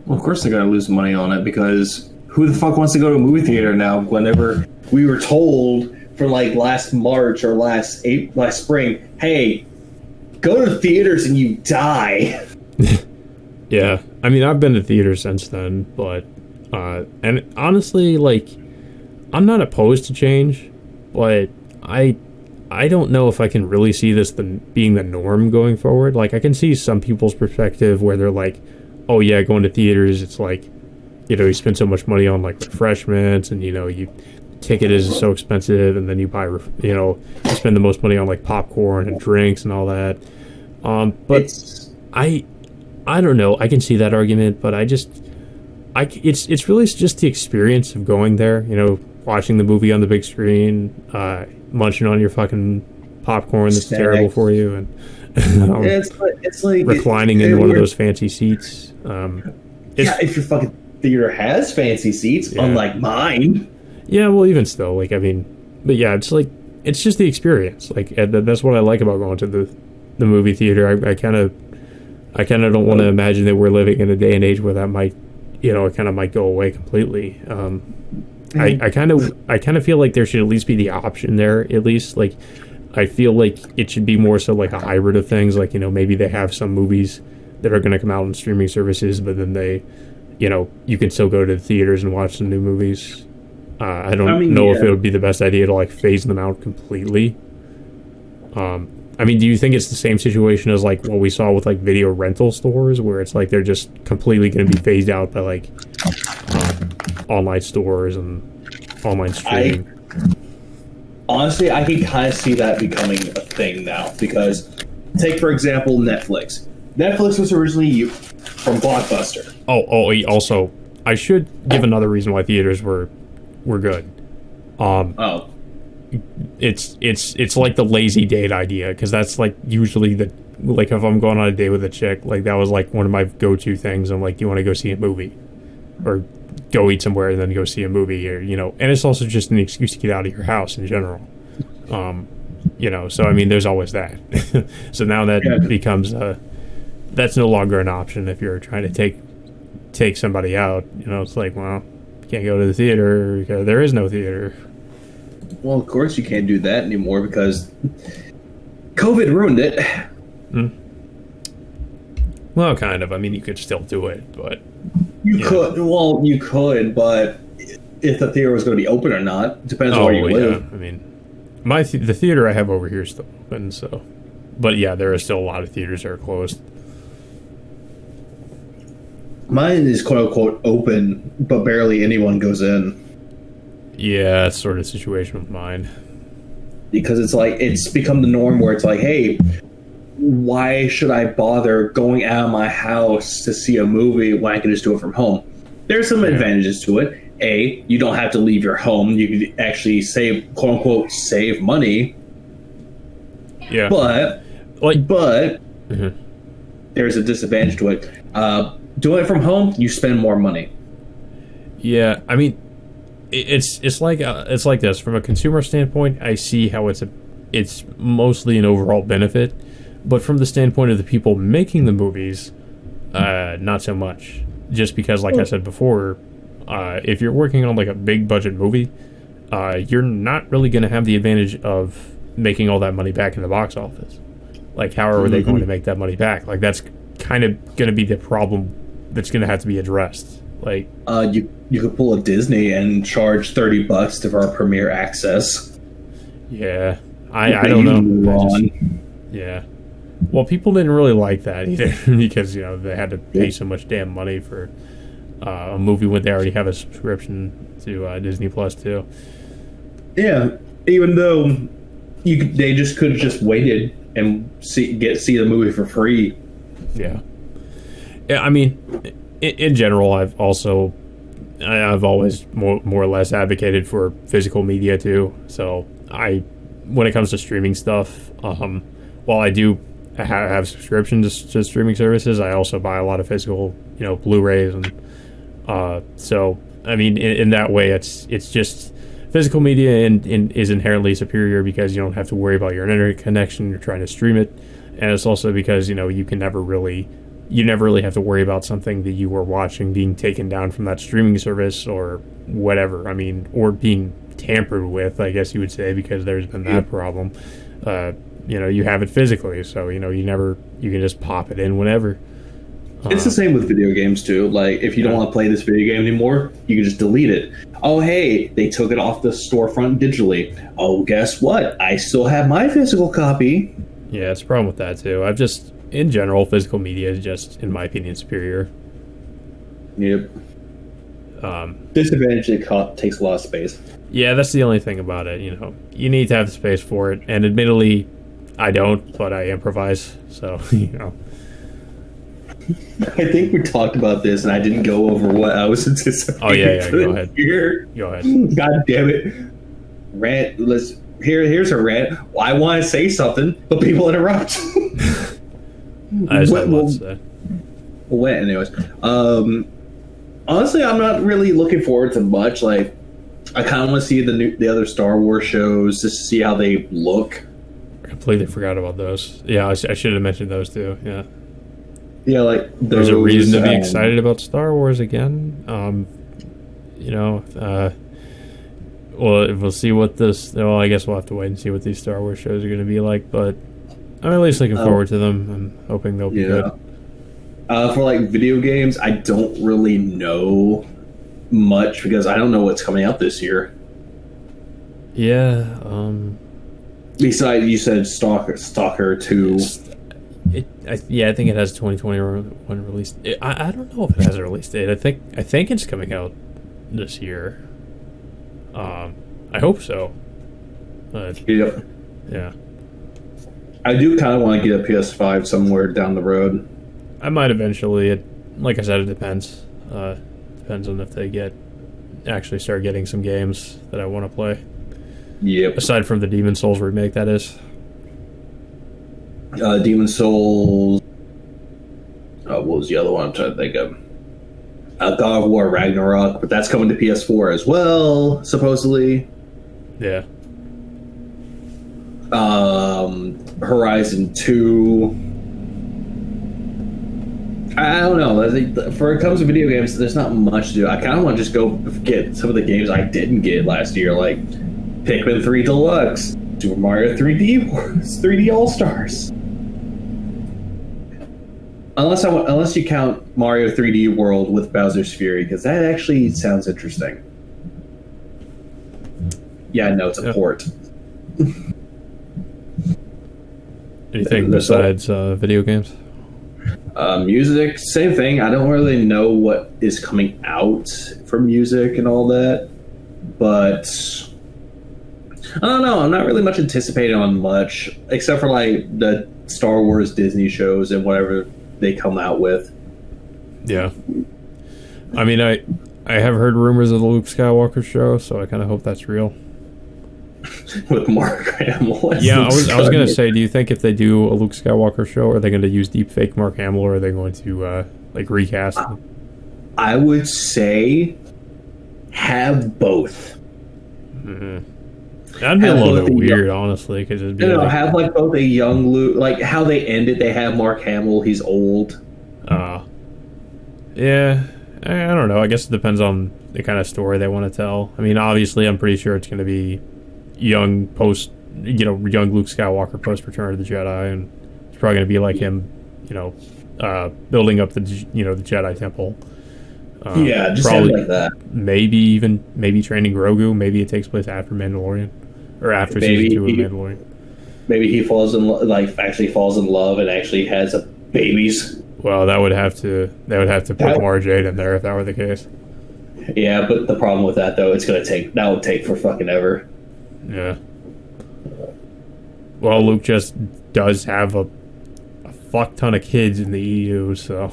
S3: Well, of course they're gonna lose money on it because who the fuck wants to go to a movie theater now? Whenever we were told from like last March or last spring, hey, go to theaters and you die.
S1: Yeah, I mean, I've been to theaters since then, but and honestly, like, I'm not opposed to change, but I don't know if I can really see this being the norm going forward. Like, I can see some people's perspective where they're like, oh yeah, going to theaters, it's like, you know, you spend so much money on like refreshments, and you know, ticket is so expensive, and then you buy, you know, you spend the most money on like popcorn and drinks and all that. But I don't know. I can see that argument, but it's really just the experience of going there. You know, watching the movie on the big screen, munching on your fucking popcorn that's terrible for you, and
S2: it's like
S1: reclining in one of those fancy seats.
S2: If your fucking theater has fancy seats, unlike mine.
S1: Yeah, well, even still, like, I mean, but yeah, it's like, it's just the experience. Like, that's what I like about going to the movie theater. I kind of don't want to imagine that we're living in a day and age where that might, you know, it kind of might go away completely. I kind of feel like there should at least be the option there, at least. Like, I feel like it should be more so like a hybrid of things. Like, you know, maybe they have some movies that are going to come out on streaming services, but then they, you know, you can still go to the theaters and watch some new movies. I don't know if it would be the best idea to like phase them out completely. I mean, do you think it's the same situation as like what we saw with like video rental stores, where it's like they're just completely going to be phased out by like online stores and online streaming?
S2: Honestly, I can kind of see that becoming a thing now, because take for example Netflix. Netflix was originally from Blockbuster.
S1: Also, I should give another reason why theaters were good. It's like the lazy date idea, because that's like usually like if I'm going on a date with a chick, like that was like one of my go-to things. I'm like, you want to go see a movie, or go eat somewhere and then go see a movie, or, you know, and it's also just an excuse to get out of your house in general. You know, so I mean, there's always that. So now that becomes that's no longer an option if you're trying to take somebody out. You know, it's like, well, you can't go to the theater because there is no theater.
S2: Well, of course you can't do that anymore because COVID ruined it.
S1: Well, kind of. I mean, you could still do it, but
S2: you could. Well, you could, but if the theater was going to be open or not depends on where you live.
S1: I mean, the theater I have over here is still open, so. But yeah, there are still a lot of theaters that are closed.
S2: Mine is quote unquote open, but barely anyone goes in.
S1: Yeah, that's sort of the situation with mine.
S3: Because it's like, it's become the norm where it's like, hey, why should I bother going out of my house to see a movie when I can just do it from home? There's some advantages to it. A, you don't have to leave your home. You can actually save, quote unquote, save money.
S1: Yeah.
S3: But there's a disadvantage to it. Doing it from home, you spend more money.
S1: Yeah, I mean, it's like this. From a consumer standpoint, I see how it's mostly an overall benefit, but from the standpoint of the people making the movies, not so much. Just because, like I said before, if you're working on like a big budget movie, you're not really going to have the advantage of making all that money back in the box office. Like, how are they going to make that money back? Like, that's kind of going to be the problem that's going to have to be addressed. Like,
S3: you could pull a Disney and charge $30 for our premiere access.
S1: Yeah, I don't know. Yeah. Well, people didn't really like that either because, you know, they had to pay so much damn money for a movie when they already have a subscription to Disney Plus too. Yeah,
S3: even though they just could have just waited and see the movie for free.
S1: Yeah. Yeah, I mean, in general, I've always more or less advocated for physical media too. So when it comes to streaming stuff, while I do have subscriptions to streaming services, I also buy a lot of physical, you know, Blu-rays, and so I mean, in that way, it's just physical media and is inherently superior because you don't have to worry about your internet connection. You're trying to stream it, and it's also because, you know, you never really have to worry about something that you were watching being taken down from that streaming service or whatever. I mean, or being tampered with, I guess you would say, because there's been that problem. You know, you have it physically, so, you know, you can just pop it in whenever.
S3: It's the same with video games too. Like, if you don't want to play this video game anymore, you can just delete it. Oh, hey, they took it off the storefront digitally. Oh, guess what? I still have my physical copy.
S1: Yeah, it's a problem with that too. In general, physical media is just, in my opinion, superior.
S3: Yep. Disadvantage, it takes a lot of space.
S1: Yeah, that's the only thing about it. You know, you need to have the space for it, and admittedly, I don't, but I improvise. So, you know.
S3: I think we talked about this, and I didn't go over what I was anticipating.
S1: Oh yeah, go ahead. Go ahead.
S3: God damn it! Rant. Here's a rant. I want to say something, but people interrupt.
S1: I just have a lot to say.
S3: Well, anyways, honestly, I'm not really looking forward to much. Like, I kind of want to see the other Star Wars shows just to see how they look.
S1: I completely forgot about those. Yeah, I should have mentioned those too. Yeah.
S3: Yeah, like
S1: there's a reason to be excited about Star Wars again. You know, well, we'll see what this. Well, I guess we'll have to wait and see what these Star Wars shows are going to be like. But I'm at least looking forward to them. I'm hoping they'll be good.
S3: For like video games, I don't really know much because I don't know what's coming out this year.
S1: Yeah.
S3: Besides, you said Stalker 2.
S1: I think it has 2021 release. I don't know if it has a release date. I think it's coming out this year. I hope so.
S3: Yep.
S1: Yeah.
S3: I do kind of want to get a PS5 somewhere down the road.
S1: I might eventually. Like I said, it depends. Depends on if they actually start getting some games that I want to play.
S3: Yep.
S1: Aside from the Demon's Souls remake, that is.
S3: Demon's Souls. What was the other one I'm trying to think of? God of War Ragnarok, but that's coming to PS4 as well, supposedly.
S1: Yeah.
S3: Horizon 2. I don't know. I think for it comes to video games, there's not much to do. I kind of want to just go get some of the games I didn't get last year, like Pikmin 3 Deluxe, Super Mario 3D All-Stars. Unless you count Mario 3D World with Bowser's Fury, because that actually sounds interesting. Yeah, no, it's a port.
S1: Anything besides video games?
S3: Music, same thing. I don't really know what is coming out for music and all that. but I don't know. I'm not really much anticipating on much, except for like the Star Wars Disney shows and whatever they come out with.
S1: Yeah. I mean, I have heard rumors of the Luke Skywalker show, so I kind of hope that's real.
S3: With Mark Hamill.
S1: Yeah, I was going to say, do you think if they do a Luke Skywalker show, are they going to use deepfake Mark Hamill, or are they going to like recast him?
S3: I would say have both.
S1: Mm-hmm. That'd be a little bit weird, honestly, because it'd be
S3: have like both a young Luke, like how they ended. They have Mark Hamill. He's old.
S1: Yeah, I don't know. I guess it depends on the kind of story they want to tell. I mean, obviously, I'm pretty sure it's going to be young Luke Skywalker post Return of the Jedi, and it's probably going to be like him, building up the Jedi Temple.
S3: Just probably like that.
S1: Maybe training Grogu. Maybe it takes place after Mandalorian, or after season 2 of Mandalorian.
S3: Maybe he actually falls in love and actually has babies.
S1: Well, they would have to put Mara Jade in there if that were the case.
S3: Yeah, but the problem with that though, that would take for fucking ever.
S1: Yeah. Well, Luke just does have a fuck ton of kids in the EU, so.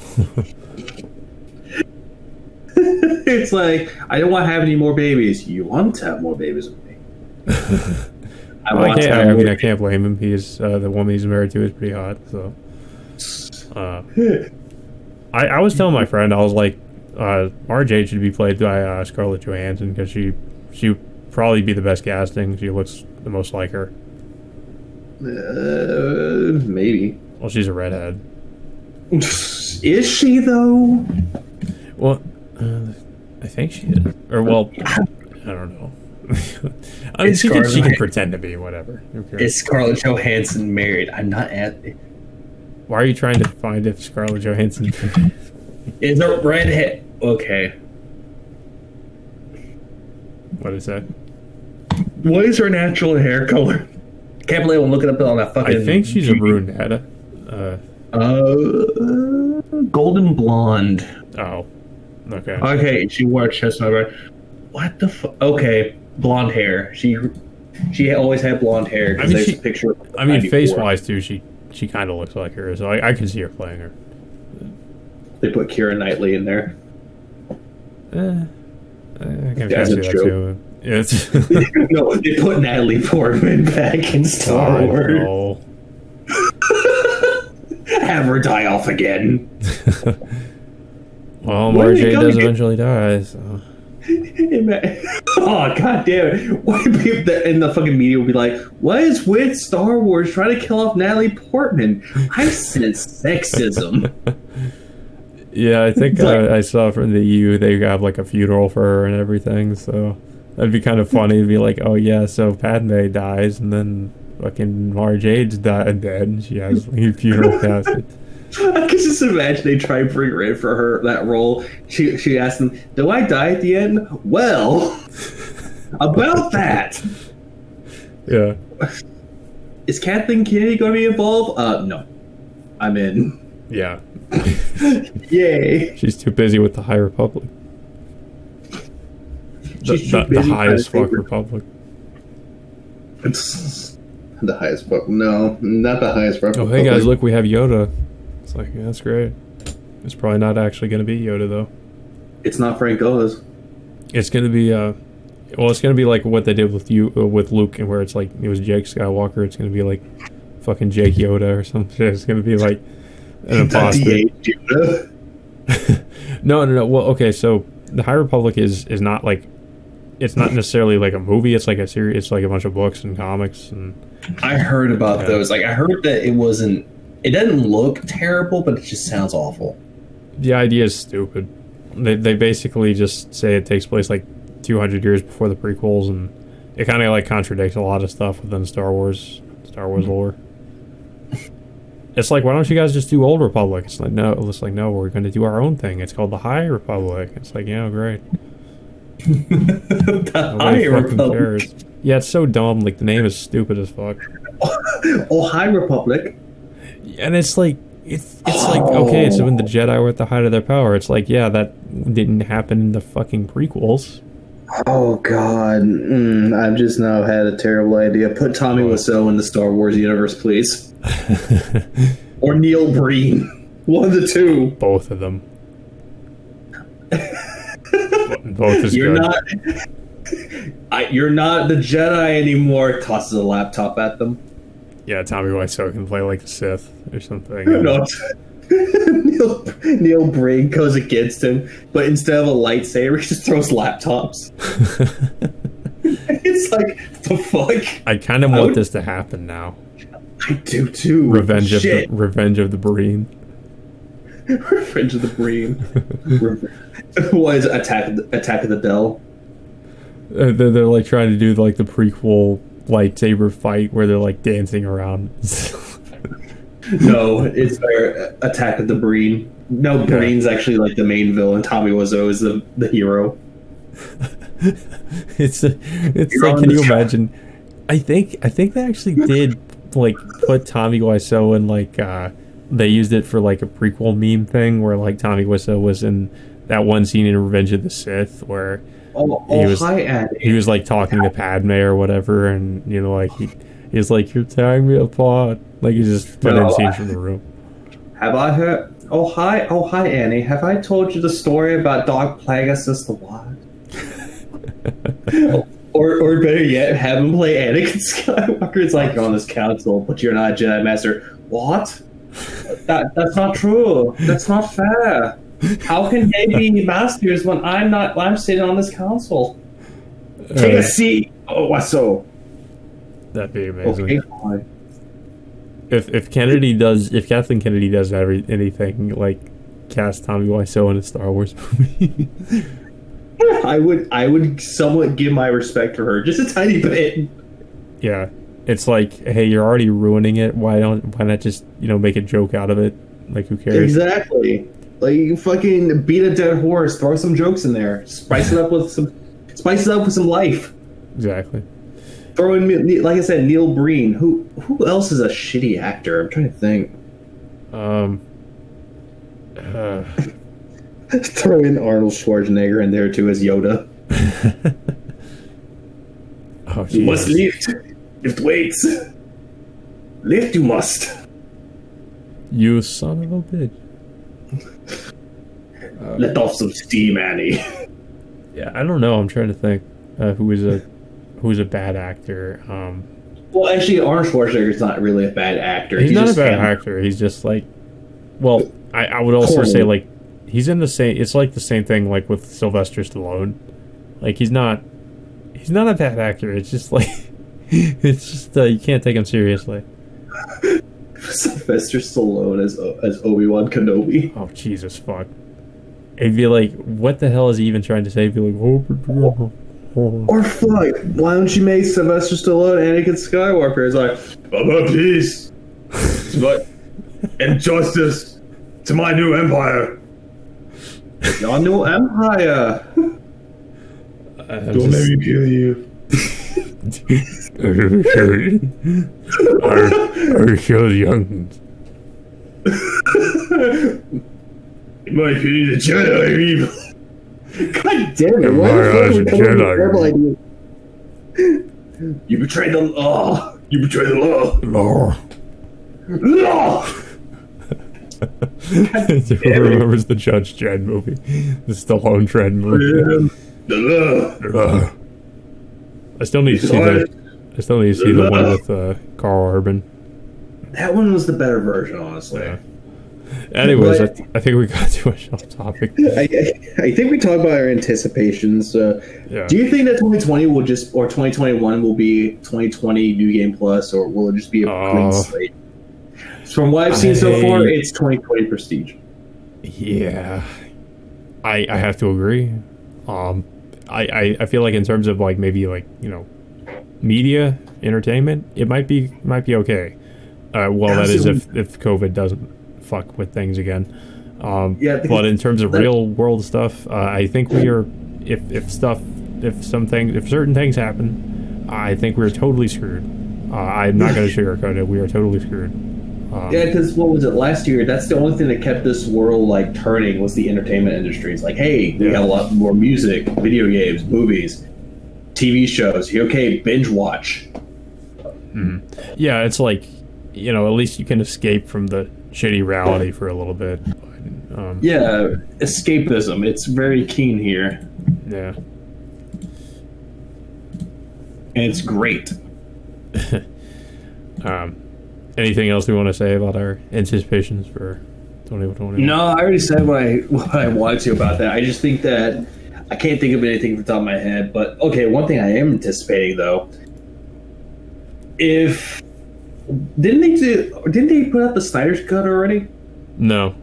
S3: It's like, I don't want to have any more babies. You want to have more babies with me.
S1: I can't blame him. He's the woman he's married to is pretty hot, so. I was telling my friend, I was like, Mara Jade should be played by Scarlett Johansson, because she would probably be the best casting. She looks the most like her.
S3: Maybe.
S1: Well, she's a redhead.
S3: Is she though?
S1: Well, I think she is. Or well, I don't know. I mean, she can pretend to be whatever.
S3: Is Scarlett Johansson married? I'm not at.
S1: Why are you trying to find if Scarlett Johansson
S3: is a redhead? Okay.
S1: What is that?
S3: What is her natural hair color? Can't believe I'm looking up on that fucking.
S1: I think she's a brunette.
S3: Golden blonde.
S1: Oh. Okay.
S3: Okay, she wore a chestnut red. What the fuck? Okay, blonde hair. She always had blonde hair.
S1: I mean,
S3: there's a picture.
S1: I mean, face wise too. She kind of looks like her, so I can see her playing her.
S3: They put Keira Knightley in there.
S1: I can see that too. It's
S3: no, they put Natalie Portman back in Star Wars.
S1: No.
S3: Have her die off again.
S1: Well, Mara Jade does eventually die, so.
S3: Oh, god damn it. Why people in the fucking media will be like, what is with Star Wars trying to kill off Natalie Portman? I sense sexism.
S1: Yeah, I think I saw from the EU they have like a funeral for her and everything, so that'd be kind of funny to be like, oh yeah, so Padme dies and then fucking Mara Jade's dead and she has like a funeral casket.
S3: I can just imagine they try and bring her in for her that role. She asked them, "Do I die at the end?" Well, about that.
S1: Yeah.
S3: Is Kathleen Kennedy going to be involved? No, I'm in.
S1: Yeah.
S3: Yay.
S1: She's too busy with the High Republic. The highest fuck Republic.
S3: It's the highest fuck. No, not the highest Republic.
S1: Oh, hey guys, look, we have Yoda. It's like, yeah, that's great. It's probably not actually going to be Yoda, though.
S3: It's not Frank Oz.
S1: It's going to be, it's going to be like what they did with Luke, and where it's like, it was Jake Skywalker. It's going to be like fucking Jake Yoda or some shit. It's going to be like an imposter. No. Well, okay, so the High Republic is not like, it's not necessarily like a movie. It's like a series. It's like a bunch of books and comics. And
S3: I heard about those. Like, I heard that it wasn't. It doesn't look terrible, but it just sounds awful.
S1: The idea is stupid. They basically just say it takes place like 200 years before the prequels, and it kind of like contradicts a lot of stuff within Star Wars lore. It's like, why don't you guys just do Old Republic? It's like, no, we're going to do our own thing. It's called the High Republic. It's like, yeah, great.
S3: The High Republic.
S1: Cares. Yeah, it's so dumb. Like, the name is stupid as fuck.
S3: Oh, High Republic.
S1: And it's like, it's like, okay, so when the Jedi were at the height of their power, it's like, yeah, that didn't happen in the fucking prequels.
S2: Oh God! I've just now had a terrible idea. Put Tommy Wiseau in the Star Wars universe, please, or Neil Breen. One of the two.
S1: Both of them. Both is
S2: You're
S1: good.
S2: You're not the Jedi anymore. Tosses a laptop at them.
S1: Yeah, Tommy Wiseau can play like a Sith or something.
S2: No. Neil Breen goes against him, but instead of a lightsaber, he just throws laptops. It's like, the fuck?
S1: I kind of want this to happen now.
S2: I do too.
S1: Revenge of the Breen.
S2: Revenge of the Breen. What is Attack of the Bell?
S1: They're like trying to do like the prequel lightsaber fight where they're like dancing around.
S2: No, it's their Attack of the Breen. No, okay. Breen's actually like the main villain. Tommy Wiseau is the hero.
S1: It's like, can you imagine? I think they actually did like put Tommy Wiseau in like they used it for like a prequel meme thing where like Tommy Wiseau was in that one scene in Revenge of the Sith where he was like talking to Padme or whatever, and you know, like he's like, "You're tearing me apart." Like he's just putting scenes from the room.
S2: Have I heard? Oh hi Annie. Have I told you the story about Darth Plagueis the Wise? or better yet, have him play Anakin Skywalker. It's like, you're on this council, but you're not a Jedi Master. What? That's not true. That's not fair. How can they be masters when I'm not? I'm sitting on this council. Take a seat. Oh, what's so?
S1: That'd be amazing.
S2: Okay, fine.
S1: If Kathleen Kennedy does anything, like cast Tommy Wiseau in a Star Wars movie,
S2: I would somewhat give my respect to her, just a tiny bit.
S1: Yeah, it's like, hey, you're already ruining it. Why not just make a joke out of it? Like, who cares?
S2: Exactly. Like, you fucking beat a dead horse, throw some jokes in there, spice it up with some life.
S1: Exactly.
S2: Throw in, like I said, Neil Breen. Who else is a shitty actor? I'm trying to think. Throw in Arnold Schwarzenegger in there too as Yoda.
S1: Oh,
S2: you must lift weights. Lift, you must.
S1: You son of a bitch.
S2: Let off some steam, Annie.
S1: Yeah, I don't know. I'm trying to think who's a bad actor.
S2: Well, actually, Arnold Schwarzenegger's not really a bad actor.
S1: He's not a bad actor. He's just like, well, I would also say like he's in the same. It's like the same thing like with Sylvester Stallone. Like he's not a bad actor. It's just like you can't take him seriously.
S2: Sylvester Stallone as Obi-Wan Kenobi.
S1: Oh Jesus fuck! It'd be like, what the hell is he even trying to say? It'd be like,
S2: or fuck, why don't you make Sylvester Stallone Anakin Skywalker? It's like, about peace, but and justice to my new empire. Your new empire. Don't let me kill you.
S1: Are so young.
S2: In my opinion, the Jedi are evil. God damn it! Why the fuck are we coming with terrible ideas? You betrayed the law. You betrayed the law. Law.
S1: Who remembers the Judge Dredd movie? The Stallone Dredd movie.
S2: The law.
S1: I still need to see the one with Carl Urban.
S2: That one was the better version, honestly.
S1: Yeah. Anyways, I think we got too much off topic.
S2: I think we talked about our anticipations. Yeah. Do you think that 2020 or 2021 will be 2020 New Game Plus, or will it just be a clean slate? From what I've seen so far, it's 2020 Prestige.
S1: Yeah, I have to agree. I feel like in terms of like maybe like media entertainment, it might be okay. Well, that is if COVID doesn't fuck with things again. But in terms of real world stuff, I think we are. If certain things happen, I think we're totally screwed. I'm not going to sugarcoat it. We are totally screwed.
S2: Yeah, because what was it last year? That's the only thing that kept this world like turning was the entertainment industry. It's like, hey, we have a lot more music, video games, movies, TV shows. You okay? Binge watch.
S1: Yeah, it's like, at least you can escape from the shitty reality for a little bit.
S2: Yeah, escapism. It's very keen here.
S1: Yeah.
S2: And it's great.
S1: Anything else we want to say about our anticipations for 2021?
S2: No, I already said what I wanted to about that. I just think that I can't think of anything off the top of my head. But okay, one thing I am anticipating though, if didn't they put out the Snyder's Cut already?
S1: No.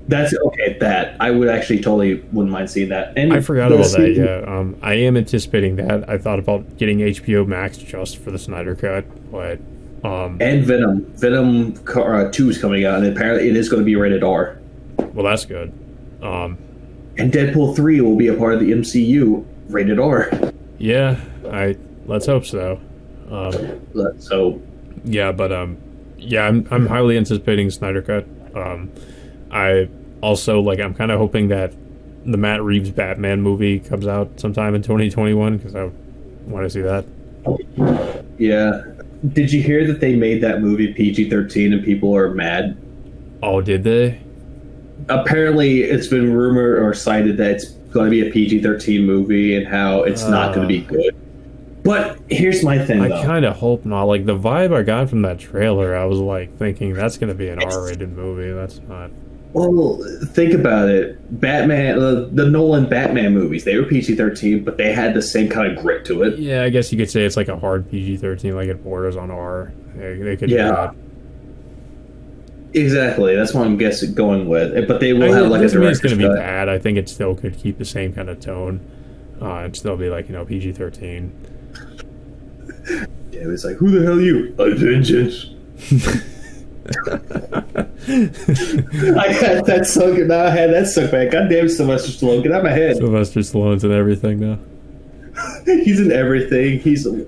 S2: That's okay. That I would actually totally wouldn't mind seeing that. And
S1: I forgot about that. Yeah. I am anticipating that. I thought about getting HBO Max just for the Snyder Cut, but.
S2: And Venom 2 is coming out, and apparently it is going to be rated R.
S1: Well, that's good.
S2: And Deadpool 3 will be a part of the MCU, rated R.
S1: Yeah, let's hope so. Yeah, but I'm highly anticipating Snyder Cut. I also I'm kind of hoping that the Matt Reeves Batman movie comes out sometime in 2021 because I want to see that.
S2: Yeah. Did you hear that they made that movie PG-13 and people are mad?
S1: Oh, did they?
S2: Apparently, it's been rumored or cited that it's going to be a PG-13 movie and how it's not going to be good. But here's my thing, though.
S1: I kind of hope not. Like, the vibe I got from that trailer, I was, thinking that's going to be an R-rated movie. That's not...
S2: Well, think about it. Batman, the Nolan Batman movies, they were PG-13, but they had the same kind of grit to it.
S1: Yeah, I guess you could say it's like a hard PG-13, like it borders on R. They could do that.
S2: Exactly. That's what I'm going with. But they will have a director's cut. It's going to be
S1: bad. I think it still could keep the same kind of tone. And still be PG-13.
S2: Yeah, it was like, who the hell are you? Vengeance. I had that sunk. Now I had that sunk back. God damn, Sylvester Stallone, get out of my head.
S1: Sylvester Stallone's in everything now.
S2: He's in everything. He's in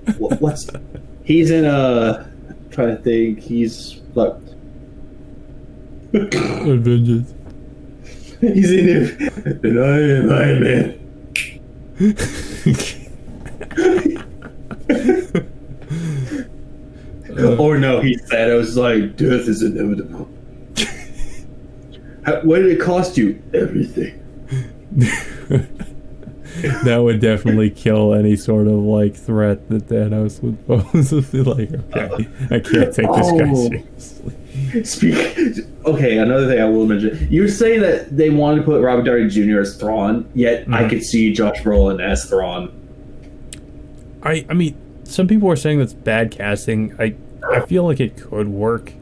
S2: trying to think. He's like
S1: Vengeance.
S2: He's in it, and I am Iron Man. Or no, he said, I was like, death is inevitable. What did it cost you? Everything.
S1: That would definitely kill any sort of threat that Thanos would pose. Okay, I can't take this guy seriously.
S2: Okay, another thing I will mention. You were saying that they wanted to put Robert Downey Jr. as Thrawn, yet I could see Josh Brolin as Thrawn.
S1: I mean, some people are saying that's bad casting. I feel like it could work.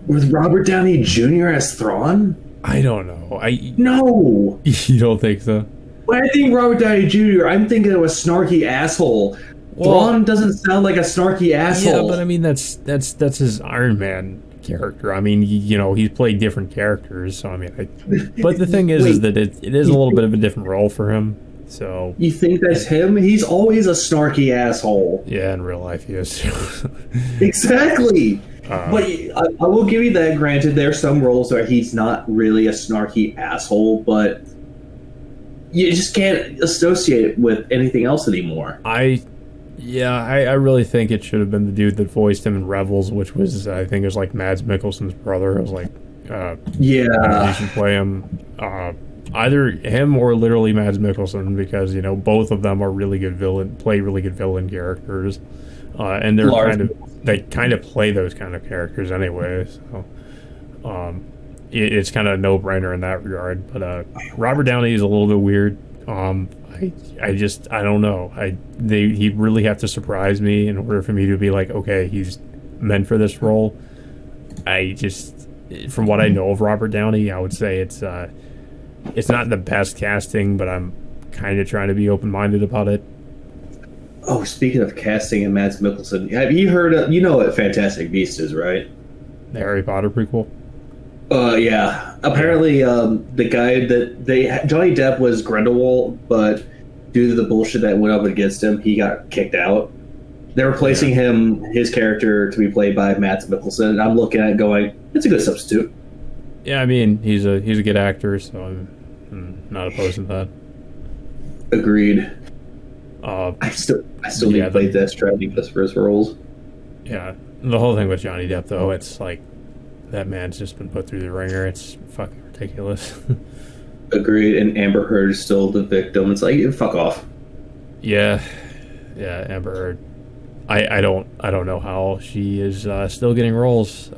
S2: With Robert Downey Jr. as Thrawn?
S1: I don't know.
S2: No.
S1: You don't think so?
S2: When I think Robert Downey Jr., I'm thinking of a snarky asshole. Thrawn doesn't sound like a snarky asshole.
S1: Yeah, but I mean that's his Iron Man character. I mean, he's played different characters. So I mean, but the thing is that it is a little bit of a different role for him. So
S2: you think that's him? He's always a snarky asshole.
S1: Yeah, in real life he is.
S2: Exactly. But I will give you that. Granted, there are some roles where he's not really a snarky asshole, but you just can't associate it with anything else anymore. I
S1: really think it should have been the dude that voiced him in Rebels, which was, I think it was Mads Mikkelsen's brother. I was like, you should play him. Either him or literally Mads Mikkelsen, because both of them are really good play really good villain characters, and they kind of play those kind of characters anyway. So it's kind of a no-brainer in that regard. But Robert Downey is a little bit weird. I don't know. He'd really have to surprise me in order for me to be like, okay, he's meant for this role. From what I know of Robert Downey, I would say it's not the best casting, but I'm kind of trying to be open-minded about it.
S2: Oh, speaking of casting and Mads Mikkelsen, have you heard of, what Fantastic Beasts is, right?
S1: The Harry Potter prequel?
S2: Yeah. Apparently, the guy that Johnny Depp was Grindelwald, but due to the bullshit that went up against him, he got kicked out.
S3: They're replacing his character to be played by Mads Mikkelsen, and I'm looking at it going, it's a good substitute.
S1: Yeah, I mean, he's a good actor, so I'm not opposed to that.
S3: Agreed. I still need to play this, try to for his roles.
S1: Yeah, the whole thing with Johnny Depp, though, it's like that man's just been put through the ringer. It's fucking ridiculous.
S3: Agreed, and Amber Heard is still the victim. It's like, fuck off.
S1: Yeah, Amber Heard. I don't know how she is still getting roles.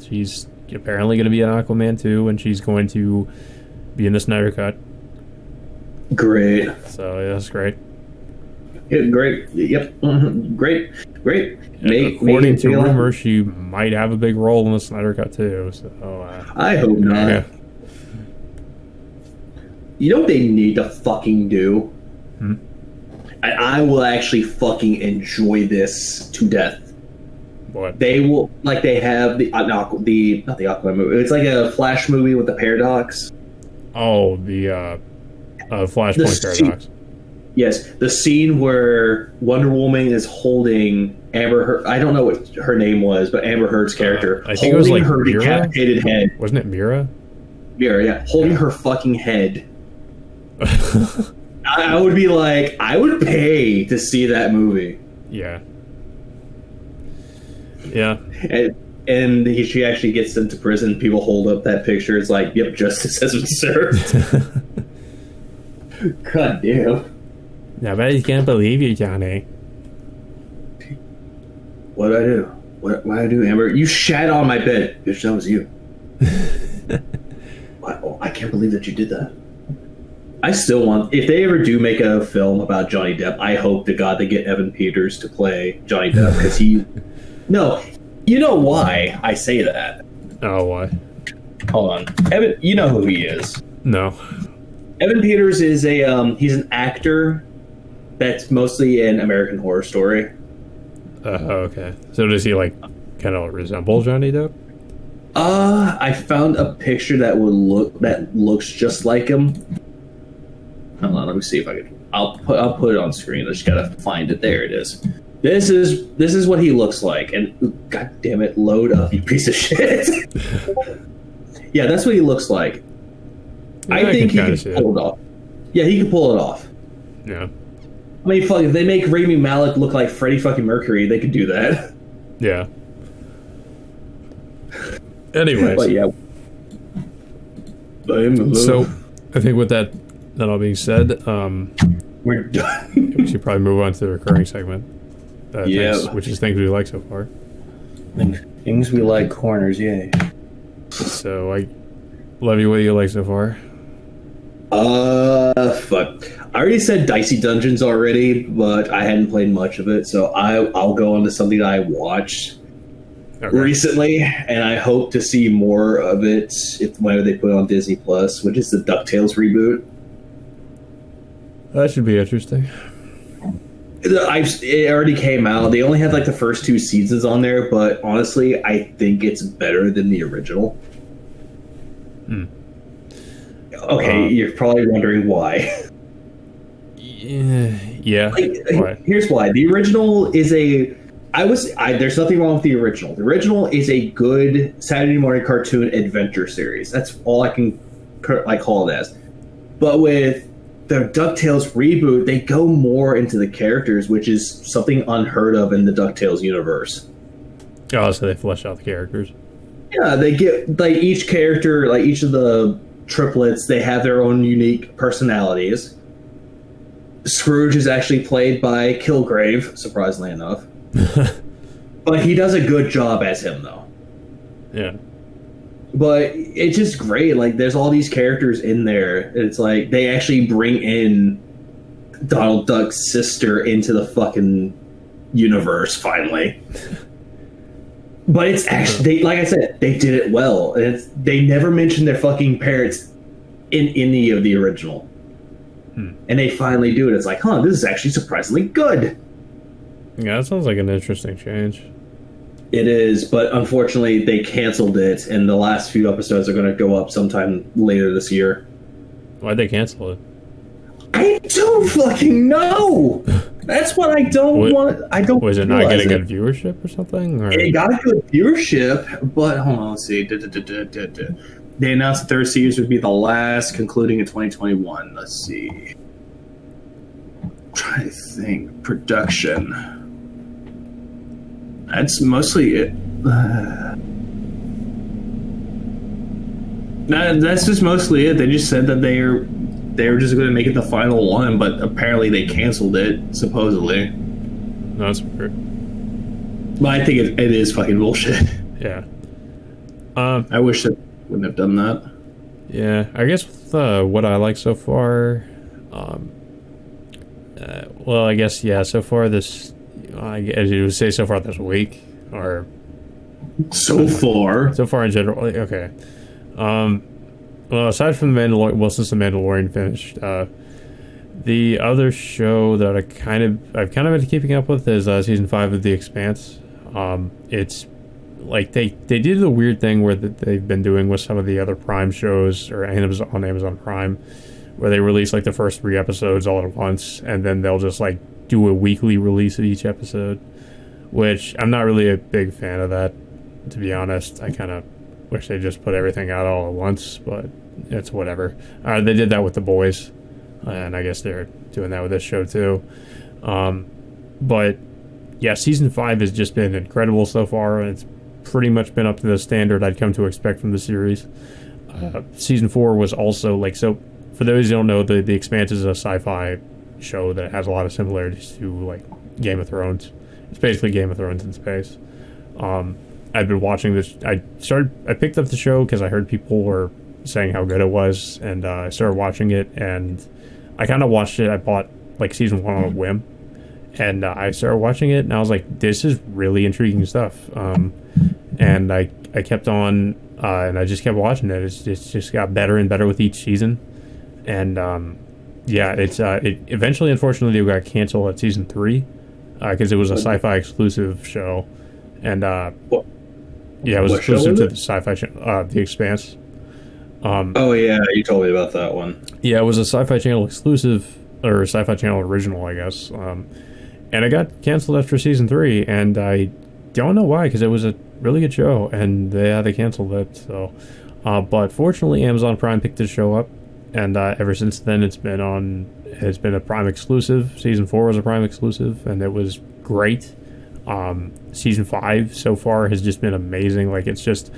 S1: She's apparently going to be in Aquaman 2, and she's going to be in the Snyder Cut.
S3: Great.
S1: So yeah, that's great.
S3: Yeah, great. Yep. Mm-hmm. Great.
S1: According to rumors, she might have a big role in the Snyder Cut too. So
S3: I hope not.
S1: Yeah.
S3: You know what they need to fucking do? I will actually fucking enjoy this to death.
S1: What?
S3: They will, like, they have not the Aquaman movie. It's like a Flash movie with the paradox.
S1: Oh, the Flashpoint paradox.
S3: Yes, the scene where Wonder Woman is holding Amber Heard. I don't know what her name was, but Amber Heard's character.
S1: I think it was like
S3: her
S1: Mira?
S3: decapitated head.
S1: Wasn't it Mira?
S3: Mira, yeah. Holding her fucking head. I would be like, I would pay to see that movie.
S1: Yeah. Yeah.
S3: And she actually gets sent to prison. People hold up that picture. It's like, yep, justice has been served. God damn.
S1: Nobody can't believe you, Johnny.
S3: What'd I do? What did I do, Amber? You shat on my bed. Bitch, that was you. Oh, I can't believe that you did that. I still want... If they ever do make a film about Johnny Depp, I hope to God they get Evan Peters to play Johnny Depp, because he... No, you know why I say that.
S1: Oh, why?
S3: Hold on. Evan, you know who he is.
S1: No.
S3: Evan Peters is he's an actor that's mostly in American Horror Story.
S1: Okay. So does he, like, kind of resemble Johnny Depp?
S3: I found a picture that looks just like him. Hold on, let me see if I can. I'll put it on screen. I just gotta find it. There it is. This is what he looks like. And god damn it, load up, you piece of shit. Yeah, that's what he looks like.
S1: Yeah,
S3: I think he can pull it off. Yeah, he can pull it off.
S1: Yeah.
S3: I mean, fuck, if they make Rami Malek look like Freddie fucking Mercury, they could do that.
S1: Yeah. Anyways.
S3: But yeah.
S1: So, I think with that all being said,
S3: we're done.
S1: we should probably move on to the recurring segment. Which is things we like so far.
S3: Things we like, corners, yay.
S1: So, Levy, what do you like so far?
S3: Fuck. I already said Dicey Dungeons already, but I hadn't played much of it, so I'll go on to something that I watched recently, and I hope to see more of it whenever they put it on Disney Plus, which is the DuckTales reboot.
S1: That should be interesting.
S3: It already came out. They only had like the first 2 seasons on there, but honestly, I think it's better than the original. Okay, you're probably wondering why.
S1: Yeah.
S3: Why? Here's why. The original is there's nothing wrong with the original. The original is a good Saturday morning cartoon adventure series. That's all I can call it as. But with the DuckTales reboot, they go more into the characters, which is something unheard of in the DuckTales universe.
S1: Oh, so they flesh out the characters.
S3: Yeah, they get, like, each character, like, each of the triplets, they have their own unique personalities. Scrooge is actually played by Kilgrave, surprisingly enough. But he does a good job as him, though.
S1: Yeah.
S3: But it's just great. Like, there's all these characters in there. It's like, they actually bring in Donald Duck's sister into the fucking universe, finally. But it's actually, like I said, they did it well. They never mentioned their fucking parents in any of the original. And they finally do it. It's like, this is actually surprisingly good.
S1: Yeah, that sounds like an interesting change.
S3: It is, but unfortunately they canceled it, and the last few episodes are going to go up sometime later this year.
S1: Why'd they cancel it?
S3: I don't fucking know! That's what I don't want. I don't.
S1: Was it not getting good viewership or something? Or?
S3: It got good viewership, but hold on, let's see. They announced the third series would be the last, concluding in 2021. Let's see. I'm trying to think. Production. That's mostly it. That's just mostly it. They just said that they were just going to make it the final one, but apparently they canceled it, supposedly.
S1: No, that's weird.
S3: But I think it is fucking bullshit.
S1: Yeah.
S3: I wish that wouldn't have done that.
S1: Yeah, I guess with what I like so far, well, I guess, yeah, so far this, as you would say, so far this week, or...
S3: So far
S1: in general, okay. Well, aside from the Mandalorian, well, since the Mandalorian finished, the other show that I've kind of been keeping up with is season 5 of The Expanse. It's like they did the weird thing where they've been doing with some of the other Prime shows or on Amazon Prime, where they release like the first 3 episodes all at once, and then they'll just like do a weekly release of each episode, which I'm not really a big fan of that, to be honest. I kind of wish they just put everything out all at once, but it's whatever. They did that with The Boys, and I guess they're doing that with this show too. But yeah, season 5 has just been incredible so far, and it's pretty much been up to the standard I'd come to expect from the series. Season 4 was also like, so for those who don't know, the Expanse is a sci-fi show that has a lot of similarities to like Game of Thrones. It's basically Game of Thrones in space. I've been watching this. I picked up the show because I heard people were saying how good it was, and I started watching it, and I kind of watched it. I bought like season 1 on a whim, and I started watching it, and I was like, this is really intriguing stuff. And I kept on, and I just kept watching it. It's just got better and better with each season, and yeah, it eventually, unfortunately, it got canceled at season 3 because it was a sci-fi exclusive show, and yeah, it was exclusive to the Sci-Fi Channel, The Expanse.
S2: Oh yeah, you told me about that one.
S1: Yeah, it was a Sci-Fi Channel exclusive, or Sci-Fi Channel original, I guess. And it got canceled after season 3, and I don't know why, because it was a really good show, and they canceled it. So, but fortunately, Amazon Prime picked the show up, and ever since then, it's been a Prime exclusive. Season 4 was a Prime exclusive, and it was great. Season 5 so far has just been amazing. Like, it's just,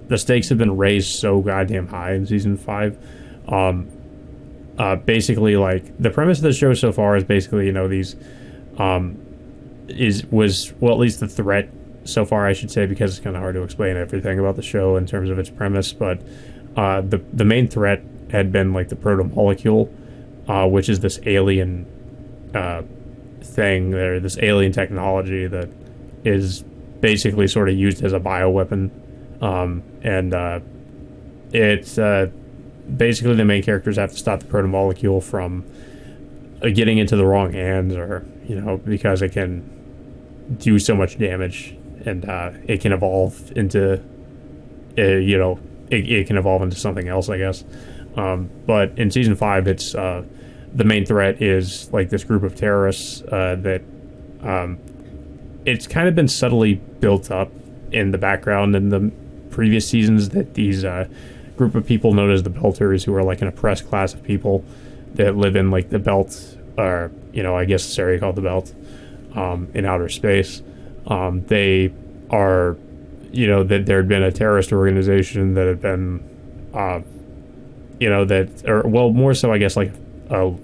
S1: the stakes have been raised so goddamn high in season 5. Basically, like, the premise of the show so far is basically, you know, these well, at least the threat so far, I should say, because it's kind of hard to explain everything about the show in terms of its premise, but the main threat had been like the proto-molecule, which is this alien thing, or this alien technology that is basically sort of used as a bioweapon, and it's basically the main characters have to stop the proto-molecule from getting into the wrong hands, or, you know, because it can do so much damage, and it can evolve into you know, it can evolve into something else, I guess. But in season 5, it's the main threat is like this group of terrorists that it's kind of been subtly built up in the background in the previous seasons, that these group of people known as the Belters, who are like an oppressed class of people that live in like the belt, or, you know, I guess this area called the belt, in outer space. They are, you know, that there had been a terrorist organization that had been, you know, that, or, well, more so, I guess, like a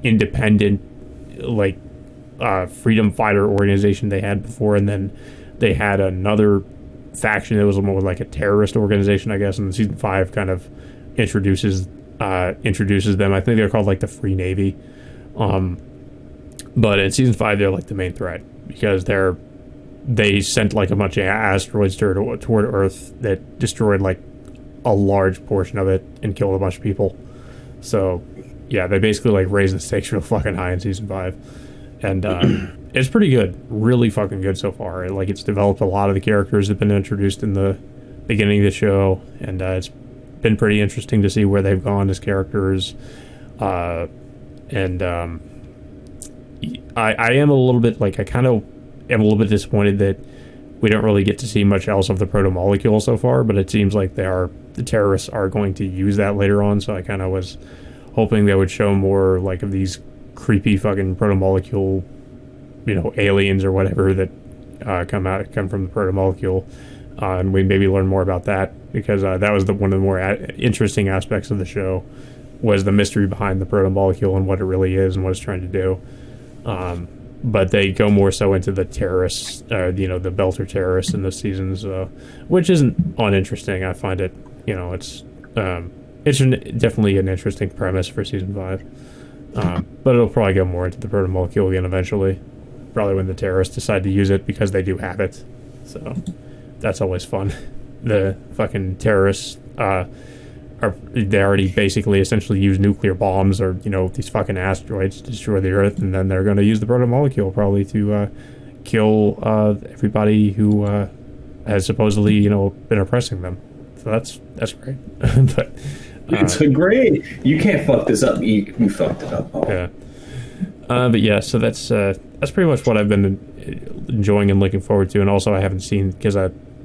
S1: independent, like, freedom fighter organization they had before, and then they had another faction that was more like a terrorist organization, I guess, and season 5 kind of introduces them. I think they're called like the Free Navy. But in season 5, they're like the main threat, because they sent like a bunch of asteroids toward Earth that destroyed like a large portion of it and killed a bunch of people. So yeah, they basically like raised the stakes real fucking high in season 5. And it's pretty good, really fucking good so far. Like, it's developed a lot of the characters that have been introduced in the beginning of the show, and it's been pretty interesting to see where they've gone as characters. And I am a little bit like I kind of am a little bit disappointed that we don't really get to see much else of the proto-molecule so far, but it seems like the terrorists are going to use that later on, so I kind of was hoping they would show more like of these creepy fucking proto-molecule, aliens or whatever that come from the proto-molecule, and we maybe learn more about that, because that was one of the more interesting aspects of the show, was the mystery behind the proto-molecule and what it really is and what it's trying to do. But they go more so into the terrorists, the Belter terrorists in this season's, which isn't uninteresting. I find it, it's definitely an interesting premise for season 5. But it'll probably go more into the proto-molecule again eventually, probably when the terrorists decide to use it, because they do have it. So that's always fun. The fucking terrorists they already basically essentially use nuclear bombs or these fucking asteroids to destroy the Earth, and then they're going to use the proto-molecule probably to kill everybody who has supposedly been oppressing them. So that's great. But
S3: it's great. You can't fuck this up. You fucked it up. Oh.
S1: Yeah. But yeah, so that's pretty much what I've been enjoying and looking forward to, and also I haven't seen, because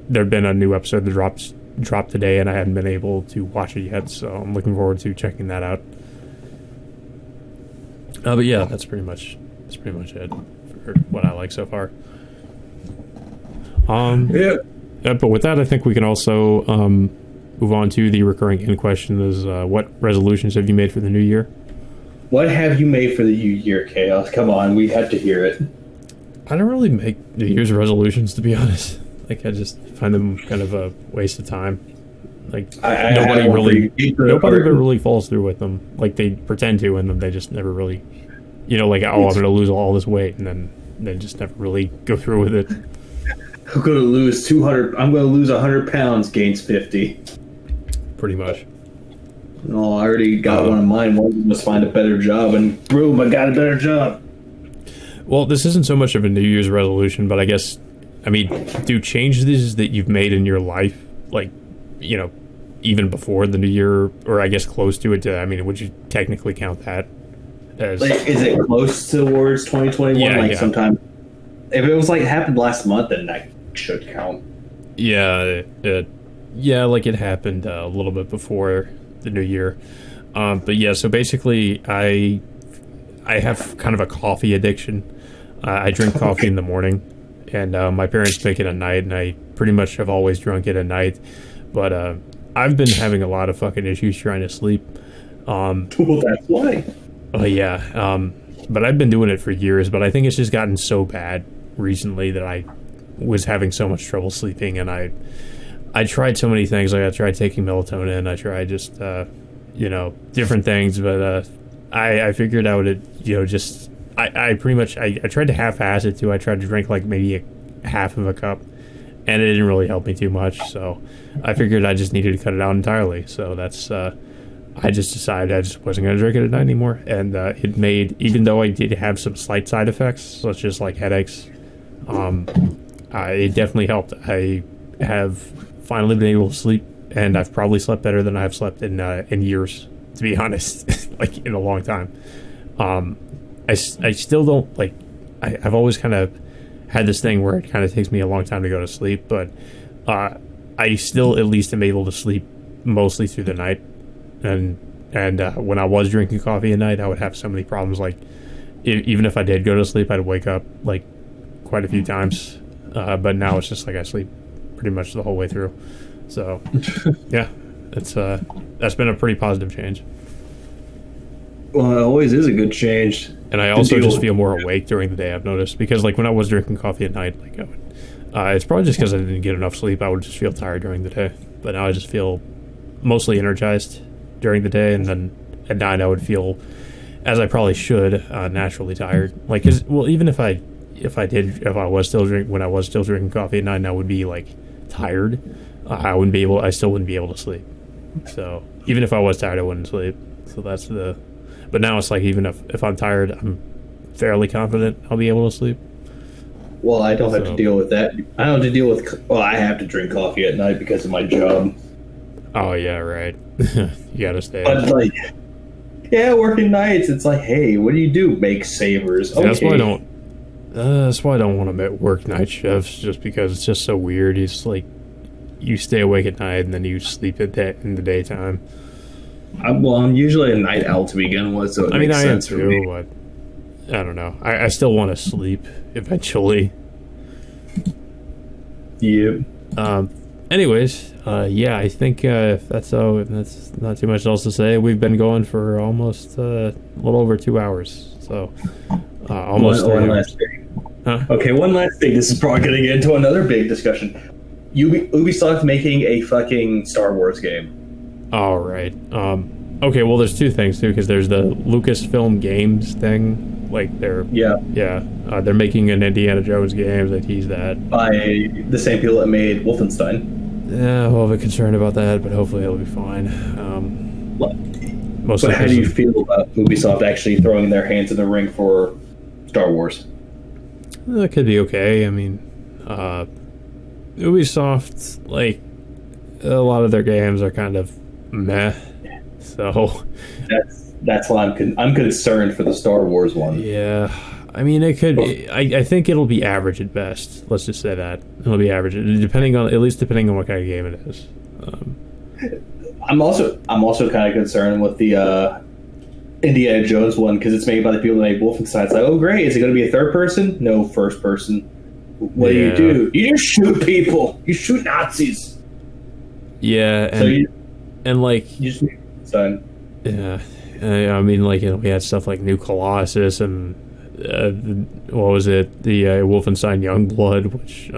S1: there'd been a new episode that dropped today, and I hadn't been able to watch it yet, so I'm looking forward to checking that out. But yeah, that's pretty much it for what I like so far.
S3: Yeah.
S1: But with that, I think we can also move on to the recurring end question: is what resolutions have you made for the new year?
S2: What have you made for the new year, Chaos? Come on, we have to hear it.
S1: I don't really make New Year's resolutions, to be honest. Like, I just find them kind of a waste of time. Like, nobody really falls through with them. Like, they pretend to, and then they just never really, I'm going to lose all this weight, and then they just never really go through with it.
S2: I'm going to lose 200. I'm going to lose 100 pounds, gains 50.
S1: Pretty much.
S2: No, I already got one of mine. One must find a better job, and boom, I got a better job.
S1: Well, this isn't so much of a New Year's resolution, but I guess, do changes that you've made in your life, like, even before the new year, or I guess close to it, would you technically count that as...
S2: Like, is it close towards 2021?
S1: Yeah.
S2: Sometime... If it was, happened last month, then that should count.
S1: Yeah, like it happened a little bit before the new year. But yeah, so basically, I have kind of a coffee addiction. I drink coffee in the morning, and my parents make it at night, and I pretty much have always drunk it at night. But I've been having a lot of fucking issues trying to sleep.
S2: Well, that's why.
S1: Oh yeah, but I've been doing it for years, but I think it's just gotten so bad recently that I was having so much trouble sleeping, and I tried so many things. Like, I tried taking melatonin, I tried just different things, but I figured out I pretty much I tried to half-ass it too. I tried to drink like maybe half of a cup, and it didn't really help me too much, so I figured I just needed to cut it out entirely. So that's I just decided I just wasn't going to drink it at night anymore, and it made, even though I did have some slight side effects, such as like headaches, it definitely helped. I have finally been able to sleep, and I've probably slept better than I've slept in years, to be honest, like in a long time. I still don't, like, I've always kind of had this thing where it kind of takes me a long time to go to sleep, but I still at least am able to sleep mostly through the night. And when I was drinking coffee at night, I would have so many problems. Like, even if I did go to sleep, I'd wake up like quite a few times. But now it's just like I sleep pretty much the whole way through. So yeah, that's been a pretty positive change.
S2: Well, it always is a good change.
S1: And I also just feel more awake during the day, I've noticed, because like when I was drinking coffee at night, like it's probably just because I didn't get enough sleep. I would just feel tired during the day, but now I just feel mostly energized during the day, and then at night I would feel, as I probably should, naturally tired. Like, even if I was still drinking coffee at night, I would be like tired. I still wouldn't be able to sleep. So even if I was tired, I wouldn't sleep. So that's but now it's like, even if I'm tired, I'm fairly confident I'll be able to sleep.
S2: Well, I don't have to deal with that. I don't have to deal with, I have to drink coffee at night because of my job.
S1: Oh yeah, right. You gotta stay.
S2: But like, Yeah, working nights. It's like, hey, what do you do? Make sabers.
S1: See,
S2: Okay.
S1: that's why I don't. That's why I don't want to work night shifts, just because it's just so weird. It's like you stay awake at night and then you sleep in the daytime.
S2: I'm usually a night owl to begin with, so it makes sense for me.
S1: But I don't know. I still want to sleep eventually.
S2: Yeah.
S1: Anyways, yeah, I think that's not too much else to say. We've been going for almost a little over 2 hours, so almost.
S2: One last thing.
S1: Huh?
S2: Okay, one last thing. This is probably going to get into another big discussion. Ubisoft making a fucking Star Wars game.
S1: All right. Okay. Well, there's two things too, because there's the Lucasfilm Games thing. Like they're they're making an Indiana Jones game. They tease that
S2: by the same people that made Wolfenstein.
S1: Yeah, well, a bit concerned about that, but hopefully it'll be fine.
S2: But how do you feel about Ubisoft actually throwing their hands in the ring for Star Wars?
S1: That could be okay. I mean, Ubisoft, like, a lot of their games are kind of meh. So
S2: that's why I'm concerned for the Star Wars one.
S1: Yeah, I mean, it could be. I think it'll be average at best. Let's just say that it'll be average, depending on what kind of game it is.
S2: I'm also kind of concerned with the Indiana Jones one because it's made by the people that made Wolfenstein. It's like, oh great, is it going to be a third person? No, first person. What do? You just shoot people. You shoot Nazis.
S1: Yeah, and like
S2: you just son.
S1: Yeah, I mean, like, you know, we had stuff like New Colossus and what was it? The Wolfenstein Youngblood, which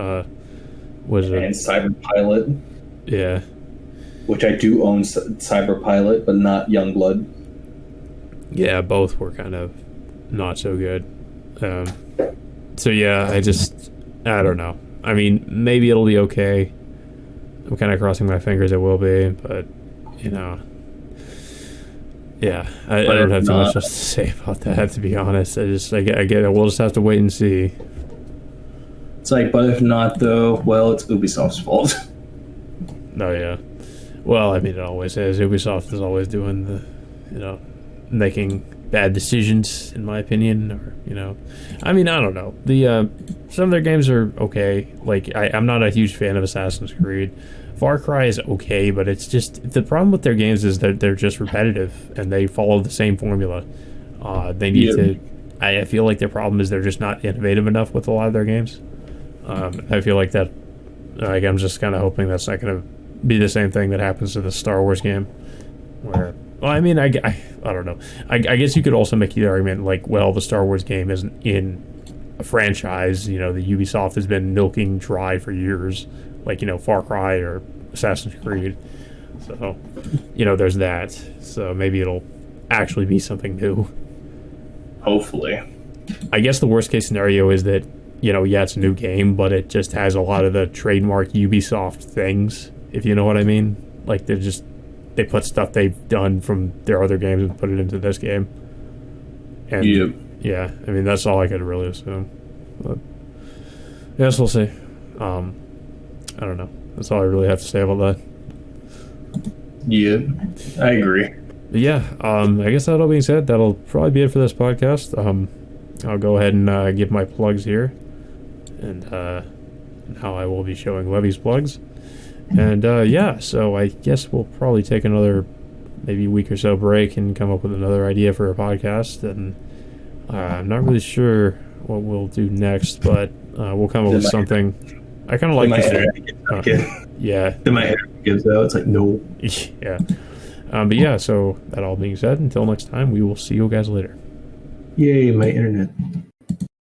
S1: was
S2: and Cyber Pilot.
S1: Yeah,
S2: which I do own Cyber Pilot, but not Youngblood.
S1: Yeah, both were kind of not so good. So yeah, I don't know. I mean, maybe it'll be okay. I'm kind of crossing my fingers it will be, but you know. Yeah, I don't have too much else to say about that, to be honest. I get it. We'll just have to wait and see.
S2: It's like, but if not, though, well, it's Ubisoft's fault.
S1: Oh, yeah. Well, I mean, it always is. Ubisoft is always doing the, you know, making bad decisions, in my opinion. Or, you know, I mean, I don't know. Some of their games are okay. Like, I'm not a huge fan of Assassin's Creed. Far Cry is okay, but it's just the problem with their games is that they're just repetitive and they follow the same formula. They need to. I feel like their problem is they're just not innovative enough with a lot of their games. I feel like that. Like, I'm just kind of hoping that's not going to be the same thing that happens to the Star Wars game. Where, well, I mean, I don't know. I guess you could also make the argument like, well, the Star Wars game isn't in a franchise. You know, the Ubisoft has been milking dry for years. Like, you know, Far Cry or Assassin's Creed. So, you know, there's that. So maybe it'll actually be something new.
S2: Hopefully.
S1: I guess the worst case scenario is that, you know, yeah, it's a new game, but it just has a lot of the trademark Ubisoft things, if you know what I mean. Like, they put stuff they've done from their other games and put it into this game. And, yeah, I mean, that's all I could really assume. But, yes, we'll see. I don't know. That's all I really have to say about that.
S2: Yeah, I agree.
S1: But yeah, I guess that all being said, that'll probably be it for this podcast. I'll go ahead and give my plugs here, and how I will be showing Levy's plugs. And yeah, so I guess we'll probably take another maybe week or so break and come up with another idea for a podcast. And I'm not really sure what we'll do next, but we'll come up with something. I kind of like this. Yeah.
S2: Then my hair gives out. It's like, no.
S1: Yeah. But yeah, so that all being said, until next time, we will see you guys later.
S2: Yay, my internet.